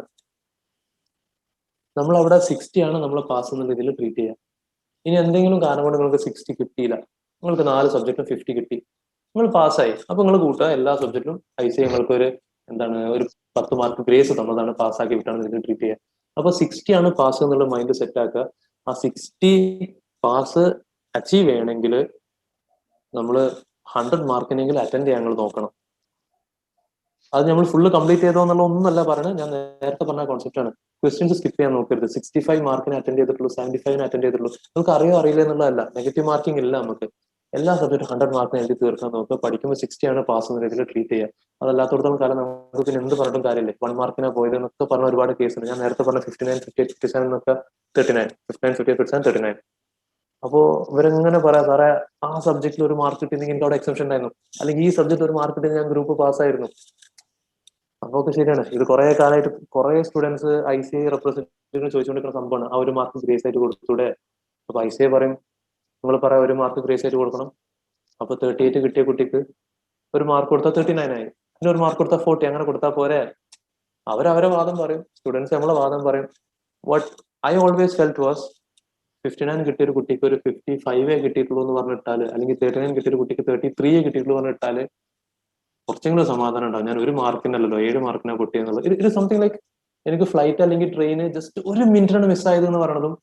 നമ്മൾ അവിടെ 60 ആണ് നമ്മൾ പാസ് എന്നുള്ള രീതിയിൽ ട്രീറ്റ് ചെയ്യുക. ഇനി എന്തെങ്കിലും കാരണം കൊണ്ട് നിങ്ങൾക്ക് 60 കിട്ടിയില്ല, നിങ്ങൾക്ക് 4 സബ്ജക്റ്റും 50 കിട്ടി, നിങ്ങൾ പാസ്സായി. അപ്പൊ നിങ്ങൾ കൂട്ടുക എല്ലാ സബ്ജക്റ്റിലും ICA നിങ്ങൾക്ക് ഒരു 10 മാർക്ക് ഗ്രേസ് തന്നതാണ്, പാസ്സാക്കി വിട്ടാണ് നിങ്ങൾ ട്രീറ്റ് ചെയ്യുക. അപ്പൊ 60 ആണ് പാസ് എന്നുള്ള മൈൻഡ് സെറ്റ് ആക്കുക. ആ 60 പാസ് അച്ചീവ് ചെയ്യണമെങ്കിൽ നമ്മൾ 100 മാർക്കിനെങ്കിലും അറ്റൻഡ് ചെയ്യാൻ നോക്കണം. അത് നമ്മൾ ഫുള്ള് കംപ്ലീറ്റ് ചെയ്തോ എന്നുള്ള ഒന്നല്ല പറഞ്ഞത്. ഞാൻ നേരത്തെ പറഞ്ഞ കോൺസെപ്റ്റ് ആണ്. ക്വസ്റ്റ്യൻസ് സ്കിപ്പ് ചെയ്യാൻ നോക്കരുത്. 65 മാർക്കിന് അറ്റൻഡ് ചെയ്തിട്ടുള്ളൂ, 75 അറ്റൻഡ് ചെയ്തിട്ടുള്ളൂ. നമുക്ക് അറിയില്ല എന്നുള്ളതല്ല. നെഗറ്റീവ് മാർക്കിംഗ് ഇല്ല. നമുക്ക് എല്ലാ സബ്ജക്റ്റും 100 മാർക്കിന് എഴുതി തീർക്കാൻ നോക്കുക. പഠിക്കുമ്പോൾ 60 ആണ് പാസ് എന്ന രീതിയിൽ ട്രീറ്റ് ചെയ്യുക. അതല്ലാത്തടത്തോളം കാലം നമുക്ക് പിന്നെ എന്ത് പറഞ്ഞിട്ടും കാര്യമില്ല. 1 മാർക്കിനാ പോയത് എന്നൊക്കെ പറഞ്ഞ ഒരുപാട് കേസുണ്ട്. ഞാൻ നേരത്തെ പറഞ്ഞ 59, 58, 57 എന്നൊക്കെ 39, 59, 58, 57, 39. അപ്പോ ഇവരെങ്ങനെ പറയാ സാറേ ആ സബ്ജക്റ്റിൽ ഒരു മാർക്ക് കിട്ടിയെങ്കിൽ എനിക്ക് അവിടെ എക്സെപ്ഷൻ ഉണ്ടായിരുന്നു, അല്ലെങ്കിൽ ഈ സബ്ജക്റ്റ് ഒരു മാർക്ക് കിട്ടിയെങ്കിൽ ഞാൻ ഗ്രൂപ്പ് പാസ്സായിരുന്നു. അപ്പൊക്കെ ശരിയാണ്. ഇത് കുറെ കാലമായിട്ട് കുറെ സ്റ്റുഡൻസ് ICA റെപ്രസെന്റേറ്റീവിന് ചോദിച്ചുകൊണ്ടിരിക്കുന്ന സംഭവമാണ്. ആ ഒരു മാർക്ക് ഗ്രേസ് ആയിട്ട് കൊടുത്തൂടെ? അപ്പൊ ICA പറയും നിങ്ങൾ പറയാം ഒരു മാർക്ക് ഗ്രേസ് ആയിട്ട് കൊടുക്കണം. അപ്പൊ 38 കിട്ടിയ കുട്ടിക്ക് ഒരു മാർക്ക് കൊടുത്താൽ 39 ആയി, പിന്നെ ഒരു മാർക്ക് കൊടുത്താൽ 40, അങ്ങനെ കൊടുത്താൽ പോരെ? അവരവരെ വാദം പറയും, സ്റ്റുഡൻസ് നമ്മളെ വാദം പറയും. What I always felt was 59 കിട്ടിയ ഒരു കുട്ടിക്ക് ഒരു 55 കിട്ടിയിട്ടുള്ളൂ എന്ന് പറഞ്ഞിട്ടാല്, അല്ലെങ്കിൽ 39 കിട്ടിയ ഒരു കുട്ടിക്ക് 33 കിട്ടിയിട്ടുള്ളൂ പറഞ്ഞിട്ടാല് കുറച്ചെങ്കിലും സമാധാനം ഉണ്ടാവും. ഞാൻ ഒരു മാർക്കിനല്ലോ 7 മാർക്കിനാ പൊട്ടിയെന്നുള്ളത്. ഇത് സംതിങ് ലൈക്ക് എനിക്ക് ഫ്ലൈറ്റ് അല്ലെങ്കിൽ ട്രെയിന് ജസ്റ്റ് 1 മിനിറ്റാണ് മിസ്സായത് എന്ന് പറയുന്നതും,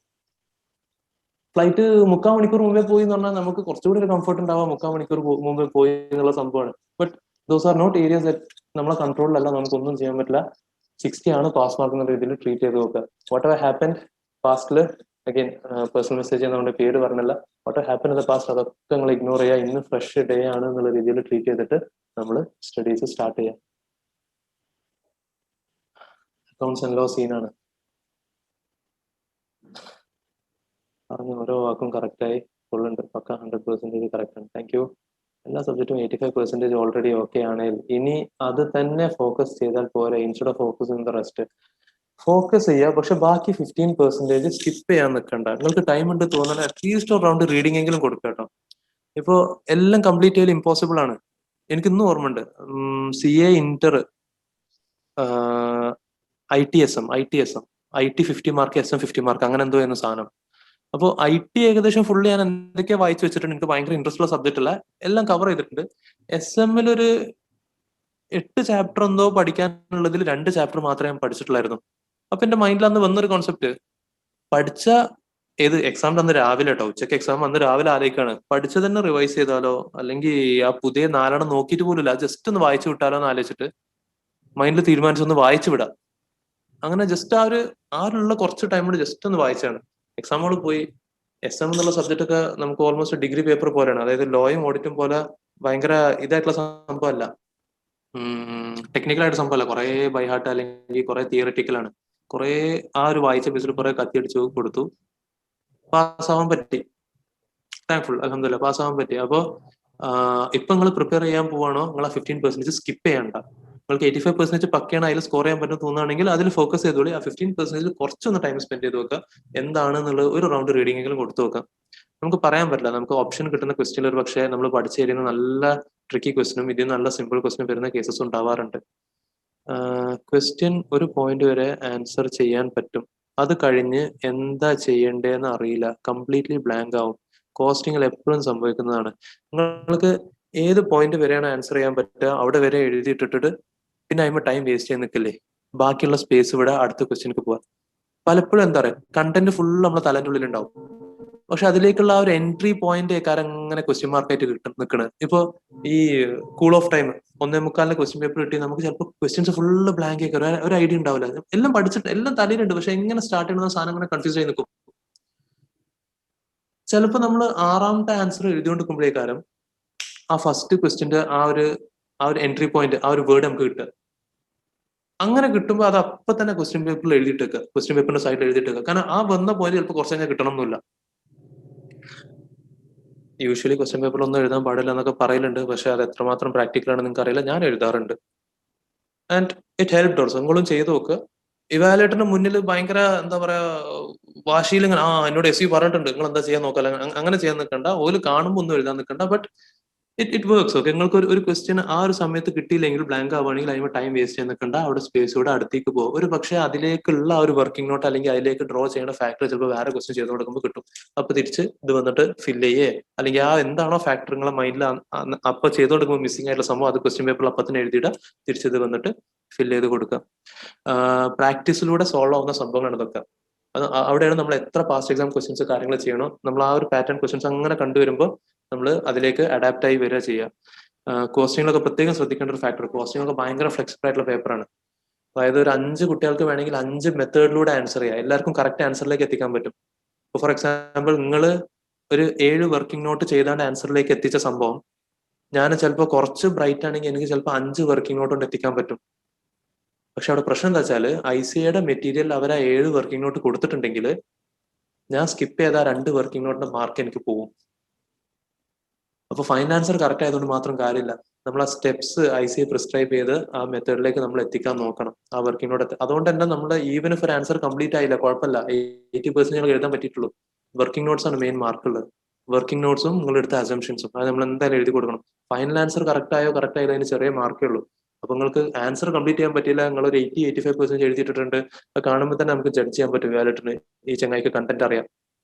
ഫ്ലൈറ്റ് 3/4 മണിക്കൂർ മുമ്പേ പോയി എന്ന് പറഞ്ഞാൽ നമുക്ക് കുറച്ചുകൂടി ഒരു കംഫർട്ട് ഉണ്ടാവാം 3/4 മണിക്കൂർ മുമ്പേ പോയി എന്നുള്ള സംഭവമാണ്. But those are not areas that നമ്മളെ കൺട്രോളിലല്ല, നമുക്കൊന്നും ചെയ്യാൻ പറ്റില്ല. 60 ആണ് പാസ് മാർക്ക് എന്ന രീതിയിൽ ട്രീറ്റ് ചെയ്ത് നോക്കുക. വാട്ട് എവർ ഹാപ്പൻഡ് പാസ്റ്റില് അഗൈൻ പേഴ്സണൽ മെസ്സേജ് ചെയ്യുന്നതുകൊണ്ട് പേര് പറഞ്ഞില്ല. What happen in the past അതൊക്കെ നിങ്ങൾ ഇഗ്നോർ ചെയ്യുക. ഇന്ന് ഫ്രഷ് ഡേ ആണ് എന്നുള്ള രീതിയിൽ ട്രീറ്റ് ചെയ്തിട്ട് നമ്മൾ സ്റ്റഡീസ് സ്റ്റാർട്ട് ചെയ്യാം. അക്കൗണ്ട്സ് ആൻഡ് ലോ സീനാണ്. പറഞ്ഞ ഓരോ വാക്കും കറക്റ്റായി ഫുള്ളുണ്ട്, പക്ക 100% കറക്റ്റാണ്. Thank you. എല്ലാ സബ്ജക്റ്റും 85% ഓൾറെഡി ഓക്കെ ആണെങ്കിൽ ഇനി അത് തന്നെ ഫോക്കസ് ചെയ്താൽ പോരെ. Instead of focus in the rest focus ചെയ്യുക, പക്ഷെ ബാക്കി 15% സ്കിപ്പ് ചെയ്യാൻ നിൽക്കണ്ട. നിങ്ങൾക്ക് ടൈം ഉണ്ട് തോന്നണ അറ്റ്ലീസ്റ്റ് ഒരു റൗണ്ട് റീഡിംഗ് എങ്കിലും കൊടുക്കുക കേട്ടോ. ഇപ്പോ എല്ലാം കംപ്ലീറ്റ് ചെയ്യൽ ഇമ്പോസിബിൾ ആണ്. എനിക്ക് ഇന്നും ഓർമ്മയുണ്ട്, CA Inter ITSM IT 50 mark, SM 50 mark, അങ്ങനെ എന്തോ ആയിരുന്നു സാധനം. അപ്പോൾ IT ഏകദേശം ഫുള്ള് ഞാൻ എന്തൊക്കെയാ വായിച്ചു വെച്ചിട്ടുണ്ട്. എനിക്ക് ഭയങ്കര ഇൻട്രസ്റ്റ് ഉള്ള സബ്ജക്റ്റ് അല്ല, എല്ലാം കവർ ചെയ്തിട്ടുണ്ട്. SM ഒരു 8 ചാപ്റ്റർ എന്തോ പഠിക്കാനുള്ളതിൽ 2 ചാപ്റ്റർ മാത്രമേ ഞാൻ പഠിച്ചിട്ടുള്ളായിരുന്നു. അപ്പൊ എന്റെ മൈൻഡിൽ അന്ന് വന്നൊരു കോൺസെപ്റ്റ്, പഠിച്ച ഏത് എക്സാം അന്ന് രാവിലെ കേട്ടോ, ഉച്ചക്ക് എക്സാം അന്ന് രാവിലെ ആലോചിക്കാണ് പഠിച്ചത് തന്നെ റിവൈസ് ചെയ്താലോ, അല്ലെങ്കിൽ ആ പുതിയ 4 നോക്കിയിട്ട് പോലും ഇല്ല, ജസ്റ്റ് ഒന്ന് വായിച്ചു വിട്ടാലോ എന്ന് ആലോചിച്ചിട്ട് മൈൻഡിൽ തീരുമാനിച്ചൊന്ന് വായിച്ചു വിടാം. അങ്ങനെ ജസ്റ്റ് ആ ഒരു കുറച്ച് ടൈം കൊണ്ട് ജസ്റ്റ് ഒന്ന് വായിച്ചാണ്. എക്സാമുകൾ പോയി. SM എന്നുള്ള സബ്ജക്റ്റ് ഒക്കെ നമുക്ക് ഓൾമോസ്റ്റ് ഡിഗ്രി പേപ്പർ പോലെയാണ്. അതായത് ലോയും ഓഡിറ്റും പോലെ ഭയങ്കര ഇതായിട്ടുള്ള സംഭവമല്ല, ടെക്നിക്കലായിട്ട് സംഭവമല്ല. കുറെ ബൈഹാർട്ട് അല്ലെങ്കിൽ കുറെ തിയററ്റിക്കൽ ആണ്. കുറെ ആ ഒരു വായിച്ച ബേസിൽ കുറെ കത്തിയടിച്ചു കൊടുത്തു, പാസ്സാവാൻ പറ്റി. താങ്ക്ഫുൾ, അൽഹംദുലില്ലാ പാസ്സാവാൻ പറ്റി. അപ്പോൾ ഇപ്പൊ നിങ്ങൾ പ്രിപ്പയർ ചെയ്യാൻ പോവാണോ, നിങ്ങൾ ആ 15% സ്കിപ്പ് ചെയ്യണ്ട. നിങ്ങൾക്ക് 85% പക്കയാണ്, അതിൽ സ്കോർ ചെയ്യാൻ പറ്റും തോന്നുകയാണെങ്കിൽ അതിൽ ഫോക്കസ് ചെയ്തോളി. ആ 15% കുറച്ചൊന്ന് ടൈം സ്പെൻഡ് ചെയ്ത് വെക്കുക. എന്താണെന്നുള്ളത് ഒരു റൗണ്ട് റീഡിംഗ് എങ്കിലും കൊടുത്തു വെക്കാം. നമുക്ക് പറയാൻ പറ്റില്ല, നമുക്ക് ഓപ്ഷൻ കിട്ടുന്ന ക്വസ്റ്റ്യൻ ഒരു പക്ഷേ നമ്മൾ പഠിച്ചു തരുന്ന നല്ല ട്രിക്കി ക്വസ്റ്റിനും ഇതിൽ നല്ല സിമ്പിൾ ക്വസ്റ്റിനും വരുന്ന കേസസ് ഉണ്ടാവാറുണ്ട്. ക്വസ്റ്റ്യൻ ഒരു പോയിന്റ് വരെ ആൻസർ ചെയ്യാൻ പറ്റും, അത് കഴിഞ്ഞ് എന്താ ചെയ്യേണ്ടതെന്ന് അറിയില്ല, കംപ്ലീറ്റ്ലി ബ്ലാങ്ക് ആവും. കോസ്റ്റിങ്ങിൽ എപ്പോഴും സംഭവിക്കുന്നതാണ്. നിങ്ങൾക്ക് ഏത് പോയിന്റ് വരെയാണ് ആൻസർ ചെയ്യാൻ പറ്റുക അവിടെ വരെ എഴുതിയിട്ടിട്ട് പിന്നെ അതിന് ടൈം വേസ്റ്റ് ചെയ്യാൻ നിൽക്കില്ലേ, ബാക്കിയുള്ള സ്പേസ് ഇവിടെ അടുത്ത ക്വസ്റ്റ്യൻക്ക് പോവാം. പലപ്പോഴും എന്താ പറയുക, കണ്ടന്റ് ഫുൾ നമ്മുടെ തലന്റെ ഉള്ളിൽ ഉണ്ടാവും, പക്ഷെ അതിലേക്കുള്ള ആ ഒരു എൻട്രി പോയിന്റ് കാര്യം അങ്ങനെ ക്വസ്റ്റ്യൻ മാർക്കായിട്ട് നിൽക്കുന്നത്. ഇപ്പൊ ഈ cool off time 1:45 question paper കിട്ടി, നമുക്ക് ചിലപ്പോൾ ക്വസ്റ്റ്യൻസ് ഫുള്ള് ബ്ലാങ്ക് ആയി ഒരു ഐഡിയ ഉണ്ടാവില്ല. എല്ലാം പഠിച്ചിട്ട് എല്ലാം തലയിലുണ്ട്, പക്ഷെ എങ്ങനെ സ്റ്റാർട്ട് ചെയ്യുന്ന സാധനം അങ്ങനെ കൺഫ്യൂസ് ആയി നിൽക്കും. ചിലപ്പോൾ നമ്മൾ 6ാമത്തെ ആൻസർ എഴുതിക്കൊണ്ടിരിക്കുമ്പോഴേക്കാരം ആ ഫസ്റ്റ് ക്വസ്റ്റ്യന്റെ ആ ഒരു എൻട്രി പോയിന്റ്, ആ ഒരു വേർഡ് നമുക്ക് കിട്ടുക. അങ്ങനെ കിട്ടുമ്പോൾ അത് അപ്പൊ തന്നെ ക്വസ്റ്റ്യൻ പേപ്പറിൽ എഴുതിയിട്ടേക്കുക, ക്വസ്റ്റ്യൻ പേപ്പറിന്റെ സൈഡിൽ എഴുതിയിട്ടേക്കുക. കാരണം ആ വന്ന പോയിന്റ് ചിലപ്പോൾ കുറച്ച് കഴിഞ്ഞാൽ കിട്ടണം എന്നില്ല. യൂഷ്വലി ക്വസ്റ്റ്യൻ പേപ്പർ ഒന്നും എഴുതാൻ പാടില്ല എന്നൊക്കെ പറയലുണ്ട്, പക്ഷെ അത് എത്രമാത്രം പ്രാക്ടിക്കൽ ആണെന്ന് നിങ്ങൾക്ക് അറിയില്ല. ഞാൻ എഴുതാറുണ്ട് ആൻഡ് ഇറ്റ് ഹെൽപ്ഡ് ഓൾസോ. നിങ്ങളും ചെയ്ത് നോക്കുക. ഇവാലുവേറ്ററിന്റെ മുന്നിൽ ഭയങ്കര എന്താ പറയാ വാശിയിൽ ഇങ്ങനെ എന്നോട് SU പറഞ്ഞിട്ടുണ്ട് നിങ്ങൾ എന്താ ചെയ്യാൻ നോക്കാം, അങ്ങനെ ചെയ്യാൻ നിൽക്കണ്ട. ഓല് കാണുമ്പോൾ ഒന്നും എഴുതാൻ നിൽക്കണ്ട. But it works. ഓക്കെ, നിങ്ങൾക്ക് ഒരു ക്വസ്റ്റ്യൻ ആ ഒരു സമയത്ത് കിട്ടിയില്ലെങ്കിൽ ബ്ലാങ്ക് ആവുകയാണെങ്കിൽ അതിന് ടൈം വേസ്റ്റ് ചെയ്യാൻ നിൽക്കണ്ട. അവിടെ സ്പേസോടെ അടുത്തേക്ക് പോകും. ഒരു പക്ഷേ അതിലേക്കുള്ള ആ ഒരു വർക്കിംഗ് നോട്ട് അല്ലെങ്കിൽ അതിലേക്ക് ഡ്രോ ചെയ്യുന്ന ഫാക്ടർ ചിലപ്പോൾ വേറെ ക്വസ്റ്റ്യൻ ചെയ്ത് കൊടുക്കുമ്പോൾ കിട്ടും. അപ്പൊ തിരിച്ച് ഇത് വന്നിട്ട് ഫില്ല് ചെയ്യേ, അല്ലെങ്കിൽ ആ എന്താണോ ഫാക്ടർ നിങ്ങളെ മൈൻഡിൽ അപ്പൊ ചെയ്ത് കൊടുക്കുമ്പോൾ മിസ്സിംഗ് ആയിട്ടുള്ള സംഭവം അത് ക്വസ്റ്റ്യൻ പേപ്പറിൽ അപ്പത്തിന് എഴുതിയിട്ട് തിരിച്ചത് വന്നിട്ട് ഫില്ല് ചെയ്ത് കൊടുക്കുക. പ്രാക്ടീസിലൂടെ സോൾവ് ആവുന്ന സംഭവങ്ങളാണ് ഇതൊക്കെ. അവിടെയാണ് നമ്മൾ എത്ര പാസ്റ്റ് എക്സാം ക്വസ്റ്റ്യൻസ് കാര്യങ്ങൾ ചെയ്യണോ, നമ്മൾ ആ ഒരു പാറ്റേൺ ക്വസ്റ്റ്യൻസ് അങ്ങനെ കണ്ടുവരുമ്പോൾ നമ്മൾ അതിലേക്ക് അഡാപ്റ്റ് ആയി വരിക ചെയ്യുക. കോസ്റ്റിങ്ങിലൊക്കെ പ്രത്യേകം ശ്രദ്ധിക്കേണ്ട ഒരു ഫാക്ടർ, കോസ്റ്റിംഗ് ഭയങ്കര ഫ്ലെക്സിബിൾ ആയിട്ടുള്ള പേപ്പറാണ്. അതായത് ഒരു 5 കുട്ടികൾക്ക് വേണമെങ്കിൽ 5 മെത്തേഡിലൂടെ ആൻസർ ചെയ്യാം, എല്ലാവർക്കും കറക്റ്റ് ആൻസറിലേക്ക് എത്തിക്കാൻ പറ്റും. ഇപ്പൊ ഫോർ എക്സാമ്പിൾ നിങ്ങൾ ഒരു 7 വർക്കിംഗ് നോട്ട് ചെയ്താണ്ട് ആൻസറിലേക്ക് എത്തിച്ച സംഭവം ഞാൻ ചിലപ്പോൾ കുറച്ച് ബ്രൈറ്റ് ആണെങ്കിൽ എനിക്ക് ചിലപ്പോൾ 5 വർക്കിംഗ് നോട്ട് കൊണ്ട് എത്തിക്കാൻ പറ്റും. പക്ഷെ അവിടെ പ്രശ്നം എന്താ വെച്ചാൽ ICAയുടെ മെറ്റീരിയൽ അവർ ആ 7 വർക്കിംഗ് നോട്ട് കൊടുത്തിട്ടുണ്ടെങ്കിൽ ഞാൻ സ്കിപ്പ് ചെയ്ത 2 വർക്കിംഗ് നോട്ടിന്റെ മാർക്ക് എനിക്ക് പോകും. അപ്പൊ ഫൈനൽ ആൻസർ കറക്റ്റ് ആയതുകൊണ്ട് മാത്രം കാര്യമില്ല. നമ്മൾ ആ സ്റ്റെപ്സ് ICA പ്രിസ്ക്രൈബ് ചെയ്ത് ആ മെത്തേഡിലേക്ക് നമ്മൾ എത്തിക്കാൻ നോക്കണം, ആ വർക്കിംഗ് നോട്ട്. അതുകൊണ്ട് തന്നെ നമ്മുടെ ഈവൻ ഇഫ് ഒരു ആൻസർ കംപ്ലീറ്റ് ആയില്ല കുഴപ്പമില്ല, 80% എഴുതാൻ പറ്റിയിട്ടുള്ളൂ. വർക്കിംഗ് നോട്ട്സ് ആണ് മെയിൻ മാർക്കുള്ളത്. വർക്കിംഗ് നോട്ട്സും നിങ്ങൾ എടുത്ത അസംഷൻസും അത് നമ്മൾ എന്തായാലും എഴുതി കൊടുക്കണം. ഫൈനൽ ആൻസർ കറക്റ്റ് ആയോ കറക്റ്റ് ആയാലും അതിന് ചെറിയ മാർക്കേ ഉള്ളൂ. അപ്പൊ നിങ്ങൾക്ക് ആൻസർ കംപ്ലീറ്റ് ചെയ്യാൻ പറ്റില്ല, നിങ്ങൾ ഒരു 80-85% എഴുതിയിട്ടുണ്ട്, അത് കാണുമ്പോൾ തന്നെ നമുക്ക് ജഡ്ജ് ചെയ്യാൻ പറ്റും വാലറ്റിന് ഈ ചങ്ങായിക്ക് കണ്ടന്റ് അറിയാം.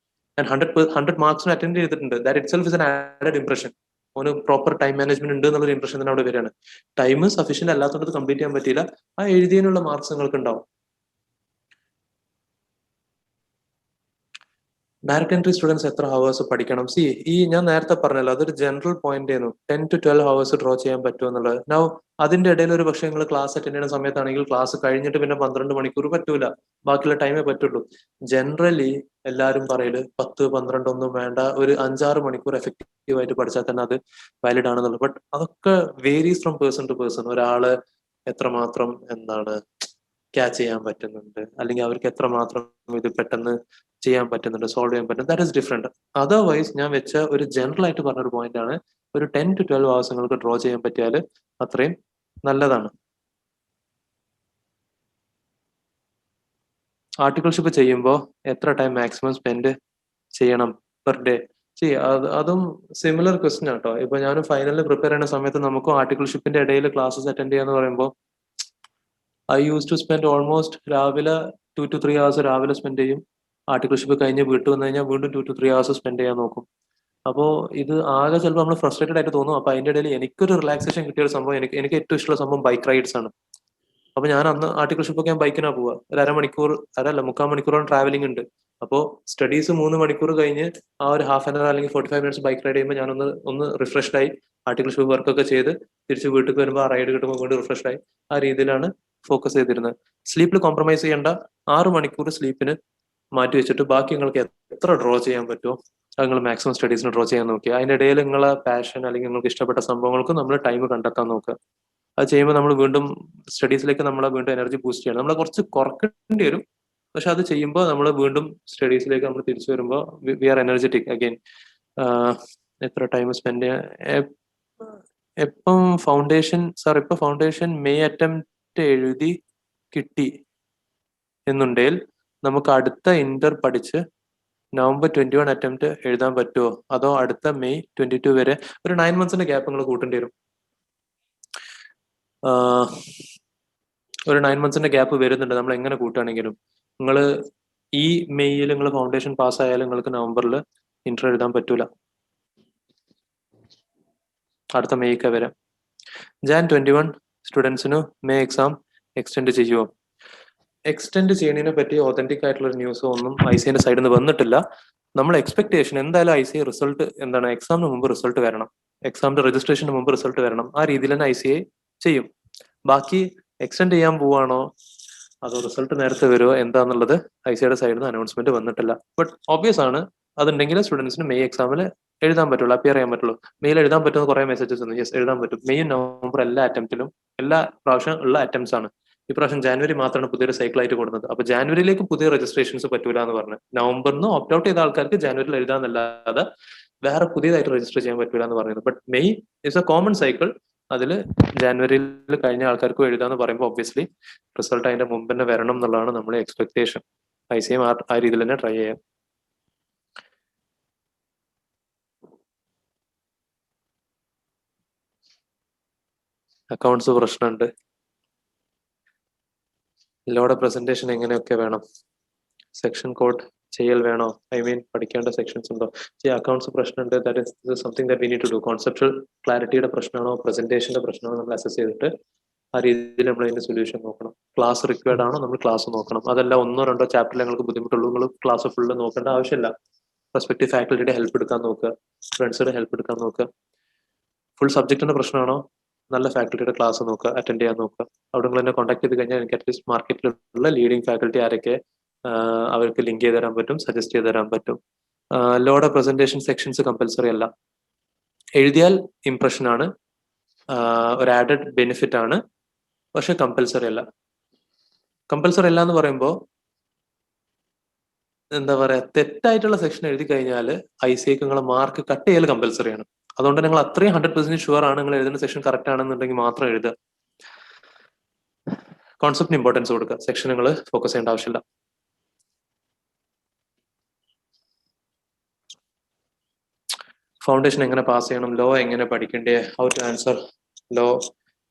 ഞാൻ 100 മാർക്സിന് അറ്റൻഡ് ചെയ്തിട്ടുണ്ട്. That it self is an added impression. ഒരു പ്രോപ്പർ ടൈം മാനേജ്മെന്റ് ഉണ്ട് എന്നുള്ളൊരു ഇംപ്രഷൻ തന്നെ അവിടെ വരികയാണ്. ടൈം സഫീഷ്യന്റ് അല്ലാത്തത് കംപ്ലീറ്റ് ചെയ്യാൻ പറ്റിയില്ല, ആ എഴുതിയതിനുള്ള മാർക്സ് നിങ്ങൾക്ക് ഉണ്ടാവും. ഡയറക്ട് എൻട്രി സ്റ്റുഡൻസ് എത്ര ഹവേഴ്സ് പഠിക്കണം? സി, ഈ ഞാൻ നേരത്തെ പറഞ്ഞല്ലോ, അതൊരു ജനറൽ പോയിന്റ് ആയിരുന്നു. 10 to 12 ഹവേഴ്സ് ഡ്രോ ചെയ്യാൻ പറ്റുമോ എന്നുള്ളത്. നൗ അതിന്റെ ഇടയിൽ ഒരു പക്ഷേ നിങ്ങൾ ക്ലാസ് അറ്റൻഡ് ചെയ്യുന്ന സമയത്താണെങ്കിൽ ക്ലാസ് കഴിഞ്ഞിട്ട് പിന്നെ 12 മണിക്കൂർ പറ്റൂല, ബാക്കിയുള്ള ടൈമേ പറ്റുള്ളൂ. ജനറലി എല്ലാവരും പറയല് 10, 12 ഒന്നും വേണ്ട, ഒരു 5-6 മണിക്കൂർ എഫക്റ്റീവ് ആയിട്ട് പഠിച്ചാൽ തന്നെ അത് വാലിഡ് ആണെന്നുള്ളത്. ബട്ട് അതൊക്കെ varies from person to person. ഒരാള് എത്രമാത്രം ക്യാച്ച് ചെയ്യാൻ പറ്റുന്നുണ്ട്, അല്ലെങ്കിൽ അവർക്ക് എത്രമാത്രം ഇത് പെട്ടെന്ന് ചെയ്യാൻ പറ്റുന്നുണ്ട്, സോൾവ് ചെയ്യാൻ പറ്റും, ദാറ്റ് ഇസ് ഡിഫറെന്റ്. അതർവൈസ് ഞാൻ വെച്ച ഒരു ജനറൽ ആയിട്ട് പറഞ്ഞൊരു പോയിന്റ് ആണ്, ഒരു 10 to 12 hours നിങ്ങൾക്ക് ഡ്രോ ചെയ്യാൻ പറ്റിയാൽ അത്രയും നല്ലതാണ്. ആർട്ടിക്കിൾഷിപ്പ് ചെയ്യുമ്പോൾ എത്ര ടൈം മാക്സിമം സ്പെൻഡ് ചെയ്യണം പെർ ഡേ? അതും സിമിലർ ക്വസ്റ്റ്യൻ ആട്ടോ. ഇപ്പൊ ഞാൻ ഫൈനലിൽ പ്രിപ്പയർ ചെയ്യുന്ന സമയത്ത് നമുക്കും ആർട്ടിക്കിൾഷിപ്പിന്റെ ഇടയിൽ ക്ലാസ്സസ് അറ്റൻഡ് ചെയ്യാന്ന് പറയുമ്പോൾ I used to spend almost രാവിലെ 2 to 3 hours രാവിലെ സ്പെൻഡ് ചെയ്യും. ആർട്ടിക്കിൾഷിപ്പ് കഴിഞ്ഞ് വീട്ടിൽ വന്നു കഴിഞ്ഞാൽ വീണ്ടും 2 to 3 hours സ്പെൻഡ് ചെയ്യാൻ നോക്കും. അപ്പോൾ ഇത് ആകെ ചിലപ്പോൾ നമ്മൾ ഫ്രസ്ട്രേറ്റഡ് ആയിട്ട് തോന്നും. അപ്പൊ അതിന്റെ ഇടയിൽ എനിക്കൊരു റിലാക്സേഷൻ കിട്ടിയ ഒരു സംഭവം, എനിക്ക് ഏറ്റവും ഇഷ്ടമുള്ള സംഭവം ബൈക്ക് റൈഡ്സ് ആണ്. അപ്പൊ ഞാൻ അന്ന് ആർട്ടിക്കിൾഷിപ്പ് ഒക്കെ ഞാൻ ബൈക്കിനാ പോവുക. ഒരു അരമണിക്കൂർ, അരല്ല 3/4 മണിക്കൂറോളം ട്രാവലിംഗ് ഉണ്ട്. അപ്പോൾ സ്റ്റഡീസ് 3 മണിക്കൂർ കഴിഞ്ഞ് ആ ഒരു ഹാഫ് ആൻ അവർ അല്ലെങ്കിൽ 45 minutes ബൈക്ക് റൈഡ് ചെയ്യുമ്പോൾ ഞാൻ ഒന്ന് റിഫ്രഷ്ഡ് ആയി ആർട്ടിക്കിൾഷിപ്പ് വർക്കൊക്കെ ചെയ്ത് തിരിച്ച് വീട്ടിൽ വരുമ്പോൾ ആ റൈഡ് കിട്ടുമ്പോൾ വീണ്ടും റിഫ്രഷ്ഡ് ആയി. ആ രീതിയിലാണ് ഫോക്കസ് ചെയ്തിരുന്നത്. സ്ലീപ്പിൽ കോംപ്രമൈസ് ചെയ്യേണ്ട, 6 മണിക്കൂർ സ്ലീപ്പിന് മാറ്റി വെച്ചിട്ട് ബാക്കി നിങ്ങൾക്ക് എത്ര ഡ്രോ ചെയ്യാൻ പറ്റുമോ അത് നിങ്ങൾ മാക്സിമം സ്റ്റഡീസിന് ഡ്രോ ചെയ്യാൻ നോക്കുക. അതിന്റെ ഇടയിൽ നിങ്ങളെ പാഷൻ അല്ലെങ്കിൽ നിങ്ങൾക്ക് ഇഷ്ടപ്പെട്ട സംഭവങ്ങൾക്ക് നമ്മൾ ടൈം കണ്ടെത്താൻ നോക്കുക. അത് ചെയ്യുമ്പോൾ നമ്മൾ വീണ്ടും സ്റ്റഡീസിലേക്ക് നമ്മളെ വീണ്ടും എനർജി ബൂസ്റ്റ് ചെയ്യണം. നമ്മളെ കുറച്ച് കുറക്കേണ്ടി വരും, പക്ഷെ അത് ചെയ്യുമ്പോൾ നമ്മൾ വീണ്ടും സ്റ്റഡീസിലേക്ക് നമ്മൾ തിരിച്ചു വരുമ്പോൾ വി ആർ എനർജറ്റിക് അഗൈൻ. എത്ര ടൈം സ്പെൻഡ് ചെയ്യാൻ? ഇപ്പം ഫൗണ്ടേഷൻ സാർ, ഇപ്പൊ ഫൗണ്ടേഷൻ മെയ് അറ്റംപ്റ്റ് എഴുതി കിട്ടി എന്നുണ്ടെങ്കിൽ നമുക്ക് അടുത്ത ഇന്റർ പഠിച്ച് November 21 അറ്റംപ്റ്റ് എഴുതാൻ പറ്റുമോ? അതോ അടുത്ത May 22 വരെ ഒരു 9 months ഗ്യാപ്പ് നിങ്ങൾ കൂട്ടേണ്ടി വരും. ഒരു 9 months ഗ്യാപ്പ് വരുന്നുണ്ട് നമ്മൾ എങ്ങനെ കൂട്ടുകയാണെങ്കിലും. നിങ്ങൾ ഈ മെയ്യിൽ നിങ്ങൾ ഫൗണ്ടേഷൻ പാസ്സായാലും നിങ്ങൾക്ക് നവംബറിൽ ഇന്റർ എഴുതാൻ പറ്റൂല, അടുത്ത മെയ്ക്ക് വരാം. Jan 21 സ്റ്റുഡൻസിന് മെയ് എക്സാം എക്സ്റ്റെൻഡ് ചെയ്യുമോ? എക്സ്റ്റെൻഡ് ചെയ്യുന്നതിനെ പറ്റി ഒതന്റിക് ആയിട്ടുള്ള ന്യൂസ് ഒന്നും ICAന്റെ സൈഡിൽ നിന്ന് വന്നിട്ടില്ല. നമ്മൾ എക്സ്പെക്ടേഷൻ എന്തായാലും ICA റിസൾട്ട് എന്താണ്, എക്സാമിന് മുമ്പ് റിസൾട്ട് വരണം, എക്സാമിന്റെ രജിസ്ട്രേഷന് മുമ്പ് റിസൾട്ട് വരണം. ആ രീതിയിൽ തന്നെ ICA ചെയ്യും. ബാക്കി എക്സ്റ്റെൻഡ് ചെയ്യാൻ പോവാണോ അതോ റിസൾട്ട് നേരത്തെ വരുമോ എന്താന്നുള്ളത് ICAയുടെ സൈഡിൽ നിന്ന് അനൗൺസ്മെന്റ് വന്നിട്ടില്ല. ബട്ട് ഒബ്വിയസ് ആണ്, അതുണ്ടെങ്കിൽ സ്റ്റുഡൻസിന് മെയ് എക്സാമിൽ എഴുതാൻ പറ്റുള്ളൂ, അപ്പിയർ ചെയ്യാൻ പറ്റുള്ളൂ. മെയിൽ എഴുതാൻ പറ്റുന്ന കുറെ മെസ്സേജസ് ഉണ്ട്. യെസ്, എഴുതാൻ പറ്റും. മെയ് നവംബർ എല്ലാ അറ്റംപ്റ്റിലും എല്ലാ പ്രാവശ്യം ഉള്ള അറ്റംപ്റ്റ്സ് ആണ്. ഇപ്രാവശ്യം ജാനുവരി മാത്രമാണ് പുതിയൊരു സൈക്കിൾ ആയിട്ട് കൊടുക്കുന്നത്. അപ്പൊ ജാനുവരിയിലേക്ക് പുതിയ രജിസ്ട്രേഷൻസ് പറ്റൂല എന്ന് പറഞ്ഞു. നവംബറിന് ഓപ്റ്റ് ഔട്ട് ചെയ്ത ആൾക്കാർക്ക് ജാനുവരിയിൽ എഴുതാന്നല്ലാതെ വേറെ പുതിയതായിട്ട് രജിസ്റ്റർ ചെയ്യാൻ പറ്റൂല എന്ന് പറയുന്നത്. But May is A common cycle. അതിൽ ജാനുവരിയിൽ കഴിഞ്ഞ ആൾക്കാർക്കും എഴുതാന്ന് പറയുമ്പോൾ ഒബ്വിയസ്ലി റിസൾട്ട് അതിന്റെ മുമ്പ് തന്നെ വരണം എന്നുള്ളതാണ് നമ്മുടെ എക്സ്പെക്ടേഷൻ. ICA ആ രീതിയിൽ തന്നെ ട്രൈ ചെയ്യാം. അക്കൗണ്ട്സ് പ്രശ്നമുണ്ട്. ലോയുടെ പ്രസന്റേഷൻ എങ്ങനെയൊക്കെ വേണം? സെക്ഷൻ കോഡ് ചെയ്യൽ വേണോ? പഠിക്കേണ്ട സെക്ഷൻസ് ഉണ്ടോ? അക്കൗണ്ട്സ് പ്രശ്നമുണ്ട്. That is something that we need to do. Conceptual ക്ലാരിറ്റിയുടെ പ്രശ്നമാണോ പ്രസന്റേഷന്റെ പ്രശ്നമാണോ നമ്മൾ അസസ് ചെയ്തിട്ട് ആ രീതിയിൽ നമ്മൾ അതിന്റെ സൊല്യൂഷൻ നോക്കണം. ക്ലാസ് റിക്വയർഡ് ആണോ നമ്മൾ ക്ലാസ് നോക്കണം. അതല്ല 1-2 ചാപ്റ്ററിൽ നിങ്ങൾക്ക് ബുദ്ധിമുട്ടുള്ളൂ, നിങ്ങൾ ക്ലാസ് ഫുള്ള് നോക്കേണ്ട ആവശ്യമില്ല. റെസ്പെക്റ്റീവ് ഫാക്കൽറ്റിയുടെ ഹെൽപ്പ് എടുക്കാൻ നോക്കുക, ഫ്രണ്ട്സിന്റെ ഹെൽപ്പ് എടുക്കാൻ നോക്കുക. ഫുൾ സബ്ജക്റ്റിന്റെ പ്രശ്നമാണോ നല്ല ഫാക്കൽറ്റിയുടെ ക്ലാസ് നോക്കുക, അറ്റൻഡ് ചെയ്യാൻ നോക്കുക. അവിടെ നിങ്ങൾ എന്നെ കോൺടാക്ട് ചെയ്ത് കഴിഞ്ഞാൽ എനിക്ക് അറ്റ്ലീസ്റ്റ് മാർക്കറ്റിലുള്ള ലീഡിംഗ് ഫാക്കൽറ്റി ആരൊക്കെ അവർക്ക് ലിങ്ക് ചെയ്ത് തരാൻ പറ്റും, സജസ്റ്റ് ചെയ്ത് തരാൻ പറ്റും. ലോയുടെ പ്രസന്റേഷൻ സെക്ഷൻസ് കമ്പൽസറി അല്ല. എഴുതിയാൽ ഇംപ്രഷൻ ആണ്, ഒരു ആഡഡ് ബെനിഫിറ്റ് ആണ്, പക്ഷെ കമ്പൽസറി അല്ല. കമ്പൽസറി അല്ല എന്ന് പറയുമ്പോൾ എന്താ പറയാ, തെറ്റായിട്ടുള്ള സെക്ഷൻ എഴുതി കഴിഞ്ഞാൽ ICAക്ക് നിങ്ങളെ മാർക്ക് കട്ട് ചെയ്യൽ കമ്പൽസറി ആണ്. അതുകൊണ്ട് നിങ്ങൾ അത്രയും 100% ഷുവർ ആണ് നിങ്ങൾ എഴുതുന്ന സെക്ഷൻ കറക്റ്റ് ആണെന്നുണ്ടെങ്കിൽ മാത്രം എഴുതുക. കോൺസെപ്റ്റിന് ഇമ്പോർട്ടൻസ് കൊടുക്കുക, സെക്ഷൻ നിങ്ങൾ ഫോക്കസ് ചെയ്യേണ്ട ആവശ്യമില്ല. ഫൗണ്ടേഷൻ എങ്ങനെ പാസ് ചെയ്യണം, ലോ എങ്ങനെ പഠിക്കണ്ടേ, how to answer law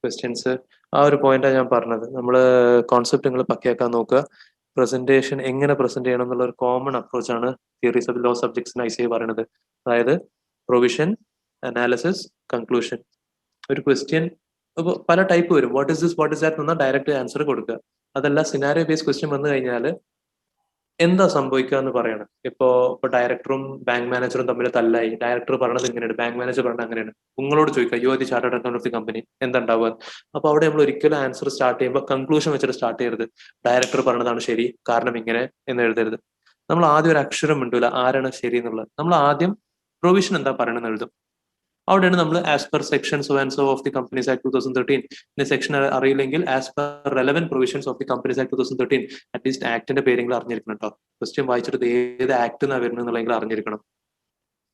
questions, ആ ഒരു പോയിന്റാണ് ഞാൻ പറഞ്ഞത്. നമ്മൾ കോൺസെപ്റ്റ് നിങ്ങൾ പക്കയാക്കാൻ നോക്കുക. പ്രസന്റേഷൻ എങ്ങനെ പ്രസന്റ് ചെയ്യണം എന്നുള്ള ഒരു കോമൺ അപ്രോച്ചാണ് തിയറീസ് ഓഫ് ലോ സബ്ജക്ട്സിന് ICA പറയുന്നത്. അതായത് പ്രൊവിഷൻ, അനാലിസിസ്, കൺക്ലൂഷൻ. ഒരു ക്വസ്റ്റ്യൻ ഇപ്പോൾ പല ടൈപ്പ് വരും. What is this, what is that എന്ന ഡയറക്റ്റ് ആൻസർ കൊടുക്കുക. അതല്ല സിനാരിയോ ബേസ്ഡ് ക്വസ്റ്റ്യൻ വന്നു കഴിഞ്ഞാൽ എന്താ സംഭവിക്കുക എന്ന് പറയണം. ഇപ്പൊ ഡയറക്ടറും ബാങ്ക് മാനേജറും തമ്മിൽ തല്ലായി. ഡയറക്ടർ പറഞ്ഞത് ഇങ്ങനെയാണ്, ബാങ്ക് മാനേജർ പറഞ്ഞത് അങ്ങനെയാണ്. നിങ്ങളോട് ചോദിക്കുക you are the chartered accountant of the company, എന്താ ഉണ്ടാവുക? അപ്പൊ അവിടെ നമ്മൾ ഒരിക്കലും ആൻസർ സ്റ്റാർട്ട് ചെയ്യുമ്പോൾ കൺക്ലൂഷൻ വെച്ചിട്ട് സ്റ്റാർട്ട് ചെയ്യരുത്. ഡയറക്ടർ പറഞ്ഞതാണ് ശരി, കാരണം ഇങ്ങനെ എന്ന് എഴുതരുത്. നമ്മൾ ആദ്യം ഒരു അക്ഷരം മിണ്ടൂല ആരാണ് ശരി എന്നുള്ളത്. നമ്മൾ ആദ്യം പ്രൊവിഷൻ എന്താ പറയണമെന്ന് എഴുതും. അവിടെയാണ് നമ്മൾ as per section so and so of the Companies Act 2013 ഇന്ന സെക്ഷൻ അറിയില്ലെങ്കിൽ as per relevant provisions of the Companies Act 2013 at least ആക്ടിന്റെ പേരെങ്കിലും അറിഞ്ഞിരിക്കണം കേട്ടോ. ക്വസ്റ്റ്യൻ വായിച്ചിട്ട് ഏത് ആക്ട് എന്നാ വരുന്നത് എന്നുള്ളതെങ്കിലും അറിഞ്ഞിരിക്കണം.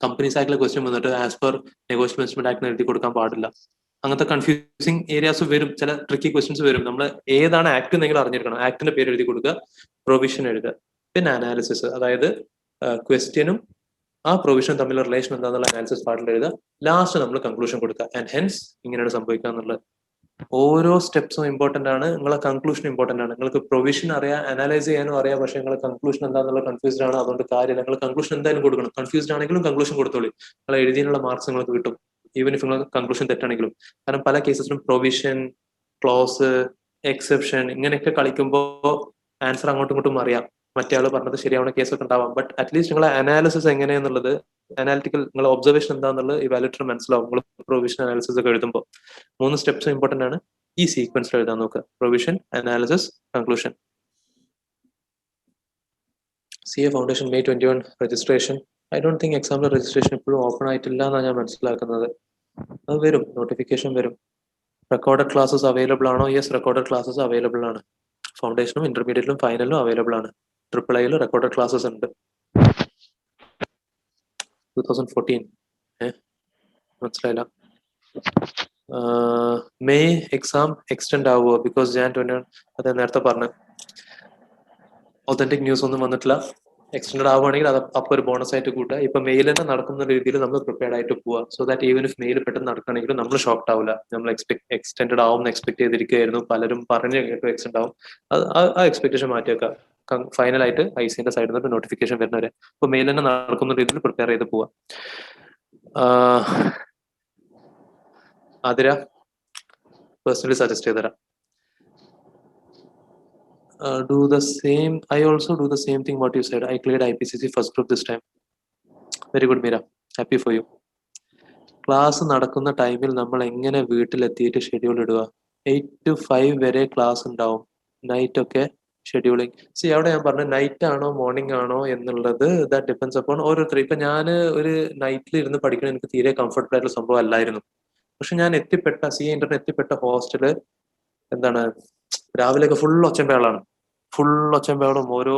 കമ്പനീസ് ആക്ടിലെ ക്വസ്റ്റ്യൻ വന്നിട്ട് as per negotiable investment act എഴുതി കൊടുക്കാൻ പാടില്ല. അങ്ങനത്തെ കൺഫ്യൂസിങ് ഏരിയാസ് വരും, ചില ട്രിക്കി ക്വസ്റ്റ്യൻസ് വരും. നമ്മൾ ഏതാണ് ആക്ട് എന്നെങ്കിലും അറിഞ്ഞിരിക്കണം. ആക്ടിന്റെ പേര് എഴുതി കൊടുക്കുക, പ്രൊവിഷൻ എഴുതുക, പിന്നെ അനാലിസിസ്, അതായത് ക്വസ്റ്റ്യനും ആ പ്രൊവിഷൻ തമ്മിലുള്ള റിലേഷൻ എന്താണെന്നുള്ള അനാലിസിസ് പാർട്ടിൽ എഴുതുക. ലാസ്റ്റ് നമ്മൾ കൺക്ലൂഷൻ കൊടുക്കുക. ആൻഡ് ഹെൻസ് ഇങ്ങനെയാണ് സംഭവിക്കുക എന്നുള്ളത്. ഓരോ സ്റ്റെപ്സും ഇമ്പോർട്ടന്റ് ആണ്, നിങ്ങളെ കൺക്ലൂഷൻ ഇമ്പോർട്ടന്റ് ആണ്. നിങ്ങൾക്ക് പ്രൊവിഷൻ അറിയാം, അനലൈസ് ചെയ്യാനും അറിയാം, പക്ഷേ നിങ്ങളെ കൺക്ലൂഷൻ എന്താണെന്നുള്ള കൺഫ്യൂസ്ഡ് ആണ്. അതുകൊണ്ട് കാര്യമില്ല, നിങ്ങൾ കൺക്ലൂഷൻ എന്തായാലും കൊടുക്കണം. കൺഫ്യൂസ്ഡ് ആണെങ്കിലും കൺക്ലൂഷൻ കൊടുത്തോളി, നിങ്ങൾ എഴുതിയുള്ള മാർക്സ് നിങ്ങൾക്ക് കിട്ടും, ഈവൻ ഇഫ് നിങ്ങൾ കൺക്ലൂഷൻ തെറ്റാണെങ്കിലും. കാരണം പല കേസസിലും പ്രൊവിഷൻ, ക്ലോസ്, എക്സെപ്ഷൻ ഇങ്ങനെയൊക്കെ കളിക്കുമ്പോൾ ആൻസർ അങ്ങോട്ടും ഇങ്ങോട്ടും അറിയാം, മറ്റേ ആൾ പറഞ്ഞത് ശരിയാവുന്ന കേസൊക്കെ ഉണ്ടാവാം. ബട്ട് അറ്റ്ലീസ്റ്റ് നിങ്ങളെ അനാലിസിസ് എങ്ങനെയാന്നുള്ളത്, അനാലിറ്റിക്കൽ നിങ്ങളെ ഒബ്സർവേഷൻ എന്താണെന്നുള്ളത് ഇവാലുവേറ്റർ മനസ്സിലാവും. നിങ്ങൾ പ്രൊവിഷൻ അനാലിസിസ് ഒക്കെ എഴുതുമ്പോൾ 3 സ്റ്റെപ്സും ഇമ്പോർട്ടന്റ് ആണ്. ഈ സീക്വൻസിൽ എഴുതാൻ നോക്കുക: provision, analysis, conclusion. CA foundation May 21 registration. I don't think എക്സാമിന്റെ രജിസ്ട്രേഷൻ ഇപ്പോഴും ഓപ്പൺ ആയിട്ടില്ല എന്നാണ് ഞാൻ മനസ്സിലാക്കുന്നത്. അത് വരും, നോട്ടിഫിക്കേഷൻ വരും. റെക്കോർഡഡ് ക്ലാസ്സസ് അവൈലബിൾ ആണോ? യെസ്, റെക്കോർഡഡ് ക്ലാസ്സസ് അവൈലബിൾ ആണ്. ഫൗണ്ടേഷനും ഇന്റർമീഡിയറ്റിലും ഫൈനലിലും അവൈലബിൾ ആണ്. ട്രിപ്പിൾ ഐയിൽ റെക്കോർഡഡ് ക്ലാസ്സസ് ഉണ്ട്. 2014 മനസ്സിലായില്ല. മെയ് എക്സാം എക്സ്റ്റെൻഡ് ആവുമോ? ബിക്കോസ് Jan 21 അത് നേരത്തെ പറഞ്ഞു. ഒതന്റിക് ന്യൂസ് ഒന്നും വന്നിട്ടില്ല. എക്സ്റ്റെൻഡ് ആവുകയാണെങ്കിൽ അത് അപ്പോൾ ഒരു ബോണസ് ആയിട്ട് കൂട്ടുക. ഇപ്പൊ മെയിൽ തന്നെ നടക്കുന്ന രീതിയിൽ നമ്മൾ പ്രിപ്പയർഡ് ആയിട്ട് പോവുക. സോ ദാറ്റ് ഈവൻ ഇഫ് മെയിൽ പെട്ടെന്ന് നടക്കുകയാണെങ്കിലും നമ്മൾ ഷോക്ക്ഡ് ആവില്ല. നമ്മൾ എക്സ്റ്റെൻഡ് ആവും എന്ന് എക്സ്പെക്ട് ചെയ്തിരിക്കുകയായിരുന്നു. പലരും പറഞ്ഞു കേട്ടു എക്സ്റ്റെൻഡ് ആവും. ആ എക്സ്പെക്ടേഷൻ മാറ്റി വെക്കുക. ഫൈനലായിട്ട് ICന്റെ സൈഡിൽ നിന്ന് നോട്ടിഫിക്കേഷൻ വരുന്നവരെ ഇപ്പൊ മെയിൽ തന്നെ നടക്കുന്ന രീതിയിൽ പ്രിപ്പയർ ചെയ്ത് പോവുക. ആതിര പേഴ്സണലി സജസ്റ്റ് ചെയ്തുതരാം. Do the same. I also do the same thing what you said. I cleared IPCC first group this time. Very good, Meera. Happy for you. Class നടക്കുന്ന ടൈമിൽ നമ്മൾ എങ്ങനെ വീട്ടിലെത്തിയിട്ട് ഷെഡ്യൂൾ ഇടുക? 8 to 5 വരെ class ഉണ്ടാവും. Night ഒക്കെ scheduling. അവിടെ ഞാൻ പറഞ്ഞ നൈറ്റ് ആണോ മോർണിംഗ് ആണോ എന്നുള്ളത് ദാറ്റ് ഡിപ്പെൻസ് അപ്പോൺ ഓരോരുത്തർ. ഇപ്പൊ ഞാൻ ഒരു നൈറ്റിൽ ഇരുന്ന് പഠിക്കണം എനിക്ക് തീരെ കംഫർട്ടബിൾ ആയിട്ടുള്ള സംഭവം അല്ലായിരുന്നു. പക്ഷെ ഞാൻ എത്തിപ്പെട്ട ഇന്റർനെറ്റ് എത്തിപ്പെട്ട ഹോസ്റ്റല് എന്താണ്, രാവിലെയൊക്കെ ഫുൾ ഒച്ചമ്പേളാണ്. ഫുൾ ഒച്ചമ്പേളും ഓരോ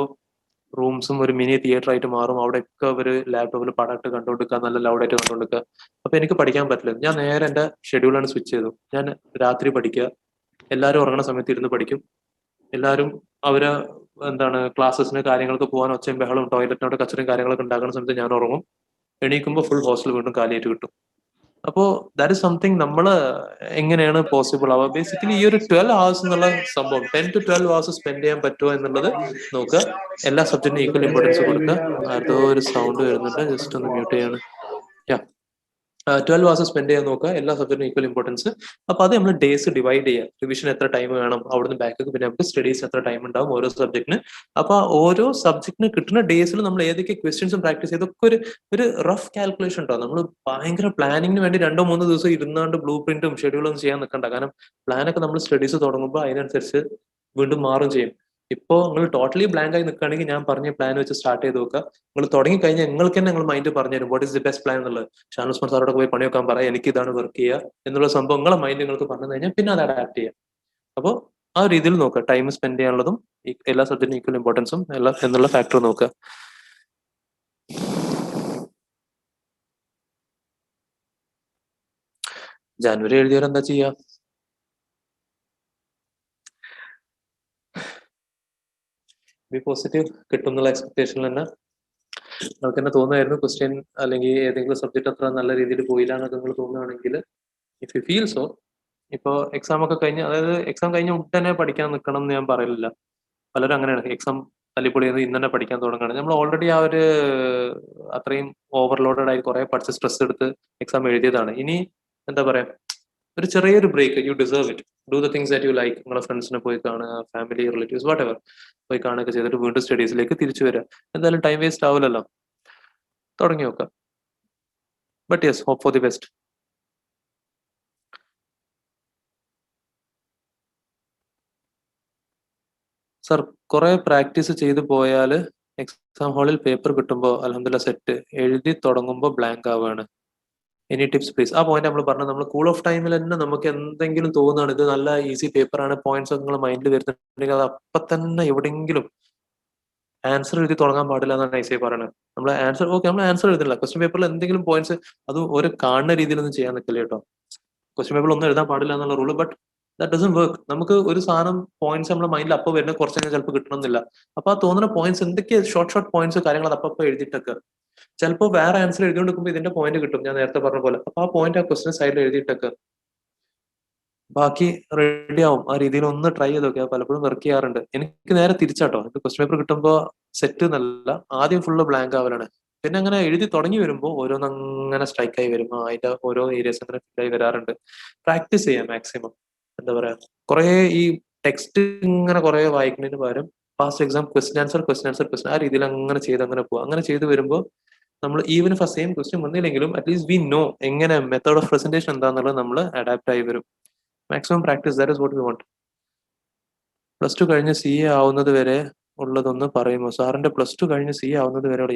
റൂംസും ഒരു മിനി തിയേറ്റർ ആയിട്ട് മാറും. അവിടെയൊക്കെ അവര് ലാപ്ടോപ്പിൽ പടമായിട്ട് കണ്ടുകൊടുക്കുക, നല്ല ലൗഡായിട്ട് കണ്ടുകൊടുക്കുക. അപ്പൊ എനിക്ക് പഠിക്കാൻ പറ്റില്ല. ഞാൻ നേരെ എന്റെ ഷെഡ്യൂളാണ് സ്വിച്ച് ചെയ്തു. ഞാൻ രാത്രി പഠിക്കുക, എല്ലാവരും ഉറങ്ങുന്ന സമയത്ത് ഇരുന്ന് പഠിക്കും. എല്ലാവരും അവര് എന്താണ് ക്ലാസ്സസിന് കാര്യങ്ങൾക്ക് പോകാൻ ഒച്ചയും ബഹളും ടോയ്ലറ്റിനോട് കച്ചറയും കാര്യങ്ങളൊക്കെ ഉണ്ടാക്കുന്ന സമയത്ത് ഞാൻ ഉറങ്ങും. എണീക്കുമ്പോൾ ഫുൾ ഹോസ്റ്റൽ വീണ്ടും കാലിയായിട്ട് കിട്ടും. അപ്പോ ദാറ്റ് ഇസ് സംതിങ് നമ്മൾ എങ്ങനെയാണ് പോസിബിൾ ആവുക? ബേസിക്കലി ഈ ഒരു 12 hours എന്നുള്ള സംഭവം 10 to 12 hours സ്പെൻഡ് ചെയ്യാൻ പറ്റുമോ എന്നുള്ളത് നോക്കുക. എല്ലാ സബ്ജക്റ്റിനും ഈക്വൽ ഇമ്പോർട്ടൻസ് കൊടുക്കുക. അതോ ഒരു സൗണ്ട് വരുന്നുണ്ട്, ജസ്റ്റ് ഒന്ന് മ്യൂട്ട് ചെയ്യാണ്. 12 hours സ്പെൻഡ് ചെയ്യാൻ നോക്കുക, എല്ലാ സബ്ജക്റ്റിനും ഈക്വൽ ഇമ്പോർട്ടൻസ്. അപ്പൊ അത് നമ്മൾ ഡേയ്സ് ഡിവൈഡ് ചെയ്യുക. റിവിഷൻ എത്ര ടൈം വേണം, അവിടുന്ന് ബാക്ക് പിന്നെ നമുക്ക് സ്റ്റഡീസ് എത്ര ടൈം ഉണ്ടാവും ഓരോ സബ്ജക്റ്റിന്. അപ്പൊ ഓരോ സബ്ജക്റ്റിന് കിട്ടുന്ന ഡേയ്സിൽ നമ്മൾ ഏതൊക്കെ ക്വസ്റ്റ്യൻസും പ്രാക്ടീസ് ചെയ്തൊക്കെ ഒരു റഫ് കാൽക്കുലേഷൻ ഉണ്ടാവും. നമ്മൾ ഭയങ്കര പ്ലാനിങ്ങിന് വേണ്ടി 2-3 ദിവസം ഇരുന്നാണ്ട് ബ്ലൂ പ്രിന്റും ഷെഡ്യൂളും ചെയ്യാൻ നിൽക്കണ്ട. കാരണം പ്ലാനൊക്കെ നമ്മൾ സ്റ്റഡീസ് തുടങ്ങുമ്പോൾ അതിനനുസരിച്ച് വീണ്ടും മാറും ചെയ്യും. ഇപ്പോ നിങ്ങൾ ടോട്ടലി ബ്ലാങ്ക് ആയി നിൽക്കുകയാണെങ്കിൽ ഞാൻ പറഞ്ഞ പ്ലാൻ വെച്ച് സ്റ്റാർട്ട് ചെയ്ത് നോക്കുക. നിങ്ങൾ തുടങ്ങി കഴിഞ്ഞാൽ നിങ്ങൾക്ക് തന്നെ നിങ്ങൾ മൈൻഡ് പറഞ്ഞു തരും what is the best plan എന്നുള്ളത്. ഷാൻ ഉസ്മാൻ സാറോട് പോയി പണി വെക്കാൻ പറയാം, എനിക്ക് ഇതാണ് വർക്ക് ചെയ്യുക എന്നുള്ള സംഭവം നിങ്ങളെ മൈൻഡ് നിങ്ങൾക്ക് പറഞ്ഞു കഴിഞ്ഞാൽ പിന്നെ അത് അഡാപ്റ്റ് ചെയ്യാം. അപ്പോൾ ആ രീതിയിൽ നോക്കുക. ടൈം സ്പെൻഡ് ചെയ്യാനുള്ളതും എല്ലാ സബ്ജക്റ്റിനും ഈക്വൽ ഇമ്പോർട്ടൻസും എല്ലാം എന്നുള്ള ഫാക്ടർ നോക്കുക. ജാനുവരി എഴുതിയവരെന്താ ചെയ്യാ? ബി പോസിറ്റീവ്, കിട്ടും എന്നുള്ള എക്സ്പെക്ടേഷനിൽ തന്നെ. നിങ്ങൾക്ക് തന്നെ തോന്നുമായിരുന്നു ക്വസ്റ്റ്യൻ അല്ലെങ്കിൽ ഏതെങ്കിലും സബ്ജക്ട് അത്ര നല്ല രീതിയിൽ പോയില്ല എന്നൊക്കെ നിങ്ങൾ തോന്നുകയാണെങ്കിൽ, ഇഫ് യു ഫീൽ സോ, ഇപ്പോൾ എക്സാം ഒക്കെ കഴിഞ്ഞ്, അതായത് എക്സാം കഴിഞ്ഞ ഉടനെ പഠിക്കാൻ നിൽക്കണം എന്ന് ഞാൻ പറയില്ല. പലരും അങ്ങനെയാണ്, എക്സാം തല്ലിപ്പൊളി ഇന്ന് തന്നെ പഠിക്കാൻ തുടങ്ങുകയാണ്. നമ്മൾ ഓൾറെഡി ആ ഒരു അത്രയും ഓവർലോഡഡ് ആയി കുറെ പഠിച്ച് സ്ട്രെസ് എടുത്ത് എക്സാം എഴുതിയതാണ്. ഇനി എന്താ പറയാ, ഒരു ചെറിയൊരു break you deserve it. Do the things that you like. നിങ്ങളെ ഫ്രണ്ട്സിനെ പോയി കാണുക, ഫാമിലി റിലേറ്റീവ്സ് വാട്ട് എവർ പോയി കാണുകയൊക്കെ ചെയ്തിട്ട് വീണ്ടും സ്റ്റഡീസിലേക്ക് തിരിച്ചു വരിക. എന്തായാലും ടൈം വേസ്റ്റ് ആവില്ലല്ലോ, തുടങ്ങി നോക്കാം. But yes, hope for the best. Sir, കുറെ പ്രാക്ടീസ് ചെയ്തു പോയാൽ എക്സാം ഹാളിൽ പേപ്പർ കിട്ടുമ്പോൾ അൽഹംദുലില്ലാ സെറ്റ്, എഴുതി തുടങ്ങുമ്പോൾ ബ്ലാങ്ക് ആവുകയാണ്. Any tips please. ആ പോയിന്റ് നമ്മൾ പറഞ്ഞു. നമ്മൾ കൂൾ ഓഫ് ടൈമിൽ തന്നെ നമുക്ക് എന്തെങ്കിലും തോന്നുകയാണ് ഇത് നല്ല ഈസി പേപ്പറാണ്, പോയിന്റ്സ് ഒക്കെ നിങ്ങൾ മൈൻഡിൽ വരുന്നുണ്ടെങ്കിൽ അത് അപ്പം തന്നെ എവിടെയെങ്കിലും ആൻസർ എഴുതി തുടങ്ങാൻ പാടില്ല എന്നാണ് ഐസിഐ പറയുന്നത്. നമ്മൾ ആൻസർ എഴുതില്ല, ക്വസ്റ്റ്യൻ പേപ്പറിൽ എന്തെങ്കിലും പോയിന്റ്സ് അത് ഒരു കാണുന്ന രീതിയിലൊന്നും ചെയ്യാൻ നിൽക്കില്ല കേട്ടോ. ക്വസ്റ്റ്യൻ പേപ്പറിൽ ഒന്നും എഴുതാൻ പാടില്ല എന്നുള്ള rule, but that doesn't work. നമുക്ക് ഒരു സാധനം പോയിന്റ്സ് നമ്മുടെ മൈൻഡിൽ അപ്പോൾ വരുന്ന കുറച്ച് കഴിഞ്ഞാൽ ചിലപ്പോൾ കിട്ടണമെന്നില്ല. അപ്പൊ ആ തോന്നുന്ന പോയിന്റ്സ് എന്തൊക്കെയാ ഷോർട്ട് പോയിന്റ്സ് കാര്യങ്ങൾ അത് അപ്പോൾ എഴുതിയിട്ടൊക്കെ ചിലപ്പോൾ വേറെ ആൻസർ എഴുതിക്കൊണ്ടിരിക്കുമ്പോൾ ഇതിന്റെ പോയിന്റ് കിട്ടും, ഞാൻ നേരത്തെ പറഞ്ഞ പോലെ. അപ്പൊ ആ പോയിന്റ് ആ ക്വസ്റ്റ്യൻ സൈഡിൽ എഴുതിയിട്ടൊക്കെ ബാക്കി റെഡി ആവും. ആ രീതിയിൽ ഒന്ന് ട്രൈ ചെയ്ത് നോക്കിയാൽ പലപ്പോഴും വർക്ക് ചെയ്യാറുണ്ട്. എനിക്ക് നേരെ തിരിച്ചാട്ടോ, എനിക്ക് ക്വസ്റ്റ്യൻ പേപ്പർ കിട്ടുമ്പോൾ സെറ്റ് എന്നല്ല, ആദ്യം ഫുള്ള് ബ്ലാങ്ക് ആവലാണ്. പിന്നെ അങ്ങനെ എഴുതി തുടങ്ങി വരുമ്പോൾ ഓരോന്നങ്ങനെ സ്ട്രൈക്ക് ആയി വരും. അതിന്റെ ഓരോ ഏരിയസ് അങ്ങനെ ഫില്ലായി വരാറുണ്ട്. പ്രാക്ടീസ് ചെയ്യാം മാക്സിമം. എന്താ പറയാ, കുറെ ഈ ടെക്സ്റ്റ് ഇങ്ങനെ കുറെ വായിക്കുന്നതിന് പകരം പാസ്റ്റ് എക്സാം ക്വസ്റ്റ്യൻ ആൻസർ ആ രീതിയിൽ അങ്ങനെ ചെയ്ത് അങ്ങനെ പോവാം. അങ്ങനെ ചെയ്ത് വരുമ്പോൾ നമ്മൾ ഈവൻ ഫസ്റ്റ് സെയിം ക്വസ്റ്റ്യൻ വന്നില്ലെങ്കിലും അറ്റ്ലീസ്റ്റ് വി നോ എങ്ങനെ മെത്തേഡ് ഓഫ് പ്രസന്റേഷൻ എന്താണെന്നുള്ളത് നമ്മൾ അഡാപ്റ്റ് ആയി വരും. Maximum practice, that is what we want. +2 കഴിഞ്ഞ് CA ആവുന്നത് വരെ ഉള്ളതൊന്ന് പറയുമോ? സാറിന്റെ +2 കഴിഞ്ഞ് CA ആവുന്നത് വരെ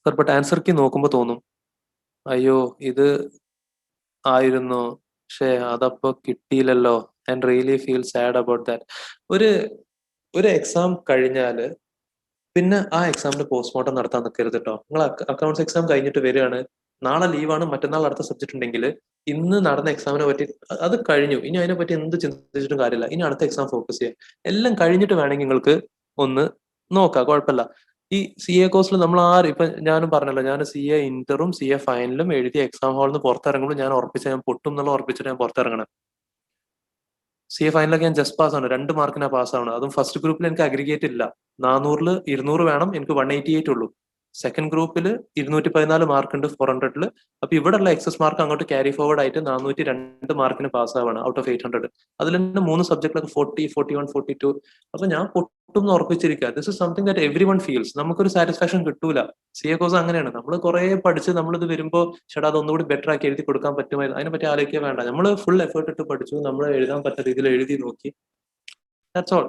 സർ, ബട്ട് ആൻസർ കീ നോക്കുമ്പോൾ തോന്നും അയ്യോ ഇത് ആയിരുന്നു, പക്ഷേ അതപ്പോ കിട്ടിയില്ലല്ലോ, and really feel sad about that. ഒരു എക്സാം കഴിഞ്ഞാല് പിന്നെ ആ എക്സാമിന്റെ പോസ്റ്റ്മോർട്ടം നടത്താൻ നിൽക്കരുത് കേട്ടോ. നിങ്ങൾ അക്കൗണ്ട്സ് എക്സാം കഴിഞ്ഞിട്ട് വരികയാണ്, നാളെ ലീവാണ്, മറ്റന്നാൾ അടുത്ത സബ്ജക്ട് ഉണ്ടെങ്കിൽ ഇന്ന് നടന്ന എക്സാമിനെ പറ്റി അത് കഴിഞ്ഞു, ഇനി അതിനെ പറ്റി എന്ത് ചിന്തിച്ചിട്ടും കാര്യമില്ല. ഇനി അടുത്ത എക്സാം ഫോക്കസ് ചെയ്യാം. എല്ലാം കഴിഞ്ഞിട്ട് വേണമെങ്കിൽ നിങ്ങൾക്ക് ഒന്ന് നോക്കാം, കുഴപ്പമില്ല. ഈ CA കോഴ്സിൽ നമ്മൾ ഇപ്പൊ ഞാനും പറഞ്ഞല്ലോ, ഞാൻ CA ഇന്ററും CA ഫൈനലും എഴുതി എക്സാം ഹാളിൽ നിന്ന് പുറത്തിറങ്ങുമ്പോൾ ഞാൻ പൊട്ടും എന്നുള്ള ഉറപ്പിച്ചിട്ട് ഞാൻ പുറത്തിറങ്ങണം. CA ഫൈനലൊക്കെ ഞാൻ ജസ്റ്റ് പാസ് ആണ്, 2 മാർക്കിനാ പാസ്സാണ്. അതും ഫസ്റ്റ് ഗ്രൂപ്പിൽ എനിക്ക് അഗ്രിഗേറ്റ് ഇല്ല. 400-ൽ 200 വേണം, എനിക്ക് 188 ഉള്ളൂ. സെക്കൻഡ് ഗ്രൂപ്പിൽ 214 മാർക്ക് ഉണ്ട് 400-ല്. അപ്പൊ ഇവിടെയുള്ള എക്സസ് മാർക്ക് അങ്ങോട്ട് ക്യാരി ഫോർവേഡ് ആയിട്ട് 402 മാർക്കിന് പാസ്സാവാണ് ഔട്ട് ഓഫ് 800. അതിൽ തന്നെ 3 സബ്ജക്റ്റിലൊക്കെ 40, 41, 42. അപ്പൊ ഞാൻ പൊട്ടും എന്ന് ഉറപ്പിച്ചിരിക്കുക. This is something that everyone feels. നമുക്കൊരു സാറ്റിസ്ഫാക്ഷൻ കിട്ടൂല. CA കോഴ്സ് അങ്ങനെയാണ്. നമ്മൾ കുറെ പഠിച്ച് നമ്മളിത് വരുമ്പോൾ ചേട്ടാ അതൊന്നുകൂടി ബെറ്റർ ആക്കി എഴുതി കൊടുക്കാൻ പറ്റുമായിരുന്നു, അതിനെ പറ്റി ആലോചിക്കുക വേണ്ട. നമ്മൾ ഫുൾ എഫേർട്ട് ഇട്ട് പഠിച്ചു, നമ്മൾ എഴുതാൻ പറ്റുന്ന രീതിയിൽ എഴുതി നോക്കി, ദാറ്റ്സ് ഓൾ.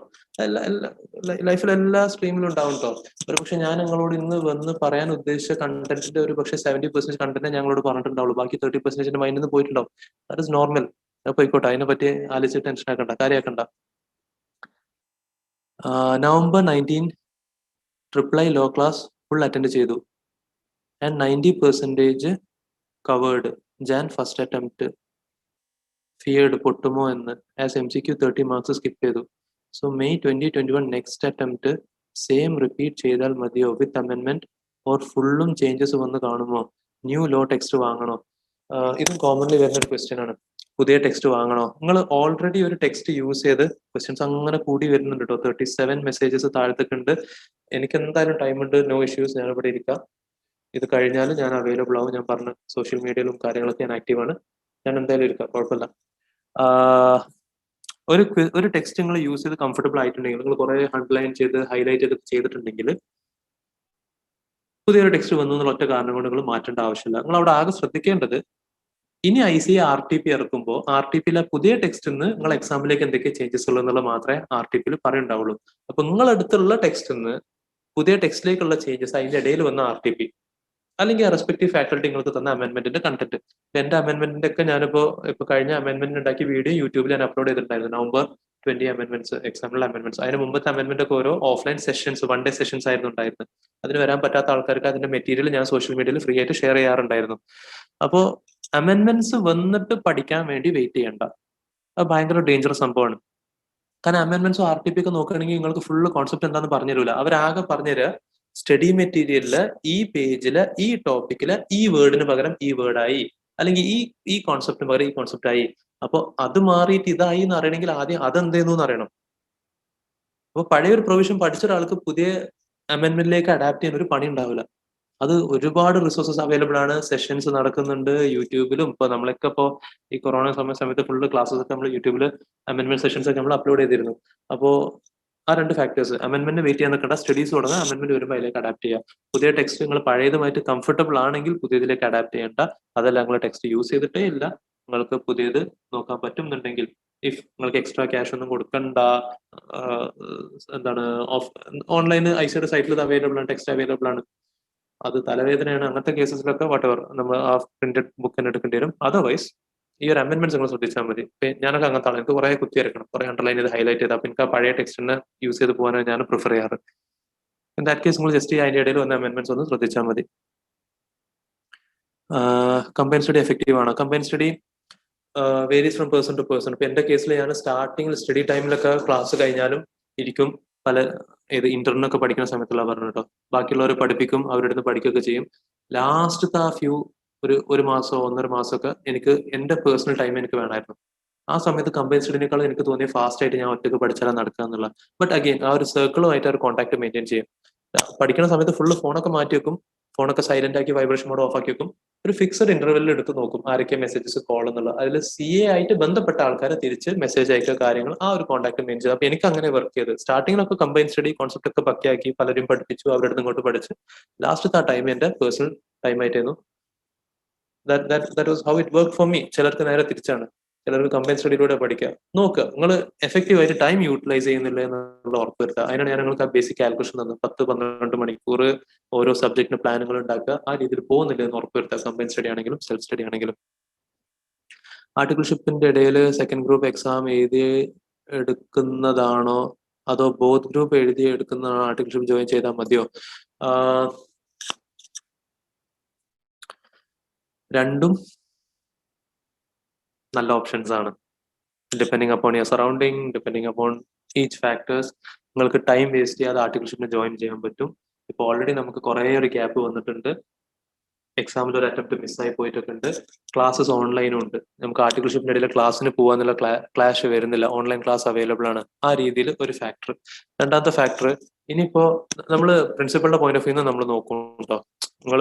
ലൈഫിൽ എല്ലാ സ്ട്രീമിലും ഉണ്ടാവും കേട്ടോ. ഒരു പക്ഷെ ഞാൻ നിങ്ങളോട് ഇന്ന് വന്ന് പറയാൻ ഉദ്ദേശിച്ച കണ്ടന്റിന്റെ ഒരു പക്ഷേ 70% കണ്ടന്റ് ഞങ്ങളോട് പറഞ്ഞിട്ടുണ്ടാവുള്ളൂ, ബാക്കി 30% മൈൻഡിൽ നിന്ന് പോയിട്ടുണ്ടാവും. That is normal. പോയിക്കോട്ടെ, അതിനെ പറ്റി ആലോചിച്ച് ടെൻഷൻ ആക്കണ്ട, കാര്യമാക്കണ്ട. November 19 triple law class full attend ചെയ്തു and 90% covered. Jan first attempt feared പൊട്ടുമോ എന്ന്. ആസ് MCQ 30 മാർക്സ് സ്കിപ്പ് ചെയ്തു. So May 2021 next attempt same repeat ചെയ്താൽ മതിയോ വിത്ത് അമെൻമെന്റ്, ഓർ ഫുള്ളും ചേഞ്ചസ് വന്ന് കാണുമോ? ന്യൂ ലോ ടെക്സ്റ്റ് വാങ്ങണോ? ഇതും കോമൺലി വരുന്ന ഒരു ക്വസ്റ്റ്യൻ ആണ്. പുതിയ ടെക്സ്റ്റ് വാങ്ങണോ? നിങ്ങൾ ഓൾറെഡി ഒരു ടെക്സ്റ്റ് യൂസ് ചെയ്ത് ക്വസ്റ്റ്യൻസ് അങ്ങനെ കൂടി വരുന്നുണ്ട് കേട്ടോ. 37 മെസ്സേജസ് താഴത്തേക്കുണ്ട്. എനിക്ക് എന്തായാലും ടൈം ഉണ്ട്, നോ ഇഷ്യൂസ്, ഞാൻ ഇവിടെ ഇരിക്കാം. ഇത് കഴിഞ്ഞാൽ ഞാൻ അവൈലബിൾ ആവും. ഞാൻ പറഞ്ഞ സോഷ്യൽ മീഡിയയിലും കാര്യങ്ങളൊക്കെ ഞാൻ ആക്റ്റീവ് ആണ്. ഞാൻ എന്തായാലും ഇരിക്കാം, കുഴപ്പമില്ല. ഒരു ടെക്സ്റ്റ് നിങ്ങൾ യൂസ് ചെയ്ത് കംഫർട്ടബിൾ ആയിട്ടുണ്ടെങ്കിൽ, നിങ്ങൾ കുറെ അണ്ടർലൈൻ ചെയ്ത് ഹൈലൈറ്റ് ചെയ്തിട്ടുണ്ടെങ്കിൽ പുതിയൊരു ടെക്സ്റ്റ് വന്നു എന്നുള്ള ഒറ്റ കാരണം കൊണ്ട് നിങ്ങൾ മാറ്റേണ്ട ആവശ്യമില്ല. നിങ്ങൾ അവിടെ ആകെ ശ്രദ്ധിക്കേണ്ടത്, ഇനി ICA RTP ഇറക്കുമ്പോൾ RTPയിലെ പുതിയ ടെക്സ്റ്റിന്ന് നിങ്ങൾ എക്സാമിലേക്ക് എന്തൊക്കെ ചേഞ്ചസ് ഉള്ളൂ എന്നുള്ളത് മാത്രമേ RTPയിൽ പറയുണ്ടാവുള്ളൂ. അപ്പൊ നിങ്ങളടുത്തുള്ള ടെക്സ്റ്റിന്ന് പുതിയ ടെക്സ്റ്റിലേക്കുള്ള ചേഞ്ചസ് അതിന്റെ ഇടയിൽ വന്ന RTP അല്ലെങ്കിൽ റെസ്പെക്റ്റീവ് ഫാക്കൽറ്റി നിങ്ങൾക്ക് തന്ന അമെന്റ്മെന്റിന്റെ കണ്ടന്റ്. എന്റെ അമെന്റ്മെന്റിന്റെ ഒക്കെ ഇപ്പൊ കഴിഞ്ഞ അമെന്റ്മെന്റ് ഉണ്ടാക്കിയ വീഡിയോ യൂട്യൂബിൽ ഞാൻ അപ്ലോഡ് ചെയ്തിട്ടുണ്ടായിരുന്നു. November 20 അമെന്റ്മെന്റ്സ്, എക്സാമിനുള്ള അമെന്റ്മെന്റ്സ്. അതിന് മുമ്പത്തെ അമെന്റ്മെന്റ് ഒക്കെ ഓരോ ഓഫ്ലൈൻ സെഷൻസ്, 1 ഡേ സെഷൻസ് ആയിരുന്നു ഉണ്ടായിരുന്നത്. അതിന് വരാൻ പറ്റാത്ത ആൾക്കാർക്ക് അതിന്റെ മെറ്റീരിയൽ ഞാൻ സോഷ്യൽ മീഡിയയിൽ ഫ്രീ ആയിട്ട് ഷെയർ ചെയ്യാറുണ്ടായിരുന്നു. അപ്പോൾ അമെന്റ്മെന്റ്സ് വന്നിട്ട് പഠിക്കാൻ വേണ്ടി വെയിറ്റ് ചെയ്യണ്ട. അത് ഭയങ്കര ഡേഞ്ചറസ് സംഭവമാണ്. കാരണം അമെന്റ്മെന്റ്സും RTP ഒക്കെ നോക്കുകയാണെങ്കിൽ നിങ്ങൾക്ക് ഫുള്ള് കോൺസെപ്റ്റ് എന്താണെന്ന് പറഞ്ഞുതരില്ല. അവരാകെ പറഞ്ഞുതരിക സ്റ്റഡി മെറ്റീരിയലില് ഈ പേജില് ഈ ടോപ്പിക്കില് ഈ വേർഡിന് പകരം ഈ വേർഡായി, അല്ലെങ്കിൽ ഈ കോൺസെപ്റ്റിന് പകരം ഈ കോൺസെപ്റ്റ് ആയി. അപ്പൊ അത് മാറിയിട്ട് ഇതായി എന്ന് അറിയണമെങ്കിൽ ആദ്യം അതെന്തേന്നു അറിയണം. അപ്പൊ പഴയ ഒരു പ്രൊവിഷൻ പഠിച്ച ഒരാൾക്ക് പുതിയ അമെന്റ്മെന്റിലേക്ക് അഡാപ്റ്റ് ചെയ്യാൻ ഒരു പണി ഉണ്ടാവില്ല. അത് ഒരുപാട് റിസോഴ്സസ് അവൈലബിൾ ആണ്. സെഷൻസ് നടക്കുന്നുണ്ട് യൂട്യൂബിലും. ഇപ്പൊ നമ്മളൊക്കെ ഇപ്പോ ഈ കൊറോണ സമയത്ത് ഫുള്ള് ക്ലാസ്സസ് ഒക്കെ നമ്മൾ യൂട്യൂബിൽ അമെന്റ്മെന്റ് സെഷൻസ് ഒക്കെ നമ്മൾ അപ്ലോഡ് ചെയ്തിരുന്നു. അപ്പോ ആ രണ്ട് ഫാക്ടേഴ്സ്, അമെന്റ്മെന്റ് വെയിറ്റ് ചെയ്യാൻ നിൽക്കേണ്ട, സ്റ്റഡീസ് തുടങ്ങുക, അമെന്റ്മെന്റ് വരുമ്പോൾ അതിലേക്ക് അഡാപ്റ്റ് ചെയ്യുക. പുതിയ ടെക്സ്റ്റ് നിങ്ങൾ പഴയതുമായിട്ട് കംഫർട്ടബിൾ ആണെങ്കിൽ പുതിയതിലേക്ക് അഡാപ്റ്റ് ചെയ്യേണ്ട. അതല്ല നിങ്ങൾ ടെക്സ്റ്റ് യൂസ് ചെയ്തിട്ടേ ഇല്ല, നിങ്ങൾക്ക് പുതിയത് നോക്കാൻ പറ്റുന്നുണ്ടെങ്കിൽ, ഇഫ് നിങ്ങൾക്ക് എക്സ്ട്രാ ക്യാഷ് ഒന്നും കൊടുക്കണ്ട, എന്താണ് ഓൺലൈൻ ഐസിയുടെ സൈറ്റിൽ ഇത് അവൈലബിൾ ആണ്, ടെക്സ്റ്റ് അവൈലബിൾ ആണ്. അത് തലവേദനയാണ്, അങ്ങനത്തെ കേസസിലൊക്കെ വാട്ടെവർ നമ്മൾ ആ പ്രിന്റഡ് ബുക്ക് തന്നെ എടുക്കേണ്ടി വരും. അതർവൈസ് ഈ ഒരു അമെന്റ്മെന്റ്സ് നിങ്ങൾ ശ്രദ്ധിച്ചാൽ മതി. ഞാനൊക്കെ അങ്ങനത്തെ ആളാണ്, എനിക്ക് കുറെ കുത്തി വരക്കണം, കുറെ അണ്ടർലൈൻ ചെയ്ത് ഹൈലൈറ്റ് ചെയ്ത്, അപ്പൊ എനിക്ക് ആ പഴയ ടെക്സ്റ്റിനെ യൂസ് ചെയ്ത് പോകാനാണ് ഞാൻ പ്രിഫർ ചെയ്യാറ്. ഇൻ ദാറ്റ് കേസ് നിങ്ങൾ ജസ്റ്റ് അതിന്റെ ഇടയിൽ വന്ന അമെന്റ്മെന്റ്സ് ഒന്ന് ശ്രദ്ധിച്ചാൽ മതി. കമ്പൈൻ സ്റ്റഡി എഫക്റ്റീവ് ആണ്. Combine study varies from person to person. ഇപ്പൊ എന്റെ കേസിൽ ഞാൻ സ്റ്റാർട്ടിങ്ങിൽ സ്റ്റഡി ടൈമിലൊക്കെ ക്ലാസ് കഴിഞ്ഞാലും ഇരിക്കും, പല ഇന്റർനൊക്കെ പഠിക്കുന്ന സമയത്തുള്ള പറഞ്ഞു കേട്ടോ, ബാക്കിയുള്ളവർ പഠിപ്പിക്കും, അവരുടെ അടുത്ത് പഠിക്കുകയൊക്കെ ചെയ്യും. ലാസ്റ്റത്തെ ആ ഒരു മാസമോ 1.5 മാസമൊക്കെ എനിക്ക് എന്റെ പേഴ്സണൽ ടൈം എനിക്ക് വേണമായിരുന്നു. ആ സമയത്ത് കമ്പൈൻ സ്റ്റഡിനേക്കാളും എനിക്ക് തോന്നിയ ഫാസ്റ്റ് ആയിട്ട് ഞാൻ ഒറ്റയ്ക്ക് പഠിച്ചാൽ നടക്കുക എന്നുള്ള. ബട്ട് അഗെയിൻ ആ ഒരു സർക്കിളുമായിട്ട് ആ ഒരു കോൺടാക്ട് മെയിൻറ്റെയിൻ ചെയ്യും. പഠിക്കുന്ന സമയത്ത് ഫുള്ള് ഫോണൊക്കെ മാറ്റി വെക്കും, ഫോണൊക്കെ സൈലന്റ് ആക്കി വൈബ്രേഷൻ മോഡ് ഓഫ് ആക്കി വെക്കും. ഒരു ഫിക്സഡ് ഇന്റർവെല്ലിൽ എടുത്ത് നോക്കും ആരൊക്കെ മെസ്സേജസ് കോൾ എന്നുള്ള. അതിൽ CA ആയിട്ട് ബന്ധപ്പെട്ട ആൾക്കാരെ തിരിച്ച് മെസ്സേജ് അയക്കുക, കാര്യങ്ങൾ ആ ഒരു കോൺടാക്ട് മെയിൻ ചെയ്ത്. അപ്പൊ എനിക്ക് അങ്ങനെ വർക്ക് ചെയ്ത് സ്റ്റാർട്ടിങ്ങിലൊക്കെ കമ്പൈൻ സ്റ്റഡി കോൺസെപ്റ്റ് ഒക്കെ പക്കയാക്കി പലരും പഠിപ്പിച്ചു, അവരുടെ അടുത്ത് ഇങ്ങോട്ട് പഠിച്ച് ലാസ്റ്റ് ആ ടൈം എന്റെ പേഴ്സണൽ ടൈം ആയിട്ടായിരുന്നു. that was how it worked for me. ചിലർക്ക് നേരെ തിരിച്ചാണ്, ചിലർക്ക് കമ്പൈൻ സ്റ്റഡിയിലൂടെ പഠിക്കുക. നോക്കുക നിങ്ങൾ എഫക്റ്റീവ് ആയിട്ട് ടൈം യൂട്ടിലൈസ് ചെയ്യുന്നില്ല എന്നുള്ള ഉറപ്പ് വരുത്തുക. അതിനാണ് ഞാൻ നിങ്ങൾക്ക് ആ ബേസിക് കാൽക്കുലേഷൻ തന്നത്. 10-12 മണിക്കൂർ ഓരോ സബ്ജക്റ്റിന് പ്ലാനുകൾ ഉണ്ടാക്കുക, ആ രീതിയിൽ പോകുന്നില്ല എന്ന് ഉറപ്പ് വരുത്തുക, കമ്പൈൻ സ്റ്റഡി ആണെങ്കിലും സെൽഫ് സ്റ്റഡി ആണെങ്കിലും. ആർട്ടിക്കിൾഷിപ്പിന്റെ ഇടയിൽ സെക്കൻഡ് ഗ്രൂപ്പ് എക്സാം എഴുതി എടുക്കുന്നതാണോ അതോ ബോത്ത് ഗ്രൂപ്പ് എഴുതി എടുക്കുന്നതാണോ ആർട്ടിക്കിൾഷിപ്പ് ജോയിൻ ചെയ്താൽ മതിയോ? രണ്ടും നല്ല ഓപ്ഷൻസ് ആണ്. Depending upon your surrounding, depending upon each factors. നിങ്ങൾക്ക് ടൈം വേസ്റ്റ് ചെയ്യാതെ ആർട്ടിക്കിൾഷിപ്പിന് ജോയിൻ ചെയ്യാൻ പറ്റും. ഇപ്പൊ ഓൾറെഡി നമുക്ക് കുറേ ഒരു ഗ്യാപ്പ് വന്നിട്ടുണ്ട്, എക്സാമിൽ ഒരു അറ്റംപ്റ്റ് മിസ്സായി പോയിട്ടൊക്കെ ഉണ്ട്. ക്ലാസ്സസ് ഓൺലൈനും ഉണ്ട്, നമുക്ക് ആർട്ടിക്കിൾഷിപ്പിന്റെ ഇടയിൽ ക്ലാസ്സിന് പോകാന്നുള്ള ക്ലാഷ് വരുന്നില്ല, ഓൺലൈൻ ക്ലാസ് അവൈലബിൾ ആണ്. ആ രീതിയിൽ ഒരു ഫാക്ടർ. രണ്ടാമത്തെ ഫാക്ടർ, ഇനിയിപ്പോ നമ്മൾ പ്രിൻസിപ്പളിന്റെ പോയിന്റ് ഓഫ് വ്യൂ നമ്മൾ നോക്കും കേട്ടോ, നിങ്ങൾ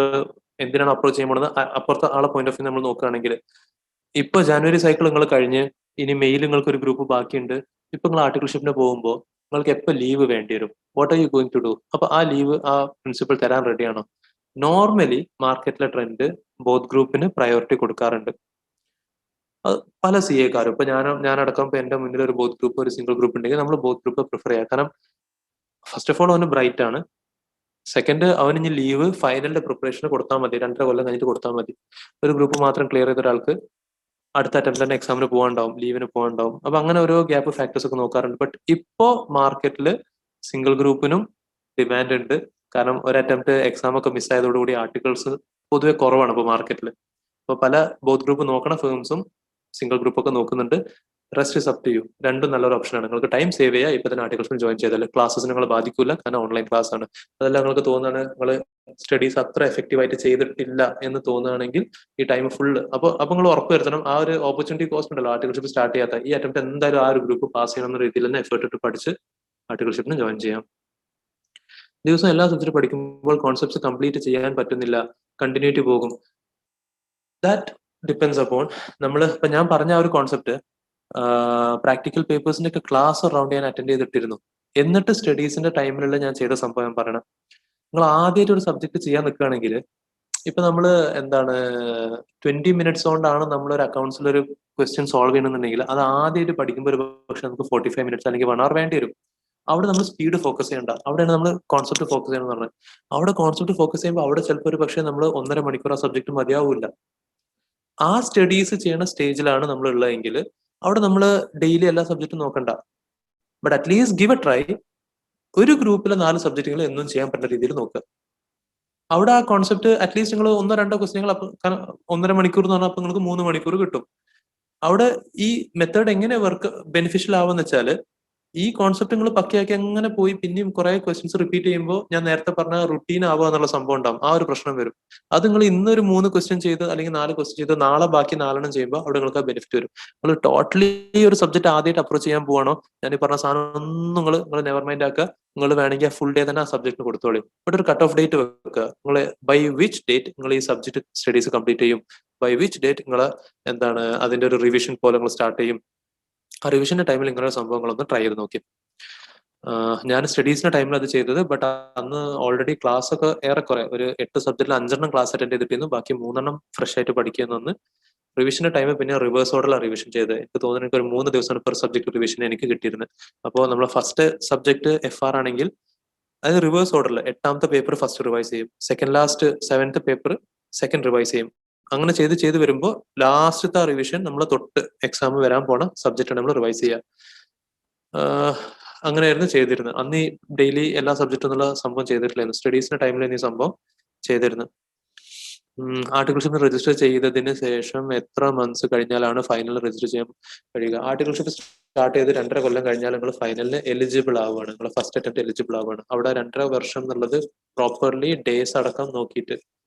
എന്തിനാണ് അപ്രോച്ച് ചെയ്യാൻ പോകുന്നത്, അപ്പുറത്തെ ആളെ പോയിന്റ് ഓഫ് വ്യൂ നമ്മൾ നോക്കുകയാണെങ്കിൽ, ഇപ്പൊ ജനുവരി സൈക്കിൾ നിങ്ങൾ കഴിഞ്ഞ് ഇനി മെയിൽ നിങ്ങൾക്ക് ഒരു ഗ്രൂപ്പ് ബാക്കിയുണ്ട്. ഇപ്പൊ നിങ്ങൾ ആർട്ടിക്കിൾഷിപ്പിന് പോകുമ്പോൾ നിങ്ങൾക്ക് എപ്പോൾ ലീവ് വേണ്ടി വരും, what are you going to do? അപ്പൊ ആ ലീവ് ആ പ്രിൻസിപ്പൽ തരാൻ റെഡിയാണോ? നോർമലി മാർക്കറ്റിലെ ട്രെൻഡ് ബോത്ത് ഗ്രൂപ്പിന് പ്രയോറിറ്റി കൊടുക്കാറുണ്ട്. പല CA കാരും, ഇപ്പൊ ഞാനടക്കം ഇപ്പൊ എന്റെ മുന്നിൽ ഒരു ബോത്ത് ഗ്രൂപ്പ് ഒരു സിംഗിൾ ഗ്രൂപ്പ് ഉണ്ടെങ്കിൽ നമ്മൾ ബോത്ത് ഗ്രൂപ്പ് പ്രിഫർ ചെയ്യാം. കാരണം ഫസ്റ്റ് ഓഫ് ഓൾ അവന് ബ്രൈറ്റ് ആണ്, സെക്കൻഡ് അവന് ഇനി ലീവ് ഫൈനലിന്റെ പ്രിപ്പറേഷന് കൊടുത്താൽ മതി, 2.5 കൊല്ലം കഴിഞ്ഞിട്ട് കൊടുത്താൽ മതി. ഒരു ഗ്രൂപ്പ് മാത്രം ക്ലിയർ ചെയ്ത ഒരാൾക്ക് അടുത്ത അറ്റംപ്റ്റ് തന്നെ എക്സാമിന് പോകാണ്ടാവും, ലീവിന് പോകാണ്ടാവും. അപ്പൊ അങ്ങനെ ഓരോ ഗ്യാപ്പ് ഫാക്ടേഴ്സ് ഒക്കെ നോക്കാറുണ്ട്. ബട്ട് ഇപ്പോ മാർക്കറ്റിൽ സിംഗിൾ ഗ്രൂപ്പിനും ഡിമാൻഡ് ഉണ്ട്. കാരണം ഒരു അറ്റംപ്റ്റ് എക്സാം ഒക്കെ മിസ്സായതോടുകൂടി ആർട്ടിക്കിൾസ് പൊതുവെ കുറവാണ് ഇപ്പൊ മാർക്കറ്റിൽ. അപ്പൊ പല ബോത്ത് ഗ്രൂപ്പ് നോക്കണ ഫേംസും സിംഗിൾ ഗ്രൂപ്പ് ഒക്കെ നോക്കുന്നുണ്ട്. Rest is up to you. രണ്ടും നല്ലൊരു ഓപ്ഷനാണ്. നിങ്ങൾക്ക് ടൈം സേവ് ചെയ്യുക, ഇപ്പൊ തന്നെ ആർട്ടിക്കിൾസിന് ജോയിൻ ചെയ്താൽ ക്ലാസ്സസ് നിങ്ങൾ ബാധിക്കില്ല, കാരണം ഓൺലൈൻ ക്ലാസ് ആണ്. അതെല്ലാം നിങ്ങൾക്ക് തോന്നുകയാണ് നിങ്ങൾ സ്റ്റഡീസ് അത്ര എഫക്റ്റീവ് ആയിട്ട് ചെയ്തിട്ടില്ല എന്ന് തോന്നുകയാണെങ്കിൽ ഈ ടൈം ഫുള്ള് അപ്പൊ നിങ്ങൾ ഉറപ്പ് വരുത്തണം, ആ ഒരു ഓപ്പർച്യൂണിറ്റി കോസ്റ്റ് ഉണ്ടല്ലോ ആർട്ടിക്കിൾഷിപ്പ് സ്റ്റാർട്ട് ചെയ്യാത്ത, ഈ അറ്റംപ്റ്റ് എന്തായാലും ആ ഒരു ഗ്രൂപ്പ് പാസ് ചെയ്യണം എന്ന രീതിയിൽ തന്നെ എഫേർട്ട് ഇട്ട് പഠിച്ച് ആർട്ടിക്കിൾഷിപ്പിന് ജോയിൻ ചെയ്യാം. ദിവസം എല്ലാ സബ്ജക്റ്റ് പഠിക്കുമ്പോൾ കോൺസെപ്റ്റ്സ് കംപ്ലീറ്റ് ചെയ്യാൻ പറ്റുന്നില്ല, കണ്ടിന്യൂറ്റി പോകും. ദാറ്റ് ഡിപ്പെൻസ് അപ്പോൺ ഇപ്പൊ ഞാൻ പറഞ്ഞ ആ ഒരു കോൺസെപ്റ്റ് പ്രാക്ടിക്കൽ പേപ്പേഴ്സിന്റെ ഒക്കെ ക്ലാസ് റൗണ്ട് ഞാൻ അറ്റൻഡ് ചെയ്തിട്ടിരുന്നു. എന്നിട്ട് സ്റ്റഡീസിന്റെ ടൈമിലുള്ള ഞാൻ ചെയ്ത സംഭവം പറയണം. നിങ്ങൾ ആദ്യമായിട്ട് ഒരു സബ്ജക്ട് ചെയ്യാൻ നിൽക്കുകയാണെങ്കിൽ, ഇപ്പൊ നമ്മള് 20 മിനിറ്റ്സ് കൊണ്ടാണ് നമ്മളൊരു അക്കൗണ്ട്സിൽ ഒരു ക്വസ്റ്റ്യൻ സോൾവ് ചെയ്യണമെന്നുണ്ടെങ്കിൽ അത് ആദ്യമായിട്ട് പഠിക്കുമ്പോൾ ഒരു പക്ഷെ നമുക്ക് 45 മിനിറ്റ്സ് അല്ലെങ്കിൽ 1 hour വേണ്ടി വരും. അവിടെ നമ്മൾ സ്പീഡ് ഫോക്കസ് ചെയ്യണ്ട, അവിടെയാണ് നമ്മൾ കോൺസെപ്റ്റ് ഫോക്കസ് ചെയ്യണം എന്ന് പറഞ്ഞത്. അവിടെ കോൺസെപ്റ്റ് ഫോക്കസ് ചെയ്യുമ്പോൾ അവിടെ ചിലപ്പോൾ ഒരു പക്ഷേ നമ്മൾ 1.5 മണിക്കൂർ ആ സബ്ജക്ട് മതിയാവില്ല. ആ സ്റ്റഡീസ് ചെയ്യുന്ന സ്റ്റേജിലാണ് നമ്മൾ ഉള്ളതെങ്കിൽ അവിടെ നമ്മൾ ഡെയിലി എല്ലാ സബ്ജക്റ്റും നോക്കണ്ട. But at least give A try. ഒരു ഗ്രൂപ്പിലെ 4 സബ്ജക്റ്റുകൾ എന്നും ചെയ്യാൻ പറ്റുന്ന രീതിയിൽ നോക്കുക. അവിടെ ആ കോൺസെപ്റ്റ് അറ്റ്ലീസ്റ്റ് നിങ്ങൾ 1-2 ക്വസ്റ്റ്യങ്ങൾ 1.5 മണിക്കൂർ എന്ന് പറഞ്ഞാൽ അപ്പൊ നിങ്ങൾക്ക് 3 മണിക്കൂർ കിട്ടും. അവിടെ ഈ മെത്തേഡ് എങ്ങനെ ബെനിഫിഷ്യൽ ആവുമെന്ന് വെച്ചാൽ, ഈ കോൺസെപ്റ്റ് നിങ്ങൾ പക്കയാക്കി അങ്ങനെ പോയി പിന്നെയും കുറെ ക്വസ്റ്റ്യൻസ് റിപ്പീറ്റ് ചെയ്യുമ്പോൾ ഞാൻ നേരത്തെ പറഞ്ഞ റുട്ടീൻ ആവുക എന്നുള്ള സംഭവം ഉണ്ടാവും, ആ ഒരു പ്രശ്നം വരും. അത് നിങ്ങൾ ഇന്നൊരു 3 ക്വസ്റ്റ്യൻ ചെയ്ത് അല്ലെങ്കിൽ 4 ക്വസ്റ്റ്യൻ ചെയ്ത് നാളെ ബാക്കി 4 ചെയ്യുമ്പോൾ അവിടെ നിങ്ങൾക്ക് ആ ബെനിഫിറ്റ് വരും. നിങ്ങൾ ടോട്ടലി ഒരു സബ്ജക്ട് ആദ്യമായിട്ട് അപ്രോച്ച് ചെയ്യാൻ പോവാണോ, ഞാൻ ഈ പറഞ്ഞ സാധനം ഒന്നും നിങ്ങൾ നെവർ മൈൻഡ് ആക്കുക. നിങ്ങൾ വേണമെങ്കിൽ ഫുൾ ഡേ തന്നെ ആ സബ്ജക്റ്റിന് കൊടുത്തോളി. ബട്ട് ഒരു കട്ട് ഓഫ് ഡേറ്റ് വെക്കുക. നിങ്ങൾ ബൈ വിച്ച് ഡേറ്റ് നിങ്ങൾ ഈ സബ്ജക്ട് സ്റ്റഡീസ് കംപ്ലീറ്റ് ചെയ്യും, ബൈ വിച്ച് ഡേറ്റ് നിങ്ങൾ എന്താണ് അതിന്റെ ഒരു റിവിഷൻ പോലെ നിങ്ങൾ സ്റ്റാർട്ട് ചെയ്യും. ആ റിവിഷന്റെ ടൈമിൽ ഇങ്ങനെയുള്ള സംഭവങ്ങളൊന്ന് ട്രൈ ചെയ്ത് നോക്കി. ഞാൻ സ്റ്റഡീസിന്റെ ടൈമിൽ അത് ചെയ്തത്. ബട്ട് അന്ന് ഓൾറെഡി ക്ലാസ് ഒക്കെ ഏറെക്കുറെ ഒരു 8 സബ്ജക്റ്റിൽ 5 ക്ലാസ് അറ്റൻഡ് ചെയ്തിട്ടിരുന്നു, ബാക്കി 3 ഫ്രഷ് ആയിട്ട് പഠിക്കുന്ന. റിവിഷന്റെ ടൈം പിന്നെ റിവേഴ്സ് ഓർഡറിലാണ് റിവിഷൻ ചെയ്തത്. എനിക്ക് തോന്നുന്നു എനിക്ക് ഒരു 3 ദിവസമാണ് പെർ സബ്ജക്ട് റിവിഷൻ എനിക്ക് കിട്ടിയിരുന്നത്. അപ്പോൾ നമ്മൾ ഫസ്റ്റ് സബ്ജക്ട് FR ആണെങ്കിൽ അത് റിവേഴ്സ് ഓർഡറിൽ 8ാമത്തെ പേപ്പർ ഫസ്റ്റ് റിവൈസ് ചെയ്യും, second last 7th paper second revise ചെയ്യും. അങ്ങനെ ചെയ്ത് വരുമ്പോൾ ലാസ്റ്റത്തെ റിവിഷൻ നമ്മൾ തൊട്ട് എക്സാം വരാൻ പോണ സബ്ജക്റ്റ് നമ്മൾ റിവൈസ് ചെയ്യുക. അങ്ങനെയായിരുന്നു ചെയ്തിരുന്നത്. അന്ന് ഈ ഡെയിലി എല്ലാ സബ്ജക്റ്റും എന്നുള്ള സംഭവം ചെയ്തിട്ടില്ലായിരുന്നു. സ്റ്റഡീസിന്റെ ടൈമിലായിരുന്നു ഈ സംഭവം ചെയ്തിരുന്നത്. ആർട്ടിക്കിൾഷിപ്പ് രജിസ്റ്റർ ചെയ്തതിന് ശേഷം എത്ര മന്ത്സ് കഴിഞ്ഞാലാണ് ഫൈനൽ രജിസ്റ്റർ ചെയ്യാൻ കഴിയുക? ആർട്ടിക്കിൾഷിപ്പ് സ്റ്റാർട്ട് ചെയ്ത് 2.5 കൊല്ലം കഴിഞ്ഞാൽ നിങ്ങൾ ഫൈനലിന് എലിജിബിൾ ആവുകയാണ്, നിങ്ങൾ ഫസ്റ്റ് അറ്റംപ്റ്റ് എലിജിബിൾ ആവുകയാണ്. അവിടെ 2.5 വർഷം എന്നുള്ളത് പ്രോപ്പർലി ഡേയ്സ് അടക്കം നോക്കിയിട്ട്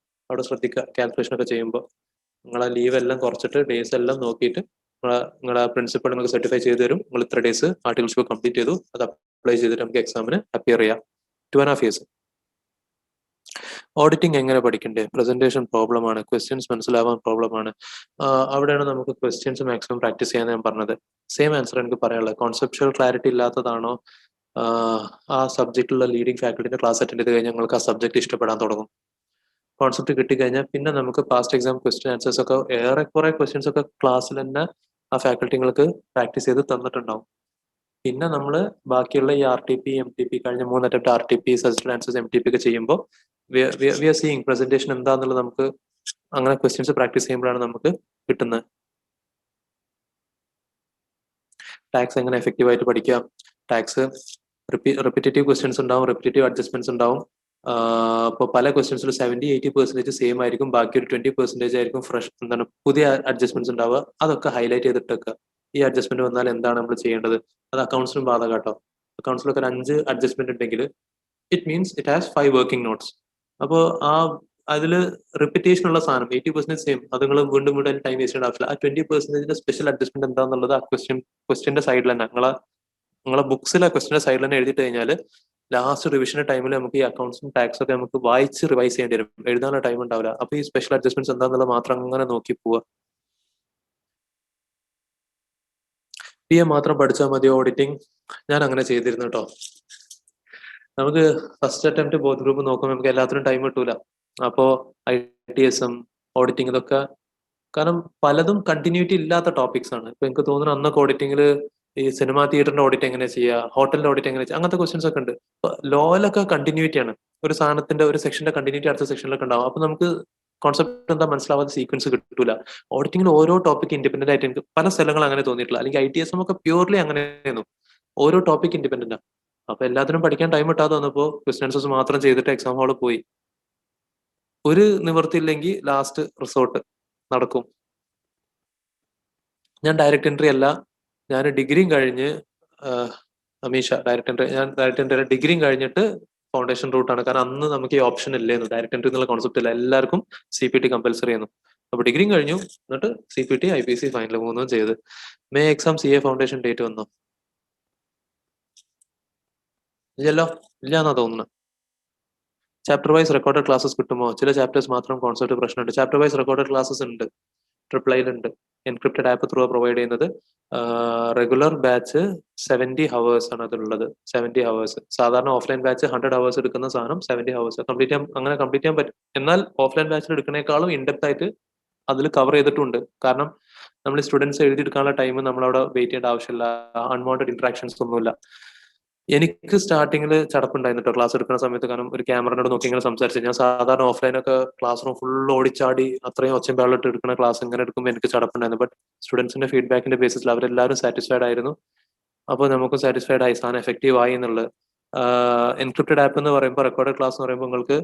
അവിടെ ശ്രദ്ധിക്കുക. കാൽക്കുലേഷൻ ഒക്കെ ചെയ്യുമ്പോൾ നിങ്ങളെ ലീവ് എല്ലാം കുറച്ചിട്ട് ഡേയ്സ് എല്ലാം നോക്കിയിട്ട് നിങ്ങളെ പ്രിൻസിപ്പൾ നിങ്ങൾക്ക് സർട്ടിഫൈ ചെയ്ത് തരും. നിങ്ങൾ ഇത്ര ഡേയ്സ് ആർട്ടിക്കിൾഷിപ്പ് കംപ്ലീറ്റ് ചെയ്തു, അത് അപ്ലൈ ചെയ്തിട്ട് നമുക്ക് എക്സാമിന് അപ്പിയർ ചെയ്യാം. 2.5 years. ഓഡിറ്റിംഗ് എങ്ങനെ പഠിക്കണ്ടേ? പ്രസന്റേഷൻ പ്രോബ്ലം ആണ്, ക്വസ്റ്റ്യൻസ് മനസ്സിലാവാൻ പ്രോബ്ലം ആണ്. അവിടെയാണ് നമുക്ക് ക്വസ്റ്റ്യൻസ് മാക്സിമം പ്രാക്ടീസ് ചെയ്യാൻ ഞാൻ പറഞ്ഞത്. സെയിം ആൻസർ എനിക്ക് പറയാനുള്ളത്. കോൺസെപ്ച്വൽ ക്ലാരിറ്റി ഇല്ലാത്തതാണോ ആ സബ്ജക്റ്റിലുള്ള ലീഡിംഗ് ഫാക്കൽറ്റിന്റെ ക്ലാസ് അറ്റൻഡ് ചെയ്ത് കഴിഞ്ഞാൽ നിങ്ങൾക്ക് ആ സബ്ജക്ട് ഇഷ്ടപ്പെടാൻ തുടങ്ങും. കോൺസെപ്റ്റ് കിട്ടിക്കഴിഞ്ഞാൽ പിന്നെ നമുക്ക് പാസ്റ്റ് എക്സാം ക്വസ്റ്റ്യൻ ആൻസേഴ്സ് ഒക്കെ ഏറെക്കുറെ ക്വസ്റ്റ്യൻസ് ഒക്കെ ക്ലാസ്സിൽ തന്നെ ആ ഫാക്കൽറ്റിങ്ങൾക്ക് പ്രാക്ടീസ് ചെയ്ത് തന്നിട്ടുണ്ടാവും. പിന്നെ നമ്മൾ ബാക്കിയുള്ള ഈ RTP MTP കഴിഞ്ഞ 3 attempt RTP suggested answers MTP ഒക്കെ ചെയ്യുമ്പോൾ വി ആർ സീയിങ് പ്രസന്റേഷൻ എന്താന്നുള്ളത് നമുക്ക് അങ്ങനെ ക്വസ്റ്റ്യൻസ് പ്രാക്ടീസ് ചെയ്യുമ്പോഴാണ് നമുക്ക് കിട്ടുന്നത്. ടാക്സ് എങ്ങനെ എഫക്റ്റീവ് ആയിട്ട് പഠിക്കാം? ടാക്സ് റിപ്പീറ്റേറ്റീവ് ക്വസ്റ്റ്യൻസ് ഉണ്ടാവും, റിപ്പീറ്റേറ്റീവ് അഡ്ജസ്റ്റ്മെന്റ്സ് ഉണ്ടാവും. ഇപ്പോൾ പല ക്വസ്റ്റ്യൻസിൽ 70-80% സെയിം ആയിരിക്കും, ബാക്കി ഒരു 20% ആയിരിക്കും ഫ്രഷ് എന്താണ് പുതിയ അഡ്ജസ്റ്റ്മെന്റ്സ് ഉണ്ടാവുക. അതൊക്കെ ഹൈലൈറ്റ് ചെയ്തിട്ടൊക്കെ ഈ അഡ്ജസ്റ്റ്മെന്റ് വന്നാൽ എന്താണ് നമ്മൾ ചെയ്യേണ്ടത്, അത് അക്കൗണ്ട്സിനും ബാധകം കേട്ടോ. അക്കൗണ്ട്സിലൊക്കെ 5 അഡ്ജസ്റ്റ്മെന്റ് ഉണ്ടെങ്കിൽ it means it has 5 working notes. അപ്പോൾ അതിൽ റിപ്പീറ്റേഷൻ ഉള്ള സാധനം 80% സെയിം, അത് നിങ്ങൾ വീണ്ടും വീണ്ടും ടൈം വേസ്റ്റ് ചെയ്യേണ്ട ആവശ്യമില്ല. ആ 20% സ്പെഷ്യൽ അഡ്ജസ്റ്റ്മെന്റ് എന്താണെന്നുള്ളത് ആ ക്വസ്റ്റ്യന്റെ സൈഡിൽ തന്നെ നിങ്ങളെ ബുക്സിൽ ആ ക്വസ്റ്റ്യന്റെ സൈഡിൽ തന്നെ എഴുതിയിട്ട് കഴിഞ്ഞാൽ ലാസ്റ്റ് റിവിഷന്റെ ടൈമിൽ നമുക്ക് ഈ അക്കൗണ്ട്സും ടാക്സും ഒക്കെ നമുക്ക് വായിച്ച് റിവൈസ് ചെയ്യേണ്ടി വരും, എഴുതാനുള്ള ടൈം ഉണ്ടാവില്ല. അപ്പൊ ഈ സ്പെഷ്യൽ അഡ്ജസ്റ്റ്മെന്റ്സ് എന്താണെന്നുള്ളത് മാത്രം അങ്ങനെ നോക്കി പോവുക. PA മാത്രം പഠിച്ചാൽ മതിയോ ഓഡിറ്റിംഗ്? ഞാൻ അങ്ങനെ ചെയ്തിരുന്നു കേട്ടോ. നമുക്ക് ഫസ്റ്റ് അറ്റംപ്റ്റ് ബോത്ത് ഗ്രൂപ്പ് നോക്കുമ്പോൾ നമുക്ക് എല്ലാത്തിനും ടൈം കിട്ടൂല. അപ്പോ ITSM ഓഡിറ്റിംഗ് ഇതൊക്കെ കാരണം പലതും കണ്ടിന്യൂറ്റി ഇല്ലാത്ത ടോപ്പിക്സ് ആണ്. ഇപ്പൊ എനിക്ക് തോന്നുന്നു അന്നൊക്കെ ഓഡിറ്റിംഗിൽ ഈ സിനിമാ തിയേറ്ററിന്റെ ഓഡിറ്റ് എങ്ങനെ ചെയ്യുക, ഹോട്ടലിന്റെ ഓഡിറ്റ് എങ്ങനെ ചെയ്യുക, അങ്ങനത്തെ ക്വസ്റ്റ്യൻസ് ഒക്കെ ഉണ്ട്. ലോയിലൊക്കെ കണ്ടിന്യൂറ്റി ആണ്, ഒരു സാധനത്തിന്റെ ഒരു സെക്ഷന്റെ കണ്ടിന്യൂറ്റി അടുത്ത സെക്ഷനിലൊക്കെ ഉണ്ടാവും. അപ്പൊ നമുക്ക് കോൺസെപ്റ്റ് എന്താ മനസ്സിലാവാത്ത സീക്വൻസ് കിട്ടൂല. ഓഡിറ്റിംഗിൽ ഓരോ ടോപ്പിക് ഇൻഡിപെൻഡന്റ് ആയിട്ട് എനിക്ക് പല സ്ഥലങ്ങൾ അങ്ങനെ തോന്നിയിട്ടില്ല. അല്ലെങ്കിൽ ITSM ഒക്കെ പ്യൂർലി അങ്ങനെയായിരുന്നു, ഓരോ ടോപ്പിക് ഇൻഡിപെൻഡന്റ്. അപ്പൊ എല്ലാത്തിനും പഠിക്കാൻ ടൈം കിട്ടാതെ വന്നപ്പോ ക്വസ്റ്റ്യൻ ആൻസേഴ്സ് മാത്രം ചെയ്തിട്ട് എക്സാം ഹാളിൽ പോയി. ഒരു നിവൃത്തിയില്ലെങ്കിൽ ലാസ്റ്റ് റിസോർട്ട് നടക്കും. ഞാൻ ഡയറക്റ്റ് എൻട്രി അല്ല, ഞാൻ ഡിഗ്രിയും കഴിഞ്ഞ് അമീഷ ഞാൻ ഡയറക്റ്റ് എൻട്രി ഡിഗ്രിയും കഴിഞ്ഞിട്ട് ഫൗണ്ടേഷൻ റൂട്ടാണ്. കാരണം അന്ന് നമുക്ക് ഈ ഓപ്ഷൻ ഇല്ലായിരുന്നു, ഡയറക്റ്റ് എൻട്രി എന്നുള്ള കോൺസെപ്റ്റ് ഇല്ല, എല്ലാവർക്കും CPT കമ്പൽസറി ആയിരുന്നു. അപ്പൊ ഡിഗ്രിയും കഴിഞ്ഞു, എന്നിട്ട് CPT IPC ഫൈനൽ 3 ചെയ്ത്. May exam CA foundation date വന്നോ? ഇല്ലല്ലോ, ഇല്ലാന്നാ തോന്നുന്നത്. ചാപ്റ്റർ വൈസ് റെക്കോർഡഡ് ക്ലാസ്സസ് കിട്ടുമോ? ചില ചാപ്റ്റേഴ്സ് മാത്രം കോൺസെപ്റ്റ് പ്രശ്നമുണ്ട്. ചാപ്റ്റർ വൈസ് റെക്കോർഡഡ് ക്ലാസ്സസ് ഉണ്ട്, triple encrypted app through provide ചെയ്യുന്നത്. റെഗുലർ ബാച്ച് 70 hours ആണ് അതിലുള്ളത്. 70 hours. സാധാരണ ഓഫ്ലൈൻ ബാച്ച് 100 hours എടുക്കുന്ന സാധനം 70 hours കംപ്ലീറ്റ് ചെയ്യാൻ പറ്റും. എന്നാൽ ഓഫ്ലൈൻ ബാച്ചിൽ എടുക്കുന്നേക്കാളും ഇൻഡെപ്ത് ആയിട്ട് അതിൽ കവർ ചെയ്തിട്ടുണ്ട്. കാരണം നമ്മൾ സ്റ്റുഡൻസ് എഴുതിയെടുക്കാനുള്ള ടൈം നമ്മളവിടെ വെയിറ്റ് ചെയ്യേണ്ട ആവശ്യമില്ല, അൺവാണ്ടഡ് ഇന്ററാക്ഷൻസ് ഒന്നുമില്ല. എനിക്ക് സ്റ്റാർട്ടിങ്ങിൽ ചടപ്പുണ്ടായിരുന്നു കേട്ടോ ക്ലാസ് എടുക്കുന്ന സമയത്ത്. കാരണം ഒരു ക്യാമറയോട് നോക്കി ഇങ്ങനെ സംസാരിച്ചു, ഞാൻ സാധാരണ ഓഫ്ലൈനൊക്കെ ക്ലാസ് റൂം ഫുൾ ഓടിച്ചാടി അത്രയും ഒച്ചയും ബഹളമായിട്ട് എടുക്കുന്ന ക്ലാസ് ഇങ്ങനെ എടുക്കുമ്പോൾ എനിക്ക് ചടപ്പുണ്ടായിരുന്നു. ബട്ട് സ്റ്റുഡൻസിന്റെ ഫീഡ്ബാക്കിന്റെ ബേസിസിൽ അവരെല്ലാവരും സാറ്റിസ്ഫൈഡ് ആയിരുന്നു. അപ്പോൾ നമുക്ക് സാറ്റിസ്ഫൈഡ് ആയി, സാധനം എഫക്റ്റീവ് ആയി എന്നുള്ളത്. എൻക്രിപ്റ്റഡ് ആപ്പ് എന്ന് പറയുമ്പോൾ, റെക്കോർഡഡ് ക്ലാസ് എന്ന് പറയുമ്പോൾ നിങ്ങൾക്ക്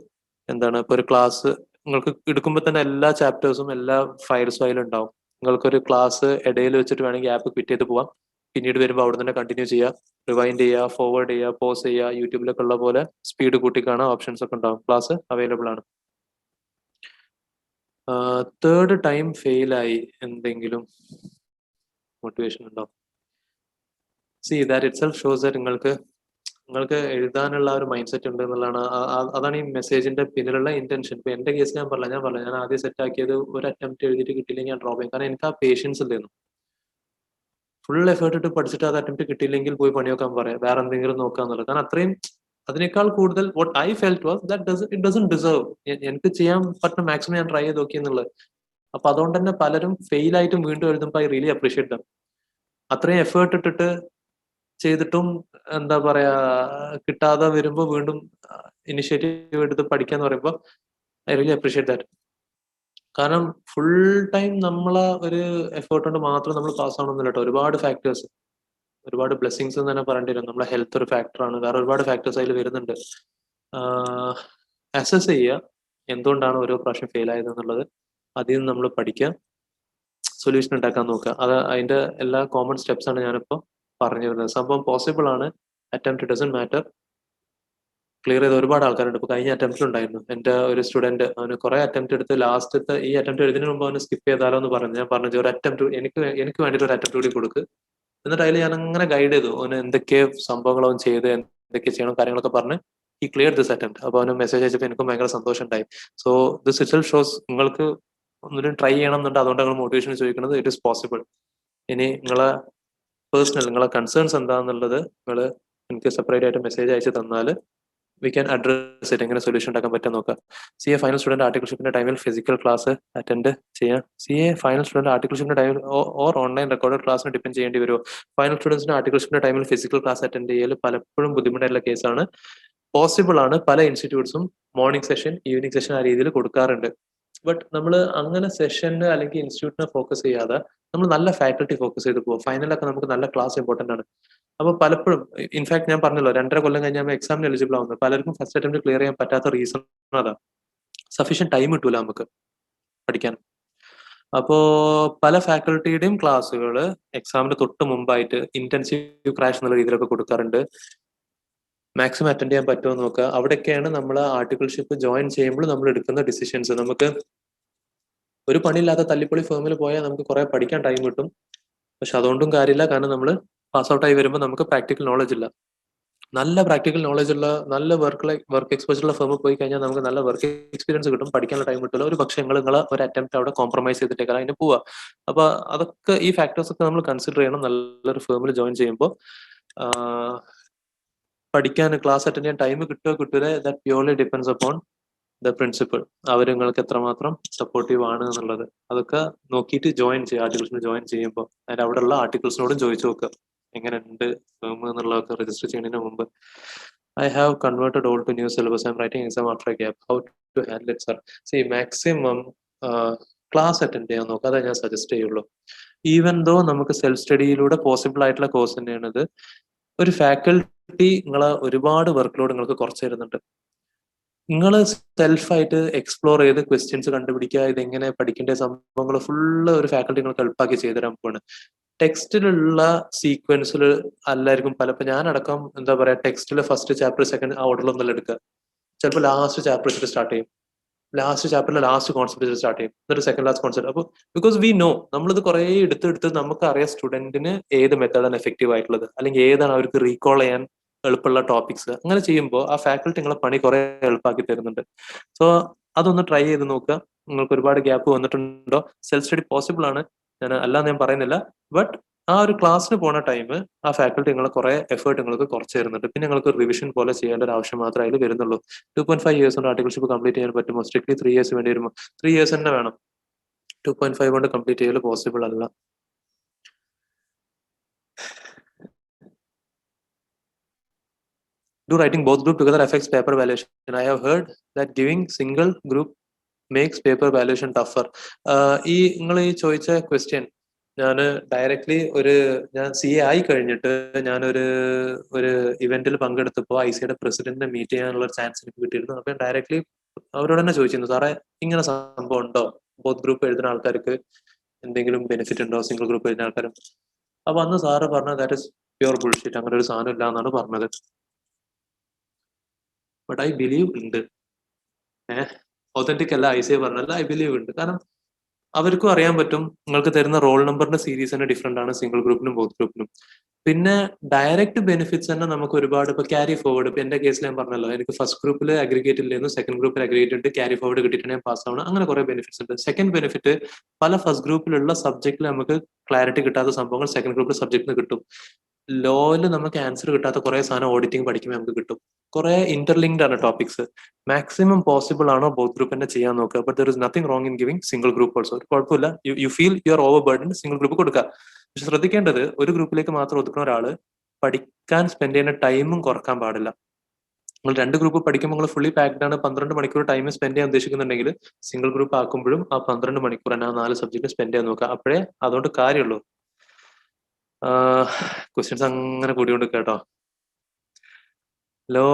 എന്താണ്, ഇപ്പോൾ ഒരു ക്ലാസ് നിങ്ങൾക്ക് എടുക്കുമ്പോൾ തന്നെ എല്ലാ ചാപ്റ്റേഴ്സും എല്ലാ ഫയൽസും അതിലുണ്ടാവും. നിങ്ങൾക്കൊരു ക്ലാസ് ഇടയിൽ വെച്ചിട്ട് വേണമെങ്കിൽ ആപ്പ് ക്വിറ്റ് ചെയ്ത് പോവാം, പിന്നീട് വരുമ്പോൾ അവിടെ തന്നെ കണ്ടിന്യൂ ചെയ്യുക, റിവൈൻഡ് ചെയ്യുക, ഫോർവേഡ് ചെയ്യുക, പോസ് ചെയ്യുക. യൂട്യൂബിലൊക്കെ ഉള്ള പോലെ സ്പീഡ് കൂട്ടി കാണാൻ ഓപ്ഷൻസ് ഒക്കെ ഉണ്ടാവും. ക്ലാസ് അവൈലബിൾ ആണ്. തേർഡ് ടൈം ഫെയിലായി എന്തെങ്കിലും മോട്ടിവേഷൻ ഉണ്ടോ? C that it self shows that നിങ്ങൾക്ക് നിങ്ങൾക്ക് എഴുതാനുള്ള ഒരു മൈൻഡ് സെറ്റ് ഉണ്ട് എന്നുള്ളതാണ്. അതാണ് ഈ മെസ്സേജിന്റെ പിന്നിലുള്ള ഇന്റൻഷൻ. ഇപ്പൊ എന്റെ കേസ് ഞാൻ പറഞ്ഞ ഞാൻ ആദ്യം സെറ്റ് ആക്കിയത് ഒരു അറ്റംപ്റ്റ് എഴുതിയിട്ട് കിട്ടിയില്ലെങ്കിൽ ഞാൻ ഡ്രോപ്പ് ചെയ്യും. കാരണം എനിക്ക് ആ പേഷ്യൻസ് ഇല്ലായിരുന്നു. ഫുൾ എഫേർട്ട് ഇട്ട് പഠിച്ചിട്ട് അത് അറ്റംപ്റ്റ് കിട്ടിയില്ലെങ്കിൽ പോയി പണിയൊക്കാൻ പറയാം, വേറെ എന്തെങ്കിലും നോക്കാന്നുള്ളത്. കാരണം അത്രയും അതിനേക്കാൾ കൂടുതൽ what I felt was that it doesn't deserve. എനിക്ക് ചെയ്യാൻ പറ്റുന്ന മാക്സിമം ഞാൻ ട്രൈ ചെയ്ത് നോക്കി എന്നുള്ളത്. അപ്പൊ അതുകൊണ്ട് തന്നെ പലരും ഫെയിൽ ആയിട്ടും വീണ്ടും എഴുതുമ്പോൾ ഐ റിയലി അപ്രീഷിയേറ്റ് ദം. അത്രയും എഫേർട്ട് ഇട്ടിട്ട് ചെയ്തിട്ടും എന്താ പറയാ കിട്ടാതെ വരുമ്പോ വീണ്ടും ഇനിഷ്യേറ്റീവ് എടുത്ത് പഠിക്കാന്ന് പറയുമ്പോൾ ഐ റിയലി അപ്രീഷിയേറ്റ് ദാറ്റ്. കാരണം ഫുൾ ടൈം നമ്മളെ ഒരു എഫേർട്ട് കൊണ്ട് മാത്രം നമ്മൾ പാസ് ആവണമെന്നില്ല കേട്ടോ. ഒരുപാട് ഫാക്ടേഴ്സ്, ഒരുപാട് ബ്ലെസ്സിങ്സ് എന്ന് തന്നെ പറയേണ്ടി വരും. നമ്മളെ ഹെൽത്ത് ഒരു ഫാക്ടറാണ്, വേറെ ഒരുപാട് ഫാക്ടേഴ്സ് അതിൽ വരുന്നുണ്ട്. അസസ് ചെയ്യുക എന്തുകൊണ്ടാണ് ഓരോ പ്രാവശ്യം ഫെയിൽ ആയത് എന്നുള്ളത്, അതിൽ നിന്ന് നമ്മൾ പഠിക്കുക, സൊല്യൂഷൻ ഉണ്ടാക്കാൻ നോക്കുക. അത് അതിന്റെ എല്ലാ കോമൺ സ്റ്റെപ്സ് ആണ് ഞാനിപ്പോൾ പറഞ്ഞു വരുന്നത്. സംഭവം പോസിബിൾ ആണ്. Attempt doesn't matter. ക്ലിയർ ചെയ്ത ഒരുപാട് ആൾക്കാരുണ്ട്. ഇപ്പൊ കഴിഞ്ഞ അറ്റംപ്റ്റ് ഉണ്ടായിരുന്നു എന്റെ ഒരു സ്റ്റുഡന്റ്, അവന് കുറെ അറ്റംപ്റ്റ് എടുത്ത് ലാസ്റ്റത്തെ ഈ അറ്റംപ്റ്റ് എഴുതുന്നതിന് മുമ്പ് അവന് സ്കിപ്പ് ചെയ്താലോ എന്ന് പറഞ്ഞു. ഞാൻ പറഞ്ഞു ഒരു അറ്റംപ്റ്റ് എനിക്ക് വേണ്ടിയിട്ട് ഒരു അറ്റംപ്റ്റ് കൂടി കൊടുക്ക്. എന്നിട്ട് അതിൽ ഞാൻ അങ്ങനെ ഗൈഡ് ചെയ്തു. അവന് എന്തൊക്കെ സംഭവങ്ങൾ അവൻ ചെയ്ത് എന്തൊക്കെ ചെയ്യണം കാര്യങ്ങളൊക്കെ പറഞ്ഞ് ഈ ക്ലിയർ ദിസ് അറ്റംപ്റ്റ്. അപ്പൊ അവന് മെസ്സേജ് അയച്ചപ്പോൾ എനിക്കും ഭയങ്കര സന്തോഷം ഉണ്ടായി. സോ ദിസ് ഇറ്റ്സെൽഫ് ഷോസ് നിങ്ങൾക്ക് ഒന്നിനും ട്രൈ ചെയ്യണം എന്നുണ്ട്. അതുകൊണ്ട് നിങ്ങൾ മോട്ടിവേഷൻ ചോദിക്കുന്നത്. It is possible. ഇനി നിങ്ങളെ പേഴ്സണൽ നിങ്ങളെ കൺസേൺസ് എന്താണെന്നുള്ളത് നിങ്ങൾ എനിക്ക് സെപ്പറേറ്റ് ആയിട്ട് മെസ്സേജ് അയച്ചു തന്നാൽ വി ക്യാൻ അഡ്രസ് ഇറ്റ്. എങ്ങനെ സൊല്യൂഷൻ ഉണ്ടാക്കാൻ പറ്റും നോക്കാം. സി എ ഫൈനൽ സ്റ്റുഡന്റ് ആർട്ടിക്കൽഷിപ്പിന്റെ ടൈമിൽ ഫിസിക്കൽ ക്ലാസ് അറ്റൻഡ് ചെയ്യാം. സി എ ഫൈനൽ സ്റ്റുഡന്റ് ആർട്ടിക്കൽഷിപ്പിന്റെ ടൈമിൽ ഓർ ഓൺലൈൻ റെക്കോർഡഡ് ക്ലാസ്സിന് ഡിപ്പെൻഡ് ചെയ്യേണ്ടി വരുമോ? ഫൈനൽ സ്റ്റുഡൻസിന് ആർട്ടിക്കൽഷിപ്പിന്റെ ടൈമിൽ ഫിസിക്കൽ ക്ലാസ് അറ്റൻഡ് ചെയ്യൽ പലപ്പോഴും ബുദ്ധിമുട്ടായിട്ടുള്ള കേസാണ്. പോസിബിൾ ആണ്. പല ഇൻസ്റ്റിറ്റ്യൂട്ട്സും മോർണിംഗ് സെഷൻ ഈവനിങ് സെഷൻ ആ രീതിയിൽ കൊടുക്കാറുണ്ട്. ബട്ട് നമ്മൾ അങ്ങനെ സെഷന് അല്ലെങ്കിൽ ഇൻസ്റ്റിറ്റ്യൂട്ടിനെ ഫോക്കസ് ചെയ്യാതെ നമ്മൾ നല്ല ഫാക്കൽറ്റി ഫോക്കസ് ചെയ്ത് പോകും. ഫൈനലൊക്കെ നമുക്ക് നല്ല ക്ലാസ് ഇമ്പോർട്ടന്റ് ആണ്. അപ്പൊ പലപ്പോഴും ഇൻഫാക്ട് ഞാൻ പറഞ്ഞല്ലോ 2.5 കൊല്ലം കഴിഞ്ഞാൽ എക്സാമിന് എലിജിബിൾ ആവുന്നത്. പലർക്കും ഫസ്റ്റ് അറ്റംപ്റ്റ് ക്ലിയർ ചെയ്യാൻ പറ്റാത്ത റീസൺ അതാ, സഫീഷ്യന്റ് ടൈം കിട്ടൂല നമുക്ക് പഠിക്കാൻ. അപ്പോ പല ഫാക്കൽറ്റിയുടെയും ക്ലാസ്സുകൾ എക്സാമിന് തൊട്ട് മുമ്പായിട്ട് ഇന്റൻസീവ് ക്രാഷ് എന്നുള്ള രീതിയിലൊക്കെ കൊടുക്കാറുണ്ട്. മാക്സിമം അറ്റൻഡ് ചെയ്യാൻ പറ്റുമോ നോക്കുക. അവിടെയൊക്കെയാണ് നമ്മൾ ആർട്ടിക്കൽഷിപ്പ് ജോയിൻ ചെയ്യുമ്പോൾ നമ്മൾ എടുക്കുന്ന ഡിസിഷൻസ്. നമുക്ക് ഒരു പണിയില്ലാത്ത തല്ലിപ്പൊളി ഫേമിൽ പോയാൽ നമുക്ക് കുറെ പഠിക്കാൻ ടൈം കിട്ടും. പക്ഷെ അതുകൊണ്ടും കാര്യമില്ല. കാരണം നമ്മൾ പാസ് ഔട്ട് ആയി വരുമ്പോൾ നമുക്ക് പ്രാക്ടിക്കൽ നോളജ് ഇല്ല. നല്ല പ്രാക്ടിക്കൽ നോളജ് ഉള്ള നല്ല വർക്ക് എക്സ്പോഷർ ഉള്ള ഫേമിൽ പോയി കഴിഞ്ഞാൽ നമുക്ക് നല്ല വർക്ക് എക്സ്പീരിയൻസ് കിട്ടും, പഠിക്കാനുള്ള ടൈം കിട്ടില്ല. ഒരു പക്ഷേ നിങ്ങൾ ഒരു അറ്റംപ്റ്റ് അവിടെ കോംപ്രമൈസ് ചെയ്തിട്ടേക്കാൾ അതിന് പോവുക. അപ്പൊ അതൊക്കെ ഈ ഫാക്ടേഴ്സ് ഒക്കെ നമ്മൾ കൺസിഡർ ചെയ്യണം നല്ലൊരു ഫേമിൽ ജോയിൻ ചെയ്യുമ്പോൾ. പഠിക്കാൻ ക്ലാസ് അറ്റൻഡ് ചെയ്യാൻ ടൈം കിട്ടുമോ കിട്ടൂല, that purely depends upon the principal. അവർ നിങ്ങൾക്ക് എത്രമാത്രം സപ്പോർട്ടീവ് ആണ് എന്നുള്ളത് അതൊക്കെ നോക്കിയിട്ട് ജോയിൻ ചെയ്യുക. ആർട്ടിക്കിൾസിന് ജോയിൻ ചെയ്യുമ്പോൾ അതിന്റെ അവിടെയുള്ള ആർട്ടിക്കിൾസിനോടും ചോദിച്ചു നോക്കുക എങ്ങനെ ഉണ്ട് ഫേം എന്നുള്ളതൊക്കെ രജിസ്റ്റർ ചെയ്യുന്നതിന് മുമ്പ്. I have converted all to new syllabus. I am writing exam after a gap. How to handle it sir? See maximum class attend ചെയ്യാൻ നോക്കുക. അതേ ഞാൻ സജസ്റ്റ് ചെയ്യുള്ളൂ. ഈവൻ ദോ നമുക്ക് സെൽഫ് സ്റ്റഡിയിലൂടെ പോസിബിൾ ആയിട്ടുള്ള കോഴ്സ് തന്നെയാണിത്. ഒരു ഫാക്കൽറ്റി നിങ്ങളെ ഒരുപാട് വർക്ക് ലോഡ് നിങ്ങൾക്ക് കുറച്ച് തരുന്നുണ്ട്. നിങ്ങൾ സെൽഫായിട്ട് എക്സ്പ്ലോർ ചെയ്ത് ക്വസ്റ്റ്യൻസ് കണ്ടുപിടിക്കുക, ഇതെങ്ങനെ പഠിക്കേണ്ട സംഭവങ്ങൾ ഫുള്ള് ഒരു ഫാക്കൽറ്റി നിങ്ങൾക്ക് എളുപ്പമാക്കി ചെയ്തുതരാൻ പോവാണ്. ടെക്സ്റ്റിലുള്ള സീക്വൻസിൽ എല്ലാവർക്കും പലപ്പോൾ ഞാനടക്കം എന്താ പറയാ ടെക്സ്റ്റിലെ ഫസ്റ്റ് ചാപ്റ്റർ സെക്കൻഡ് ആ ഓർഡറിലൊന്നല്ല എടുക്കുക. ചിലപ്പോൾ ലാസ്റ്റ് ചാപ്റ്റർ വെച്ചിട്ട് സ്റ്റാർട്ട് ചെയ്യും, ലാസ്റ്റ് ചാപ്റ്ററിലെ ലാസ്റ്റ് കോൺസെപ്റ്റ് വെച്ചിട്ട് സ്റ്റാർട്ട് ചെയ്യും, എന്നിട്ട് സെക്കൻഡ് ലാസ്റ്റ് കോൺസെപ്റ്റ്. അപ്പോൾ ബിക്കോസ് വി നോ നമ്മളിത് കുറേ എടുത്ത് നമുക്ക് അറിയാം സ്റ്റുഡന്റിന് ഏത് മെത്തേഡാണ് എഫക്റ്റീവ് ആയിട്ടുള്ളത്, അല്ലെങ്കിൽ ഏതാണ് അവർക്ക് റീകോൾ ചെയ്യാൻ എളുപ്പമുള്ള ടോപ്പിക്സ്. അങ്ങനെ ചെയ്യുമ്പോൾ ആ ഫാക്കൽറ്റി നിങ്ങളെ പണി കുറെ എളുപ്പമാക്കി തരുന്നുണ്ട്. സോ അതൊന്ന് ട്രൈ ചെയ്ത് നോക്കുക. നിങ്ങൾക്ക് ഒരുപാട് ഗ്യാപ്പ് വന്നിട്ടുണ്ടോ? സെൽഫ് സ്റ്റഡി പോസിബിൾ ആണ്, ഞാൻ അല്ലാന്ന് ഞാൻ പറയുന്നില്ല. ബട്ട് ആ ഒരു ക്ലാസ്സിന് പോണ ടൈം ആ ഫാക്കൽറ്റി നിങ്ങളെ കുറെ എഫേർട്ട് നിങ്ങൾക്ക് കുറച്ച് തരുന്നുണ്ട്. പിന്നെ നിങ്ങൾക്ക് റിവിഷൻ പോലെ ചെയ്യേണ്ട ഒരു ആവശ്യം മാത്രമേ അതിൽ വരുന്നുള്ളൂ. 2.5 years കൊണ്ട് ആർട്ടിക്കൽഷിപ്പ് കംപ്ലീറ്റ് ചെയ്യാൻ പറ്റുമോ? സ്ട്രിക്ട്ലി 3 years വേണ്ടി വരുമോ? 3 years തന്നെ വേണം. 2.5 കൊണ്ട് കംപ്ലീറ്റ് ചെയ്യൽ പോസിബിൾ അല്ല. Do writing both group together affects paper valuation? I have heard that giving single group makes paper valuation tougher. ഈ നിങ്ങൾ ഈ ചോദിച്ച ക്വസ്റ്റ്യൻ ഞാൻ ഡയറക്ട്ലി ഞാൻ CA ആയി കഴിഞ്ഞിട്ട് ഞാനൊരു ഇവന്റിൽ പങ്കെടുത്തപ്പോൾ ICയുടെ പ്രസിഡന്റിനെ മീറ്റ് ചെയ്യാനുള്ള ഒരു ചാൻസ് എനിക്ക് കിട്ടിയിരുന്നു. അപ്പൊ ഞാൻ ഡയറക്ട്ലി അവരോട് തന്നെ ചോദിച്ചിരുന്നു, സാറേ ഇങ്ങനെ സംഭവം ഉണ്ടോ? ബോത്ത് ഗ്രൂപ്പ് എഴുതുന്ന ആൾക്കാർക്ക് എന്തെങ്കിലും ബെനിഫിറ്റ് ഉണ്ടോ സിംഗിൾ ഗ്രൂപ്പ് എഴുതുന്ന ആൾക്കാരും? അപ്പൊ അന്ന് സാറ് പറഞ്ഞത് ദാറ്റ് ഇസ് പ്യൂർ ബുൾഷിറ്റ്, അങ്ങനെ ഒരു സാധനം ഇല്ല എന്നാണ് പറഞ്ഞത്. ബട്ട് ഐ ബിലീവ് ഉണ്ട്. ഒതന്റിക് അല്ല ICA പറഞ്ഞല്ല, ഐ ബിലീവ് ഉണ്ട്. കാരണം അവർക്കും അറിയാൻ പറ്റും നിങ്ങൾക്ക് തരുന്ന റോൾ നമ്പറിന്റെ സീരീസ് തന്നെ ഡിഫറെന്റ് ആണ് സിംഗിൾ ഗ്രൂപ്പിനും ബോത്ത് ഗ്രൂപ്പിനും. പിന്നെ ഡയറക്റ്റ് ബെനിഫിറ്റ്സ് തന്നെ നമുക്ക് ഒരുപാട് ഇപ്പൊ ക്യാരി ഫോർവേഡ്. ഇപ്പൊ എന്റെ കേസിൽ ഞാൻ പറഞ്ഞല്ലോ, എനിക്ക് ഫസ്റ്റ് ഗ്രൂപ്പിൽ അഗ്രിഗേറ്റ് ഇല്ലായിരുന്നു, സെക്കൻഡ് ഗ്രൂപ്പിൽ അഗ്രിഗേറ്റ് ഉണ്ട്, ക്യാരി ഫോർവേഡ് കിട്ടിയിട്ട് ഞാൻ പാസ് ആവണം. അങ്ങനെ കുറെ ബെനിഫിറ്റ്സ് ഉണ്ട്. സെക്കൻഡ് ബെനിഫിറ്റ്, പല ഫസ്റ്റ് ഗ്രൂപ്പിലുള്ള സബ്ജക്റ്റിൽ നമുക്ക് ക്ലാരിറ്റി കിട്ടാത്ത സംഭവങ്ങൾ സെക്കൻഡ് ഗ്രൂപ്പിൽ സബ്ജക്റ്റിന് കിട്ടും. ലോയിൽ നമുക്ക് ആൻസർ കിട്ടാത്ത കുറെ സാധനം ഓഡിറ്റിംഗ് പഠിക്കുമ്പോൾ നമുക്ക് കിട്ടും. കുറെ ഇന്റർലിങ്ക്ഡ് ആണ് ടോപ്പിക്സ്. മാക്സിമം പോസിബിൾ ആണോ ബോത്ത് ഗ്രൂപ്പ് തന്നെ ചെയ്യാൻ നോക്കുക. But there is nothing wrong in giving single group also. കുഴപ്പമില്ല, you feel you are overburden, single group കൊടുക്കുക. പക്ഷെ ശ്രദ്ധിക്കേണ്ടത്, ഒരു ഗ്രൂപ്പിലേക്ക് മാത്രം ഒതുക്കുന്ന ഒരാള് പഠിക്കാൻ സ്പെൻഡ് ചെയ്യുന്ന ടൈമും കുറക്കാൻ പാടില്ല. നിങ്ങൾ 2 ഗ്രൂപ്പ് പഠിക്കുമ്പോൾ നിങ്ങൾ ഫുള്ളി പാക്ഡ് ആണ്, 12 മണിക്കൂർ ടൈം സ്പെൻഡ് ചെയ്യാൻ ഉദ്ദേശിക്കുന്നുണ്ടെങ്കിൽ സിംഗിൾ ഗ്രൂപ്പ് ആക്കുമ്പോഴും ആ 12 മണിക്കൂർ തന്നെ ആ 4 സബ്ജക്ട് സ്പെൻഡ് ചെയ്യാൻ നോക്കുക. അപ്പോഴേ അതുകൊണ്ട് കാര്യമുള്ളൂ. ക്വസ്റ്റ്യൻസ് അങ്ങനെ കൂടിക്കൊണ്ട് കേട്ടോ. ലോ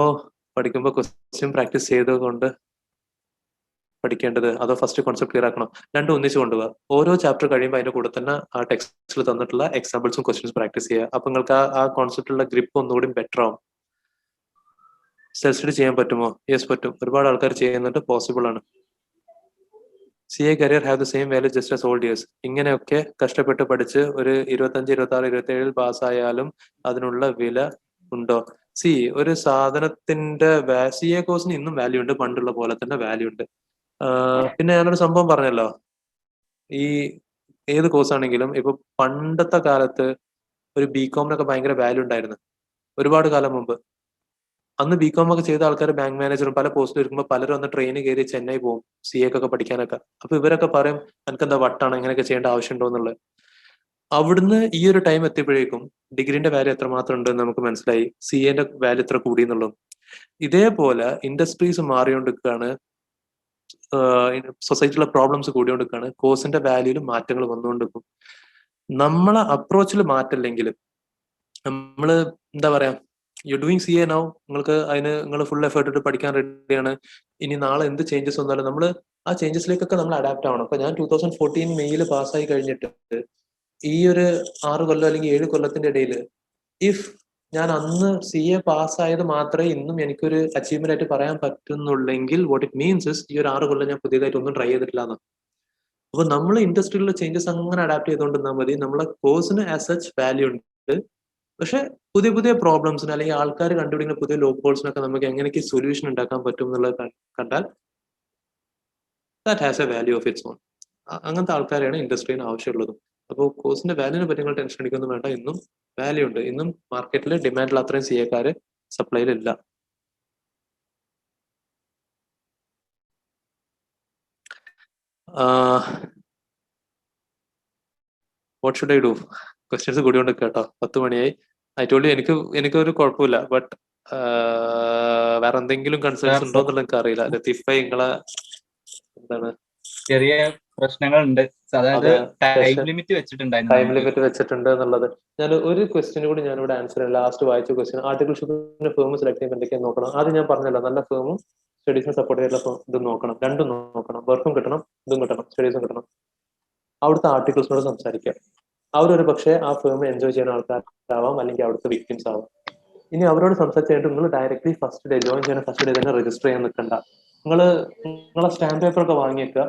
പഠിക്കുമ്പോൾ ക്വസ്റ്റ്യൻ പ്രാക്ടീസ് ചെയ്തുകൊണ്ട് പഠിക്കേണ്ടത് അതോ ഫസ്റ്റ് കോൺസെപ്റ്റ് ക്ലിയർ ആക്കണം? രണ്ടും ഒന്നിച്ച് കൊണ്ടുപോകുക. ഓരോ ചാപ്റ്റർ കഴിയുമ്പോൾ അതിന്റെ കൂടെ തന്നെ ആ ടെക്സ്റ്റിൽ തന്നിട്ടുള്ള എക്സാമ്പിൾസും ക്വസ്റ്റ്യൻസ് പ്രാക്ടീസ് ചെയ്യുക. അപ്പൊ നിങ്ങൾക്ക് ആ കോൺസെപ്റ്റിലുള്ള ഗ്രിപ്പ് ഒന്നുകൂടി ബെറ്റർ ആവും. സെൽഫ് സ്റ്റഡി ചെയ്യാൻ പറ്റുമോ? യെസ് പറ്റും. ഒരുപാട് ആൾക്കാർ ചെയ്യുന്നുണ്ട്, പോസിബിൾ ആണ്. CA career have the same value just as old years. ഇങ്ങനെയൊക്കെ കഷ്ടപ്പെട്ട് പഠിച്ച് ഒരു 25, 26, 27 പാസ്സായാലും അതിനുള്ള വില ഉണ്ടോ? ഒരു സാധനത്തിന്റെ CA കോഴ്സിന് ഇന്നും വാല്യൂ ഉണ്ട്, പണ്ടുള്ള പോലെ തന്നെ വാല്യൂ ഉണ്ട്. പിന്നെ ഞാനൊരു സംഭവം പറഞ്ഞല്ലോ, ഈ ഏത് കോഴ്സ് ആണെങ്കിലും ഇപ്പൊ പണ്ടത്തെ കാലത്ത് ഒരു ബികോമിനൊക്കെ ഭയങ്കര വാല്യൂ ഉണ്ടായിരുന്നു, ഒരുപാട് കാലം മുമ്പ്. അന്ന് ബികോം ഒക്കെ ചെയ്ത ആൾക്കാർ ബാങ്ക് മാനേജറും പല പോസ്റ്റിൽ ഇരിക്കുമ്പോൾ പലരും അന്ന് ട്രെയിൻ കയറി ചെന്നൈ പോകും CA ഒക്കെ പഠിക്കാനൊക്കെ. അപ്പൊ ഇവരൊക്കെ പറയും എനിക്ക് എന്താ വട്ടാണ്, ഇങ്ങനെയൊക്കെ ചെയ്യേണ്ട ആവശ്യമുണ്ടോ എന്നുള്ളത്. അവിടുന്ന് ഈ ഒരു ടൈം എത്തിയപ്പോഴേക്കും ഡിഗ്രീന്റെ വാല്യൂ എത്രമാത്രം ഉണ്ടെന്ന് നമുക്ക് മനസ്സിലായി, CAന്റെ വാല്യൂ എത്ര കൂടി എന്നുള്ളതും. ഇതേപോലെ ഇൻഡസ്ട്രീസ് മാറിക്കൊണ്ടിരിക്കുകയാണ്, സൊസൈറ്റിയിലെ പ്രോബ്ലംസ് കൂടിക്കൊണ്ടിരിക്കുകയാണ്, കോഴ്സിന്റെ വാല്യൂലും മാറ്റങ്ങൾ വന്നുകൊണ്ടിരിക്കും. നമ്മളെ അപ്രോച്ചിൽ മാറ്റില്ലെങ്കിൽ നമ്മള് എന്താ പറയാ, യു ഡൂയിങ് CA നൗ, നിങ്ങൾക്ക് അതിന് നിങ്ങൾ ഫുൾ എഫേർട്ട് ഇട്ട് പഠിക്കാൻ റെഡിയാണ്. ഇനി നാളെ എന്ത് ചേഞ്ചസ് വന്നാലും നമ്മൾ ആ ചേഞ്ചസിലേക്കൊക്കെ നമ്മൾ അഡാപ്റ്റ് ആവണം. അപ്പൊ ഞാൻ 2014 മെയ്യിൽ പാസ്സായി കഴിഞ്ഞിട്ട് ഈ ഒരു 6 കൊല്ലം അല്ലെങ്കിൽ 7 കൊല്ലത്തിന്റെ ഇടയിൽ ഇഫ് ഞാൻ അന്ന് CA പാസ്സായത് മാത്രമേ ഇന്നും എനിക്കൊരു അച്ചീവ്മെന്റ് ആയിട്ട് പറയാൻ പറ്റുന്നുള്ളെങ്കിൽ വാട്ട് ഇറ്റ് മീൻസ് ഇസ് ഈ ഒരു 6 കൊല്ലം ഞാൻ പുതിയതായിട്ട് ഒന്നും ട്രൈ ചെയ്തിട്ടില്ല എന്നാണ്. അപ്പൊ നമ്മൾ ഇൻഡസ്ട്രിയിലുള്ള ചേഞ്ചസ് അങ്ങനെ അഡാപ്റ്റ് ചെയ്തുകൊണ്ടിരുന്നാൽ മതി. നമ്മളെ കോഴ്സിന് ആസ് സച്ച് വാല്യൂ ഉണ്ട്, പക്ഷെ പുതിയ പുതിയ പ്രോബ്ലംസിന് അല്ലെങ്കിൽ ആൾക്കാർ കണ്ടുപിടിക്കുന്ന പുതിയ ലോക്ക് ഹോൾസിനൊക്കെ നമുക്ക് എങ്ങനെയൊക്കെ സൊല്യൂഷൻ ഉണ്ടാക്കാൻ പറ്റും എന്നുള്ളത് കണ്ടാൽ that has A value of its on. അങ്ങനത്തെ ആൾക്കാരെയാണ് ഇൻഡസ്ട്രീന് ആവശ്യമുള്ളതും. അപ്പോൾ കോഴ്സിന്റെ വാല്യൂനെ പറ്റി നിങ്ങൾ ടെൻഷൻ അടിക്കൊന്നും വേണ്ട. ഇന്നും വാല്യൂ ഉണ്ട്, ഇന്നും മാർക്കറ്റിൽ ഡിമാൻഡിൽ അത്രയും CA സപ്ലൈയിലില്ല. What should I do? Questions കൂടിക്കൊണ്ട് കേട്ടോ, 10 മണിയായി. ഐ ടോൾഡ് യു എനിക്കൊരു കുഴപ്പമില്ല, ബട്ട് വേറെ എന്തെങ്കിലും കൺസേൺസ് ഉണ്ടോ എന്നുള്ളത് എനിക്ക് അറിയില്ല. ലത്തീഫ് ഭായി നിങ്ങളെ എന്താണ്? ചെറിയ പ്രശ്നങ്ങളുണ്ട്, അതായത് ടൈം ലിമിറ്റ് വെച്ചിട്ടുണ്ട് എന്നുള്ളത്. ഞാൻ ഒരു ക്വസ്റ്റ്യൻ കൂടി ഞാനിവിടെ ആൻസർ ചെയ്യാം. ലാസ്റ്റ് വായിച്ച ക്വസ്റ്റ്യൻ, ആർട്ടിക്കിൾഷിപ്പിന്റെ ഫേം സെലക്ട് ചെയ്യുമ്പോൾ എന്തൊക്കെയാണ് നോക്കണം? ആദ്യം ഞാൻ പറഞ്ഞല്ലോ, നല്ല ഫേമും സ്റ്റഡീസിനെ സപ്പോർട്ട് ചെയ്തിട്ടുള്ള ഇതും നോക്കണം, രണ്ടും നോക്കണം. വർക്കും കിട്ടണം, ഇതും കിട്ടണം, സ്റ്റഡീസും കിട്ടണം. അവിടുത്തെ ആർട്ടിക്കിൾസിനോട് സംസാരിക്കാം. അവരൊരു പക്ഷേ ആ ഫേം എൻജോയ് ചെയ്യുന്ന ആൾക്കാരാവാം, അല്ലെങ്കിൽ അവിടുത്തെ വിക്ടിംസ് ആവാം. ഇനി അവരോട് സംസാരിച്ചായിട്ട് നിങ്ങൾ ഡയറക്റ്റ്ലി ഫസ്റ്റ് ഡേ ജോയിൻ ചെയ്യുന്ന ഫസ്റ്റ് ഡേ തന്നെ രജിസ്റ്റർ ചെയ്യാൻ നിൽക്കണ്ട. നിങ്ങളെ സ്റ്റാമ്പ് പേപ്പർ ഒക്കെ വാങ്ങിയേക്കുക.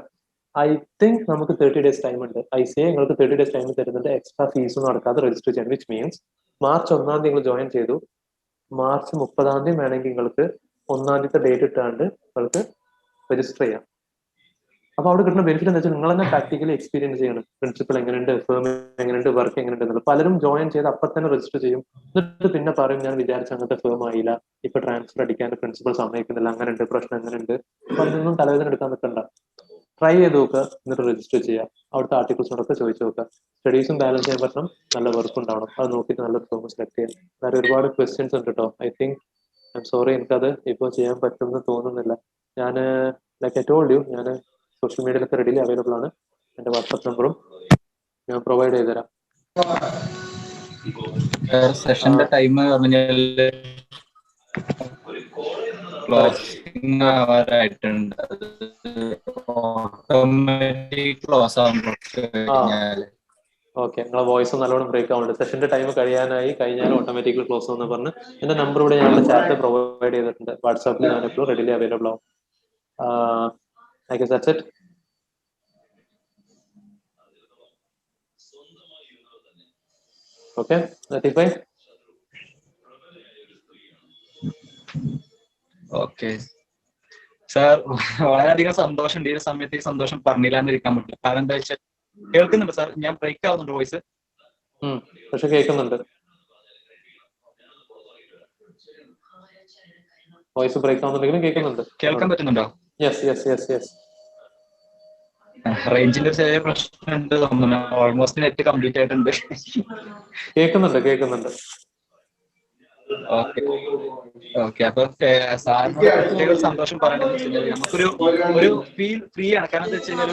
ഐ തിങ്ക് നമുക്ക് 30 days ടൈം ഉണ്ട്. ICA നിങ്ങൾക്ക് 30 days ടൈം തരുന്നുണ്ട്, എക്സ്ട്രാ ഫീസൊന്നും നടക്കാതെ രജിസ്റ്റർ ചെയ്യാൻ. വിച്ച് മീൻസ് മാർച്ച് 1 നിങ്ങൾ ജോയിൻ ചെയ്തു, മാർച്ച് 30 വേണമെങ്കിൽ നിങ്ങൾക്ക് 1 ഡേറ്റ് ഇട്ടാണ്ട് നിങ്ങൾക്ക് രജിസ്റ്റർ ചെയ്യാം. അപ്പൊ അവിടെ കിട്ടുന്ന ബെനിഫിറ്റ് എന്താ വെച്ചാൽ നിങ്ങൾ തന്നെ പ്രാക്ടിക്കലി എക്സ്പീരിയൻസ് ചെയ്യണം. പ്രിൻസിപ്പൽ എങ്ങനെയുണ്ട്, ഫേം എങ്ങനെയുണ്ട്, വർക്ക് എങ്ങനെയുണ്ട് എന്നുള്ളത്. പലരും ജോയിൻ ചെയ്ത് അപ്പം തന്നെ രജിസ്റ്റർ ചെയ്യും, എന്നിട്ട് പിന്നെ പറയും ഞാൻ വിചാരിച്ച അങ്ങനത്തെ ഫേം ആയില്ല, ഇപ്പൊ ട്രാൻസ്ഫർ അടിക്കാൻ പ്രിൻസിപ്പൽ സമ്മതിക്കുന്നില്ല, അങ്ങനെയുണ്ട് പ്രശ്നം, എങ്ങനെയുണ്ട്. അപ്പൊ അതിനൊന്നും തലവേദന എടുക്കാൻ നിൽക്കണ്ട. ട്രൈ ചെയ്ത് നോക്കുക, എന്നിട്ട് രജിസ്റ്റർ ചെയ്യുക. അവിടുത്തെ ആർട്ടിക്കിൾസിനോടൊക്കെ ചോദിച്ചു നോക്കുക. സ്റ്റഡീസും ബാലൻസ് ചെയ്യാൻ പറ്റണം, നല്ല വർക്ക് ഉണ്ടാവണം. അത് നോക്കിയിട്ട് നല്ല ഫേം സെലക്ട് ചെയ്യാം. വേറെ ഒരുപാട് ക്വസ്റ്റ്യൻസ് ഉണ്ട് കേട്ടോ. I think I am sorry, എനിക്കത് ഇപ്പോൾ ചെയ്യാൻ പറ്റുമെന്ന് തോന്നുന്നില്ല. ഞാൻ ലൈക്ക് ഐ ടോൾഡ് യു, ഞാൻ സോഷ്യൽ മീഡിയയിലൊക്കെ റെഡിലി അവൈലബിൾ ആണ്. എൻ്റെ വാട്സാപ്പ് നമ്പറും ഞാൻ പ്രൊവൈഡ് ചെയ്തുതരാം. സെഷന്റെ ടൈം പറഞ്ഞാല് ക്ലോസിംഗ് ആവാറായിട്ടുണ്ട്. ഓട്ടോമാറ്റിക് ക്ലോസ് ആവുമ്പോൾ ഓക്കെ, നിങ്ങളെ വോയിസ് നല്ലോണം ബ്രേക്ക് ആവുന്നുണ്ട്. സെഷന്റെ ടൈം കഴിഞ്ഞാൽ ഓട്ടോമാറ്റിക്കലി ക്ലോസ് എന്ന് പറഞ്ഞ് എന്റെ നമ്പർ ഇവിടെ ഞങ്ങളുടെ ചാറ്റിൽ പ്രൊവൈഡ് ചെയ്തിട്ടുണ്ട്. വാട്സാപ്പിൽ ഞാൻ എപ്പോഴും റെഡിലി അവൈലബിൾ ആവും. I guess that's it. Okay, ലത്തീഫായി. ഓക്കെ സാർ, വളരെയധികം സന്തോഷമുണ്ട്. ഈ സമയത്ത് ഈ സന്തോഷം പറഞ്ഞില്ലാന്നിരിക്കാൻ പറ്റില്ല. കാരണം എന്താ വെച്ചാൽ കേൾക്കുന്നുണ്ട് സാർ, ഞാൻ ബ്രേക്ക് ആവുന്നുണ്ട് വോയിസ്. പക്ഷെ കേൾക്കുന്നുണ്ട്. വോയിസ് ബ്രേക്ക് ആവുന്നുണ്ടെങ്കിലും കേൾക്കുന്നുണ്ട്. കേൾക്കാൻ പറ്റുന്നുണ്ടോ? Yes yes yes yes. റേഞ്ചിന്റെ ചെറിയ പ്രശ്നമുണ്ട് തോന്നുന്നു. ഓൾമോസ്റ്റ് നെറ്റ് കംപ്ലീറ്റ് ആയിട്ടുണ്ട്. കേൾക്കുന്നുണ്ട്. ഓക്കെ. അപ്പൊ സാറിനോട് പ്രത്യേക ഒരു സന്തോഷം പറയണമെന്ന് വെച്ച് കഴിഞ്ഞാൽ നമുക്കൊരു ഫീൽ ഫ്രീ ആണ്. കാരണം എന്താ വെച്ച് കഴിഞ്ഞാൽ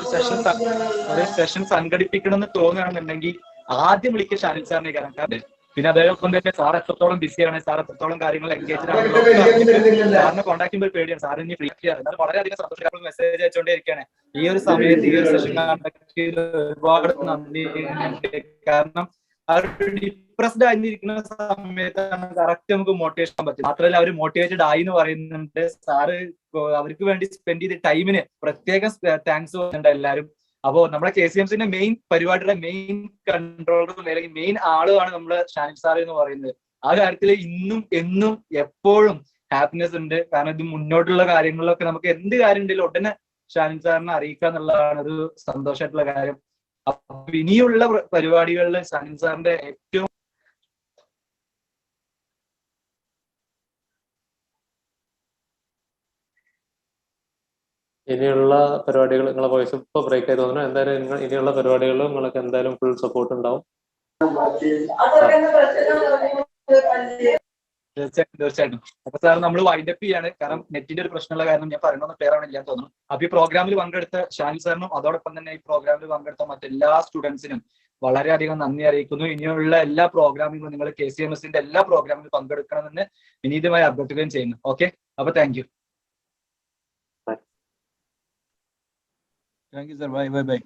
ഒരു സെഷൻ സംഘടിപ്പിക്കണം എന്ന് തോന്നുകയാണെന്നുണ്ടെങ്കിൽ ആദ്യം വിളിക്കുക ഷാനിൽ സാറിനെ. കാരണം പിന്നെ അതേപോലെ തന്നെ സാർ എത്രത്തോളം ബിസിയാണ്, സാർ എത്രത്തോളം കാര്യങ്ങൾ എൻഗേജ്ഡ് ആണെന്നോ സാറിനെ കോൺടാക്ട് ചെയ്യുമ്പോൾ പേടിയാണ്. സാർ ഇനി ഫ്രീ ആണ്. എന്നാലും വളരെയധികം സന്തോഷം. മെസ്സേജ് അയച്ചുകൊണ്ടിരിക്കുകയാണ്. ഈ ഒരു സമയത്ത് ഈ ഒരു സെഷൻ കണ്ടക്ട് ചെയ്ത് ഒരുപാട് നന്ദി. കാരണം ഡിപ്രസ്ഡ് ആയിരിക്കുന്ന സമയത്താണ് കറക്റ്റ് നമുക്ക് മോട്ടിവേഷൻ പറ്റും. മാത്രമല്ല അവർ മോട്ടിവേറ്റഡ് ആയി എന്ന് പറയുന്നുണ്ട്. സാറ് അവർക്ക് വേണ്ടി സ്പെൻഡ് ചെയ്ത ടൈമിന് പ്രത്യേകം താങ്ക്സ് പറയുന്നുണ്ട് എല്ലാവരും. അപ്പോ നമ്മുടെ KCMCന്റെ മെയിൻ പരിപാടിയുടെ മെയിൻ കൺട്രോളറും അല്ലെങ്കിൽ മെയിൻ ആളുമാണ് നമ്മുടെ ഷാനിൽ സാർ എന്ന് പറയുന്നത്. ആ കാര്യത്തിൽ ഇന്നും എന്നും എപ്പോഴും ഹാപ്പിനെസ് ഉണ്ട്. കാരണം ഇത് മുന്നോട്ടുള്ള കാര്യങ്ങളിലൊക്കെ നമുക്ക് എന്ത് കാര്യം ഉണ്ടെങ്കിലും ഉടനെ ഷാനിൽ സാറിനെ അറിയിക്കുക എന്നുള്ളതാണ് ഒരു സന്തോഷമായിട്ടുള്ള കാര്യം. അപ്പൊ ഇനിയുള്ള പരിപാടികളിൽ ഷാനിൽ സാറിന്റെ ഏറ്റവും ഇനിയുള്ള പരിപാടികൾ, നിങ്ങളെ വോയിസ് ഇപ്പൊ ബ്രേക്ക് ആയി തോന്നുന്നു. എന്തായാലും ഇനിയുള്ള പരിപാടികളിൽ നിങ്ങൾക്ക് എന്തായാലും ഫുൾ സപ്പോർട്ട് ഉണ്ടാവും. തീർച്ചയായിട്ടും. അപ്പൊ സാർ നമ്മൾ വൈൻഡപ്പ് ചെയ്യാണ്. കാരണം നെറ്റിന്റെ ഒരു പ്രശ്നമുള്ള കാരണം ഞാൻ പറയണമെന്ന് ക്ലിയർ ആവണില്ല തോന്നുന്നു. അപ്പൊ ഈ പ്രോഗ്രാമിൽ പങ്കെടുത്ത ഷാനിൽ സാറിനും അതോടൊപ്പം തന്നെ ഈ പ്രോഗ്രാമിൽ പങ്കെടുത്ത മറ്റെല്ലാ സ്റ്റുഡൻസിനും വളരെയധികം നന്ദി അറിയിക്കുന്നു. ഇനിയുള്ള എല്ലാ പ്രോഗ്രാമിലും നിങ്ങൾ KCMSന്റെ എല്ലാ പ്രോഗ്രാമിലും പങ്കെടുക്കണമെന്ന് വിനീതമായി അഭ്യർത്ഥിക്കുകയും ചെയ്യുന്നു. ഓക്കെ, അപ്പൊ thank you. Thank you sir. Bye bye bye.